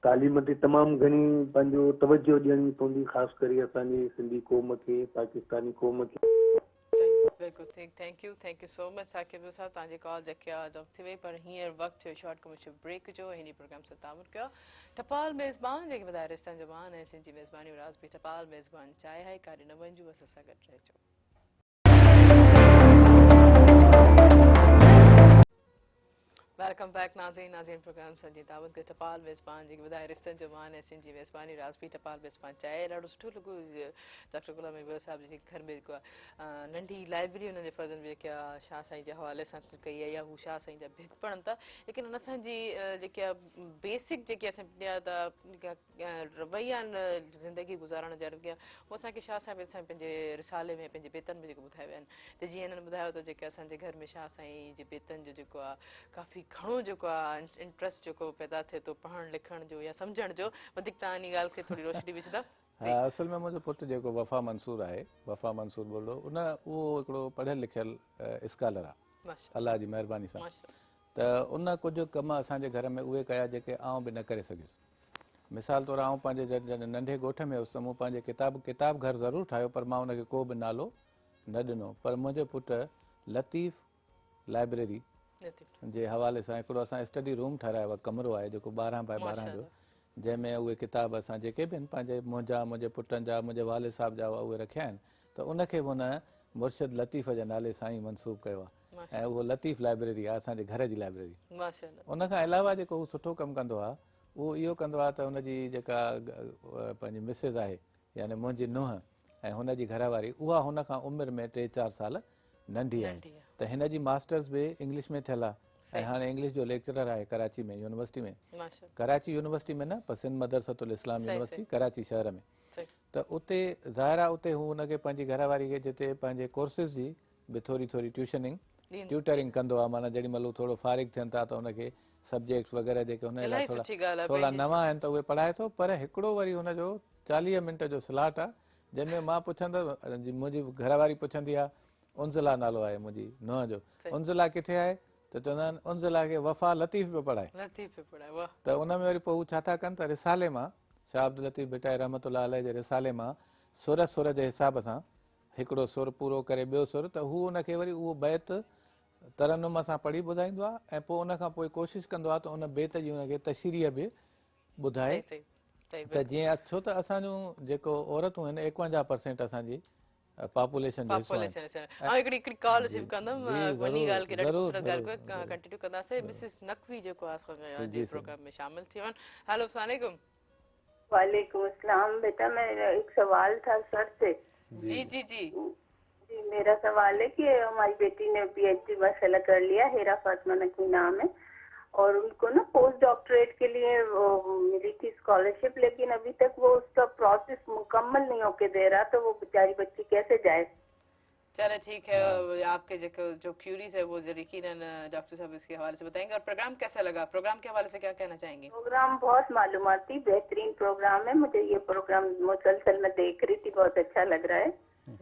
तालीम ते तमामु घणी पंहिंजो तवजो ॾियणी पवंदी, ख़ासि करे असांजी सिंधी क़ौम खे, पाकिस्तानी क़ौम खे। बिल्कुलु ठीकु। Thank you so much Saqib Sahab. तव्हांजी कॉल जेकी आहे ड्रॉप थी वई, पर हींअर वक़्तु थियो शॉर्ट कमर्शियल ब्रेक जो। हिन प्रोग्राम सां तामुन कयो टपाल मेज़बान जेके वधाए रिश्तनि जो मान ऐं सिंधी मेज़बानी राज़ बि टपाल मेज़बान चाहे है काॾे न वञिजो, असां सां गॾु रहिजो। वेलकम बैक नाज़रीन प्रोग्राम संजी दावत के टपाल मेज़बान जेके वधाए रिश्तनि जो मान ऐं सिंधी मेज़बानी राज़ बि टपाल मेज़बान चाहे। ॾाढो सुठो लॻो डॉक्टर गुलाम इक़बाल साहब जे घर में जेको आहे नंढी लाइब्रेरी हुननि जे फर्ज़नि जेके आहे शाह साईं जे हवाले सां कई आहे, या हू शाह साईं जा भित पढ़नि था। लेकिन हुन असांजी जेकी आहे बेसिक जेकी असां रवैया आहिनि ज़िंदगी गुज़ारण जा रुॻिया, उहो असांखे शाह साहिब असां पंहिंजे रिसाले में, पंहिंजे बेतनि में जेको ॿुधाया विया आहिनि। त जीअं हिननि ॿुधायो त जेके असांजे घर में शाह साईं जे बेतनि जो जेको आहे काफ़ी घणो जेको आहे इंट्रस्ट जेको पैदा थिए थो पढ़ण लिखण जो या सम्झण जो, वधीक तव्हां इन ॻाल्हि खे थोरी रोशनी विझंदा? हा, असल में मुंहिंजो पुटु जेको वफ़ा मंसूर आहे, वफ़ा मंसूर बोलो, उहो हिकिड़ो पढ़ियल लिखियल स्कॉलर आहे, अलाह जी महिरबानी सां। त उन कुझु कम असांजे घर में उहे कया जेके आउं बि न करे सघियुसि। मिसाल तौरु आउं पंहिंजे जॾहिं नंढे ॻोठ में हुउसि त मूं पंहिंजे किताब घर ज़रूरु ठाहियो, पर मां उनखे को बि नालो न ॾिनो। पर मुंहिंजो पुटु लतीफ़ लाइब्रेरी जे हवाले सां हिकिड़ो असां स्टडी रूम ठाहिरायो आहे, कमरो आहे जेको 12 बाय 12 जो, जंहिंमें उहे किताब असां जेके बि आहिनि पंहिंजे मुंहिंजा, मुंहिंजे पुटनि जा, मुंहिंजे वालिद साहिब जा उहे रखिया आहिनि। त उनखे बि हुन मुर्शिद लतीफ़ जे नाले सां ई मनसूब कयो आहे, ऐं उहो लतीफ़ लाइब्रेरी आहे असांजे घर जी लाइब्रेरी। उनखां अलावा जेको हू सुठो कमु कंदो आहे उहो इहो कंदो आहे त हुनजी जेका पंहिंजी मिसिस आहे, यानी मुंहिंजी नुंहुं ऐं हुनजी घरवारी, उहा हुन खां उमिरि में 3-4 साल नंढी आहे। त हिन जी मास्टर्स बि इंग्लिश में थियल आहे ऐं हाणे इंग्लिश जो लेक्चरर आहे कराची में, यूनिवर्सिटी में। कराची यूनिवर्सिटी में न, पर सिंध मदरसतुल इस्लाम यूनिवर्सिटी कराची शहर में। त उते ज़ाहिर आहे उते हू हुनखे पंहिंजी घरवारी खे जिते पंहिंजे कोर्सिस जी बि थोरी ट्यूटरिंग कंदो आहे। माना जेॾी महिल थोरो फारिग थियनि था त हुनखे सब्जेक्ट्स वग़ैरह जेके हुन लाइ थोरा नवां आहिनि त उहे पढ़ाए थो। पर हिकिड़ो वरी हुनजो 40 मिंट जो स्लॉट आहे, जंहिंमें मां पुछंदुसि, मुंहिंजी घरवारी पुछंदी आहे उनज़िला नालो आहे मुंहिंजी नुंहुं जो, उनज़िला किथे आहे? त चवंदा आहिनि उनज़िला खे वफ़ा लतीफ़ पियो पढ़ाए। त उन में वरी पोइ हू छा था कनि त रिसाले मां, शाह अब्दुल लतीफ़ भिटाई रहमतुल्लाह अलैह जे रिसाले मां सुर जे हिसाब सां हिकिड़ो सुर पूरो करे ॿियो सुर, त हू हुनखे वरी उहो बैत तरन्नुम सां पढ़ी ॿुधाईंदो आहे, ऐं पोइ उनखां पोइ कोशिशि कंदो आहे त उन बेत जी हुनखे तशरीह बि ॿुधाए। त जीअं छो त असांजूं जेको औरतूं आहिनि 51% असांजी पॉपुलेशन जो हिसो आहे। हिकिड़ी कॉल रिसीव कंदमि, वञी ॻाल्हि खे ॾाढी ख़ूबसूरत ॻाल्हि कयो, कंटिन्यू कंदासीं। मिसिस नकवी जेको आहे जी प्रोग्राम में शामिल थी वञनि। हेलो अस्सलाम वालेकुम। वालेकुम अस्सलाम। बेटा मैं एक सवाल था सर से। जी जी जी जी मेरा सवाल है कि हमारी बेटी ने PhD मसाला कर लिया, हेरा फातिमा नकवी नाम है, और उनको ना पोस्ट डॉक्टरेट के लिए मिली थी स्कॉलरशिप, लेकिन अभी तक वो उसका प्रोसेस मुकम्मल नहीं होके दे रहा, तो वो बेचारी बच्ची कैसे जाए? चले ठीक है, आपके जो क्यूरीज है वो यकीनन डॉक्टर साहब इसके हवाले से बताएंगे। और प्रोग्राम कैसा लगा? प्रोग्राम के हवाले से क्या कहना चाहेंगे? प्रोग्राम बहुत मालूमाती बेहतरीन प्रोग्राम है, मुझे ये प्रोग्राम मुसलसल में देख रही थी, बहुत अच्छा लग रहा है।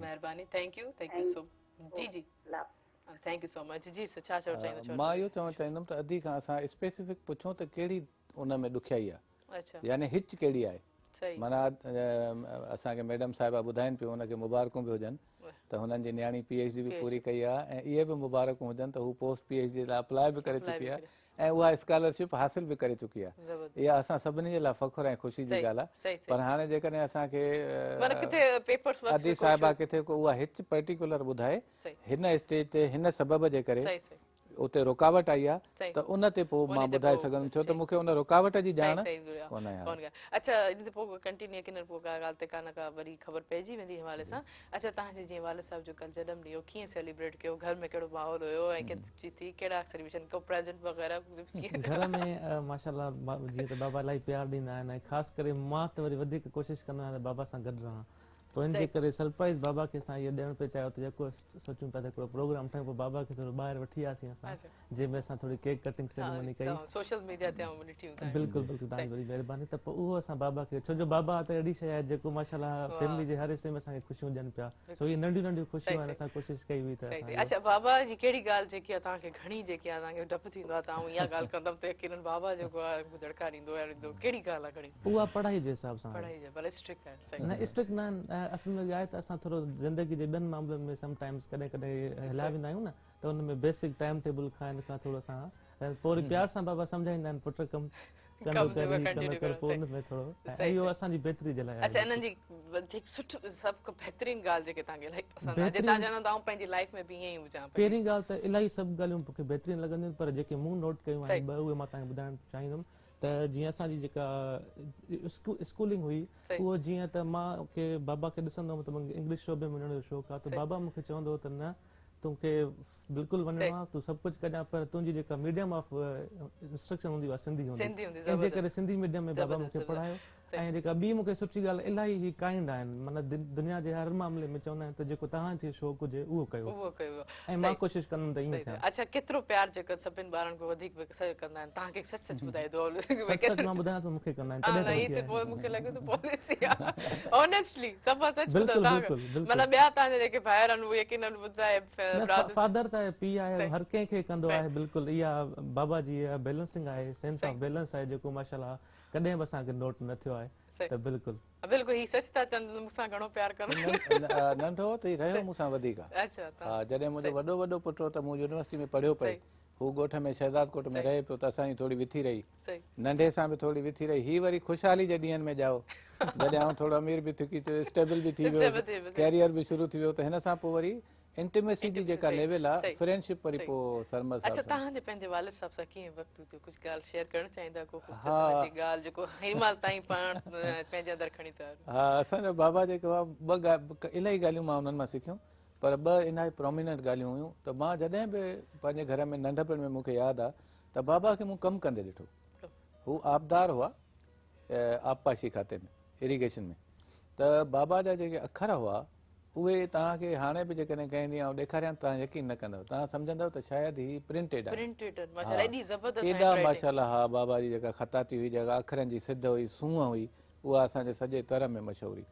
मेहरबानी, थैंक यू सो जी जी थैंक यू सो मच जी छा चवणु चाहींदो मां इहो चवणु चाहींदुमि त अधी खां असां स्पेसिफिक पुछूं त कहिड़ी उन में ॾुखियाई आहे अच्छा यानी हिच कहिड़ी आहे सही माना असांखे मैडम साहिबा ॿुधाइनि पियूं हुनखे मुबारकूं बि हुजनि त हुननि जी नियाणी PhD बि पूरी कई आहे ऐं इहे बि मुबारकूं हुजनि त हू पोस्ट PhD लाइ अप्लाई बि करे चुकी आहे ऐं उहा स्कॉलरशिप हासिल बि करे चुकी आहे इहा असां सभिनी जे लाइ फ़ख़ुरु ऐं ख़ुशी जी ॻाल्हि आहे पर हाणे जेकॾहिं असांखे अदी साहिबा किथे को उहा हिच पर्टिकुलर ॿुधाए हिन स्टेज ते हिन सबब जे करे उते रुकावट आई आहे त उन ते पोइ मां ॿुधाए सघंदुमि छो त मूंखे उन रुकावट जी ॼाण कोन आहे अच्छा इन ते पोइ कंटिन्यू किन पोइ का ॻाल्हि ते का न का वरी ख़बर पइजी वेंदी हवाले सां अच्छा तव्हांजे जीअं वालिद साहिब जो कल्ह जनम ॾींहुं कीअं सेलिब्रेट कयो घर में कहिड़ो माहौल हुयो ऐं थी कहिड़ा सेलिब्रेशन को प्रेजेंट वग़ैरह घर में माशाल्लाह जीअं त बाबा इलाही प्यार ॾींदा आहिनि ऐं ख़ासि करे मां त वरी वधीक कोशिशि कंदो आहियां त बाबा सां गॾु रहां तो इनके करे सरप्राइज़ बाबा के असां इहो ॾियणु पिया चाहियो त जेको सोचूं पिया त हिकिड़ो प्रोग्राम ठाहियूं पोइ बाबा खे थोरो ॿाहिरि वठी वियासीं असां जंहिंमें असां थोरी केक कटिंग सेरेमनी कई सोशल मीडिया ते ॾिठियूं बिल्कुलु बिल्कुलु तव्हांजी वॾी महिरबानी त पोइ उहो असां बाबा खे छो जो बाबा त अहिड़ी शइ आहे जेको माशाल्लाह फैमिली जे हर हिसे में असांखे ख़ुशियूं ॾियनि पिया सो इहे नंढियूं नंढियूं ख़ुशियूं आहिनि असां कोशिशि कई हुई त अच्छा बाबा जी कहिड़ी ॻाल्हि जेकी आहे तव्हांखे घणी जेकी आहे तव्हांखे डपु थींदो आहे तव्हां इहा ॻाल्हि कंदमि त यकीनन बाबा जेको आहे दड़का ॾींदो आहे कहिड़ी ॻाल्हि आहे घणी उहा पढ़ाई जे हिसाब सां पढ़ाई जे भले स्ट्रिक्ट आहे न स्ट्रिक्ट न असल में आहे त असां थोरो ज़िंदगी जे ॿियनि मामलनि में समटाइम्स कॾहिं कॾहिं हिलाए वेंदा आहियूं न त हुन में बेसिक टाइम टेबल खां हिन खां थोरो असां पोइ वरी प्यार सां बाबा सम्झाईंदा आहिनि पुट कमु कंदो कर पोइ हुन में थोरो इहो असांजी बहितरी जे लाइ अच्छा इन्हनि जी वधीक सुठो सभु खां बहितरीन ॻाल्हि जेके तव्हांखे इलाही पसंदि आहे तव्हां चवंदा आहियो पंहिंजी लाइफ में बि ईअं ई हुजां पहिरीं ॻाल्हि त इलाही सभु ॻाल्हियूं मूंखे बहितरीन लॻंदियूं पर जेके मूं नोट कयूं आहिनि ॿ उहे मां तव्हांखे ॿुधाइणु चाहींदुमि त जीअं असांजी जेका स्कूलिंग हुई उहो जीअं त मां बाबा खे ॾिसंदो हुउमि त मूंखे इंग्लिश शोबे में वञण जो शौक़ु आहे त बाबा मूंखे चवंदो हो त न तोखे बिल्कुलु वञिणो आहे तूं सभु कुझु कजां पर तुंहिंजी जेका मीडियम ऑफ इंस्ट्रक्शन हूंदी आहे सिंधी हूंदी जंहिंजे करे सिंधी मीडियम में बाबा मूंखे पढ़ायो ऐं जेका ॿी मूंखे सुठी ॻाल्हि इलाही ही काइंड आहिनि माना दुनिया जे हर मामले में चवंदा आहिनि त जेको तव्हांखे शौक़ु हुजे उहो कयो ऐं मां कोशिशि कंदुमि त ईअं थिया अच्छा केतिरो प्यार जेको सभिनि ॿारनि खां वधीक कंदा आहिनि तव्हांखे सच सच ॿुधाए दो मां ॿुधायां थो मूंखे कंदा आहिनि पोइ मूंखे लॻे थो पॉलिसी आहे ऑनेस्टली सभा सच ॿुधायो मतिलबु ॿिया तव्हांजा जेके ॿाहिरि आहिनि उहे यकीनन ॿुधाए फादर त पीउ आहे हर कंहिंखे कंदो आहे बिल्कुलु इहा बाबा जी बैलेंसिंग आहे सेंस ऑफ बैलेंस आहे जेको माशाल्लाह कॾहिं बि असांखे नोट न थियो आहे त बिल्कुलु बिल्कुलु ही सच था चवनि मूंसां घणो प्यार कंदो नंढो त रहियो मूंसां वधीक अच्छा हा जॾहिं मुंहिंजो वॾो पटु त मूं यूनिवर्सिटी में पढ़ियो पियो हू ॻोठ में शहजादकोट में रहे पियो त असांजी थोरी विथी रही नंढे सां बि थोरी विथी रही ही वरी ख़ुशहाली जे ॾींहंनि में ॼाओ जॾहिं आउं थोरो अमीर बि थी थियो स्टेबल बि थी वियो कैरियर बि शुरू थी वियो त हिन सां पोइ वरी इंटिमेसी जी जेका लेवल आहे फ्रेंडशिप वरी पोइ सरमस अच्छा तव्हांजे पंहिंजे वालिद साहब सां कीअं वक़्तु थियो कुझु ॻाल्हि शेयर करणु चाहींदा को ॻाल्हि जेको हिनमहिल ताईं पाण पंहिंजे अंदरि खणी था हा असांजो बाबा जेको आहे ॿ इलाही ॻाल्हियूं मां उन्हनि मां सिखियूं पर ॿ इलाही प्रोमिनेंट ॻाल्हियूं हुयूं त मां जॾहिं बि पंहिंजे घर में नंढपण में मूंखे यादि आहे त बाबा खे मूं कमु कंदे ॾिठो हू आबदार हुआ आबपाशी खाते में इरिगेशन में त बाबा जा जेके अखर हुआ उहे तव्हांखे हाणे बि जेकॾहिं कंहिं ॾींहुं ॾेखारियां तव्हां यकीन न कंदव तव्हां सम्झंदव त शायदि ही प्रिंटेड आहे एॾा माशाल्लाह हा बाबा जी जेका ख़ताती हुई जेका अखरनि जी सिध हुई सूंहं हुई उहा असांजे सॼे तर में मशहूर हुई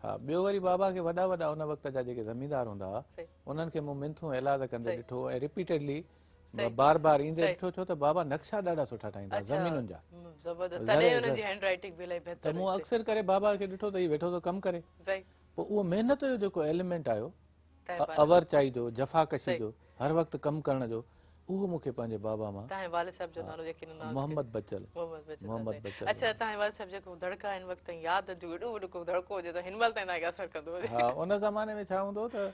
हा ॿियो वरी बाबा खे वॾा वॾा उन वक़्त जा जेके ज़मीनदार हूंदा हुआ उन्हनि खे मूं मिंथूं इलाज कंदे ॾिठो ऐं रिपीटेडली बार बार ईंदे ॾिठो छो त बाबा नक्शा ॾाढा सुठा ठाहींदा ज़मीनुनि जा त मूं अक्सर करे बाबा खे ॾिठो त हीउ वेठो थो कमु करे पोइ उहो महिनत जो जेको एलिमेंट आयो अवर चाही जो जफ़ाकशी जो हर वक़्तु कमु करण जो उहो मूंखे पंहिंजे बाबा मां मोहम्मद बचल अच्छा तव्हांजे वालिद साहब जेको दड़का हिन वक़्तु यादि जो एॾो वॾो को दड़को हुजे त हिनमहिल ताईं तव्हांखे असरु कंदो हा उन ज़माने में छा हूंदो त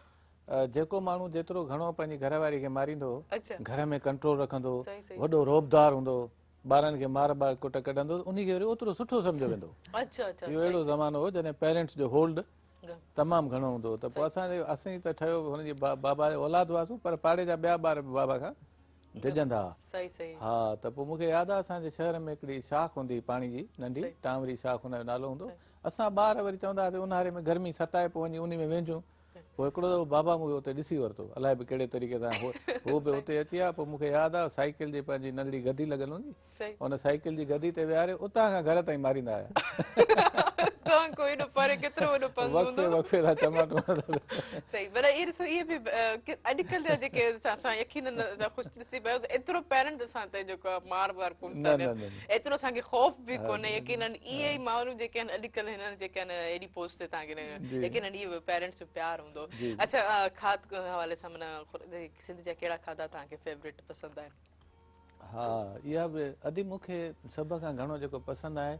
जेको माण्हू जेतिरो घणो पंहिंजी घरवारी खे मारींदो घर में कंट्रोल रखंदो वॾो रोबदार हूंदो ॿारनि खे मार बार कुट कढंदो उनखे वरी ओतिरो सुठो सम्झो वेंदो इहो अहिड़ो ज़मानो हो जॾहिं पेरेंट्स जो होल्ड तमामु घणो हूंदो त पोइ असीं त ठहियो हुनजी बाबा जो औलाद हुआसीं पर पाड़े जा ॿिया ॿार बि बाबा खां डिॼंदा हुआ हा त पोइ मूंखे यादि आहे असांजे शहर में हिकिड़ी शाख हूंदी हुई पाणी जी नंढी टांवरी शाख हुनजो नालो हूंदो असां ॿार वरी चवंदा हुआसीं ऊन्हारे में गर्मी सताए पोइ वञी उन में वेझूं पोइ हिकिड़ो दफ़ो बाबा मूंखे हुते ॾिसी वरितो अलाए बि कहिड़े तरीक़े सां उहो बि हुते अची विया पोइ मूंखे यादि आहे साइकिल जी पंहिंजी नंढड़ी गदी लॻल हूंदी हुन साइकिल जी गदी ते विहारे उतां खां घर ताईं मारींदा हुया तो कोई न पर केतिरो वॾो पसंदि हूंदो वक़्फे ला टमाटो सही पर ये ॾिसो इहे बि अॼुकल्ह जा जेके असां यकीनन असां ख़ुशि ॾिसी पियो एतिरो पेरेंट असां ते जेको मार वार कोन था ॾियनि एतिरो असांखे ख़ौफ़ बि कोन्हे यकीनन इहे ई माण्हू जेके आहिनि अॼुकल्ह हिननि जेके आहिनि एॾी पोस्ट ते तव्हांखे यकीनन इहे पेरेंट्स जो प्यार हूंदो अच्छा खाद हवाले सां माना सिंध जा कहिड़ा खाधा तव्हांखे फेवरेट पसंदि आहिनि हा इहा बि अॼु मूंखे सभ खां घणो जेको पसंदि आहे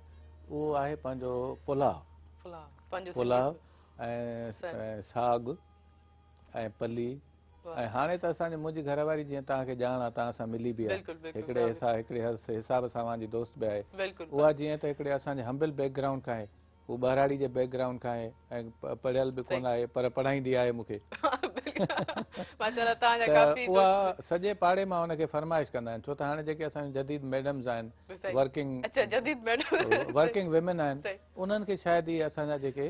उहो आहे पंहिंजो पुलाव ऐं साग ऐं पली ऐं हाणे त असांजी मुंहिंजी घरवारी जीअं तव्हांखे ॼाण आहे तव्हां सां मिली बि आहे हिकिड़े हिसाब सां मुंहिंजी दोस्त बि आहे उहा जीअं त हिकिड़े असांजे हम्बल बैकग्राउंड खां आहे हू ॿारहाड़ी जे बैकग्राउंड खां आहे ऐं पढ़ियल बि कोन आहे पर पढ़ाईंदी आहे मूंखे उहा सॼे पाड़े मां हुनखे फरमाइश कंदा आहिनि छो त हाणे जेके असांजी जदीद मैडम्स आहिनि वर्किंग विमेन आहिनि उन्हनि खे शायदि इहे असांजा जेके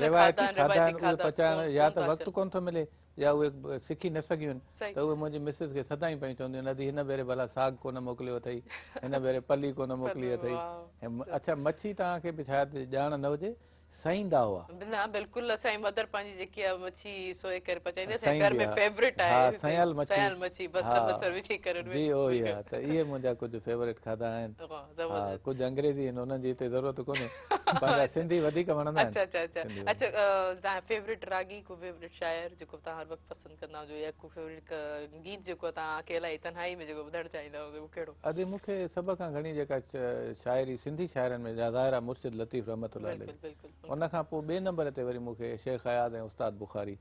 रिवायती खाधा आहिनि उहे पचाइण या त वक़्तु कोन थो मिले या उहे सिखी न सघियूं आहिनि त उहे मुंहिंजी मिसिस खे सदाईं पई चवंदियूं आहिनि अॼु हिन भेरे भला साग कोन मोकिलियो अथई हिन भेरे पली कोन मोकिली अथई अच्छा मच्छी तव्हांखे बि शायदि ॼाण न हुजे सईंदा हुआ न बिल्कुलु असांजी मदर पंहिंजी जेकी आहे मच्छी सोए करे पचाईंदी असांजे घर में फेवरेट आहे सयल मच्छी बसर विझी करे जी उहो ई आहे त इहे मुंहिंजा कुझु फेवरेट खाधा आहिनि हा कुझु अंग्रेज़ी आहिनि उन्हनि जी हिते ज़रूरत कोन्हे पंहिंजा सिंधी वधीक वणंदा आहिनि अच्छा तव्हां फेवरेट रागी को फेवरेट शायर जेको तव्हां हर वक़्तु पसंदि कंदा हुजो या को फेवरेट गीत जेको तव्हां अकेला ई तन्हाई में जेको ॿुधणु चाहींदा हुजो उहो कहिड़ो अॼु मूंखे सभ खां घणी जेका शाइरी सिंधी शाइरनि में ज़ाहिरा मुर्शिद लतीफ़ रहमतुल्लाह उन खां पोइ ॿिए नंबर ते वरी मूंखे शेख हयात ऐं उस्ताद बुखारी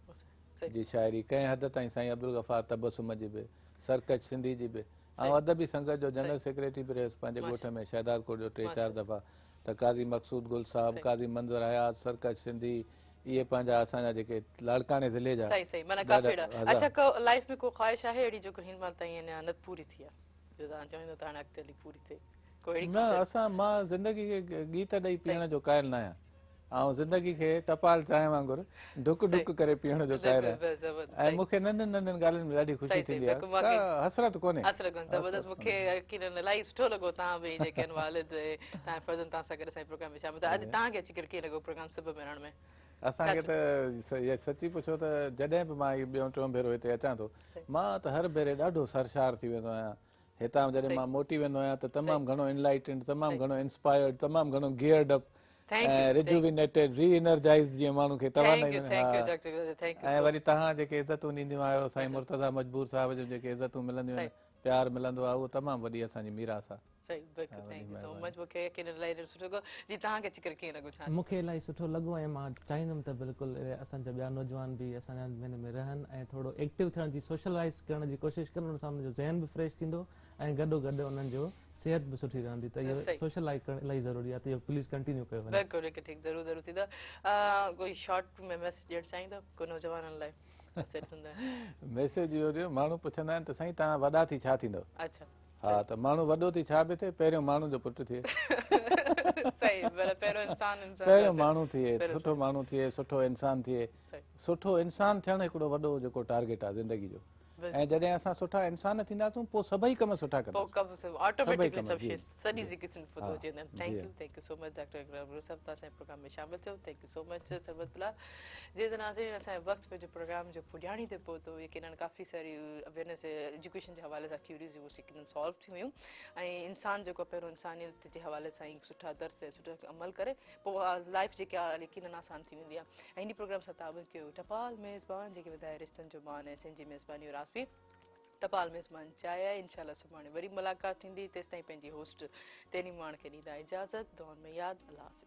जी शाइरी कंहिं हद ताईं साईं अब्दुल गफ़ार तबसुम जी बि सरकच सिंधी जी बि ऐं अदबी संगत जो जनरल सेक्रेटरी बि रहियुसि पंहिंजे ॻोठ में शहदादकोट जो 3-4 दफ़ा त काज़ी मक़सूद गुल साहब काज़ी मंज़र हयात सरकच सिंधी इहे पंहिंजा असांजा जेके लाड़काने ज़िले जा अच्छा लाइफ में को ख़्वाहिश आहे अहिड़ी जेको हिन महिल ताईं न पूरी थी आहे जो तव्हां चाहींदा त हाणे अॻिते हली पूरी थिए न असां मां ज़िंदगी खे गीत ॾेई पीअण जो क़ाइल न आहियां ऐं ज़िंदगी खे टपाल चांहि वांगुरु डुक डुक करे पीअण जो क़ाइल आहियां ऐं मूंखे नंढनि नंढनि ॻाल्हियुनि में ॾाढी ख़ुशी थींदी आहे हसरत कोन्हे ज़बरदस्त मूंखे यकीनन इलाही सुठो लॻो तव्हां बि जेके आहिनि वालिद तव्हांजे फर्ज़न तव्हां सां गॾु असांजे प्रोग्राम में शामिल अॼु तव्हांखे अची करे कीअं लॻो प्रोग्राम सभु मिलण में असांखे त सची पुछो त जॾहिं बि मां ॿियों टियों भेरो हिते अचां थो मां त हर भेरे ॾाढो सरशार थी वेंदो आहियां हितां जॾहिं मां मोटी वेंदो आहियां त तमामु घणो इनलाइटेंड तमामु घणो इंस्पायर्ड तमामु घणो गियर्ड अप रिजुविनेटेड री एनर्जाइज़ जीअं माण्हू खे ऐं वरी तव्हां जेके इज़तूं ॾींदियूं आहियो साईं मुर्तज़ा मजबूर साहिब जूं जेके इज़तूं मिलंदियूं आहिनि प्यार मिलंदो आहे उहो तमामु वॾी असांजी मीरास आहे मूंखे इलाही सुठो लॻो ऐं मां चाहींदुमि त बिल्कुलु असांजा ॿिया नौजवान बि असांजा हिन में रहनि ऐं थोरो एक्टिव थियण जी सोशलाइज़ करण जी कोशिशि कनि उन सां उनजो ज़हन बि फ्रेश थींदो ऐं गॾो उन्हनि जो सिहत बि सुठी रहंदी त इहो सोशलाइज़ करणु इलाही ज़रूरी आहे त इहो प्लीज़ कंटिन्यू कयो ज़रूरु थींदो कोई शॉर्ट में मैसेज ॾियणु चाहींदो को नौजवाननि लाइ मैसेज इहो ॾियो माण्हू पुछंदा आहिनि त साईं तव्हां वॾा थी छा थींदव हा त माण्हू वॾो थी छा बि थिए पहिरियों माण्हू जो पुटु थिए पहिरियों माण्हू थिए सुठो माण्हू थिए सुठो इंसानु थिए सुठो इंसानु थियणु हिकिड़ो वॾो जेको टारगेट आहे ज़िंदगी जो ऐं जॾहिं असां सुठा इंसान थींदासूं पोइ सभई कम सुठा कंदासीं प्रोग्राम में शामिल थियो थैंक यू सो मच सरबत बिलाल जे नाज़रीन असांजे वक़्तु पंहिंजो प्रोग्राम जो पुॼाणी ते पहुतो यकीनन काफ़ी सारी अवेयरनेस एजुकेशन जे हवाले सां क्यूरीज़ यकीनन सॉल्व थी वियूं ऐं इंसानु जेको पहिरियों इंसानियत जे हवाले सां ई सुठा दर्स सुठा अमल करे पोइ लाइफ जेकी आहे यकीनन आसान थी वेंदी आहे ऐं इन प्रोग्राम सां ताबुन कयो टपाल मेज़बान जेके वधाए रिश्तनि जो मान ऐं सिंधी मेज़बानी और आसपी टपाल मेज़बान चाहिए इंशाल्लाह सुभाणे वरी मुलाक़ात थींदी तेसिताईं पंहिंजी होस्ट तेनी माण खे ॾींदा इजाज़त दुआनि में यादि अल्लाह हाफ़िज़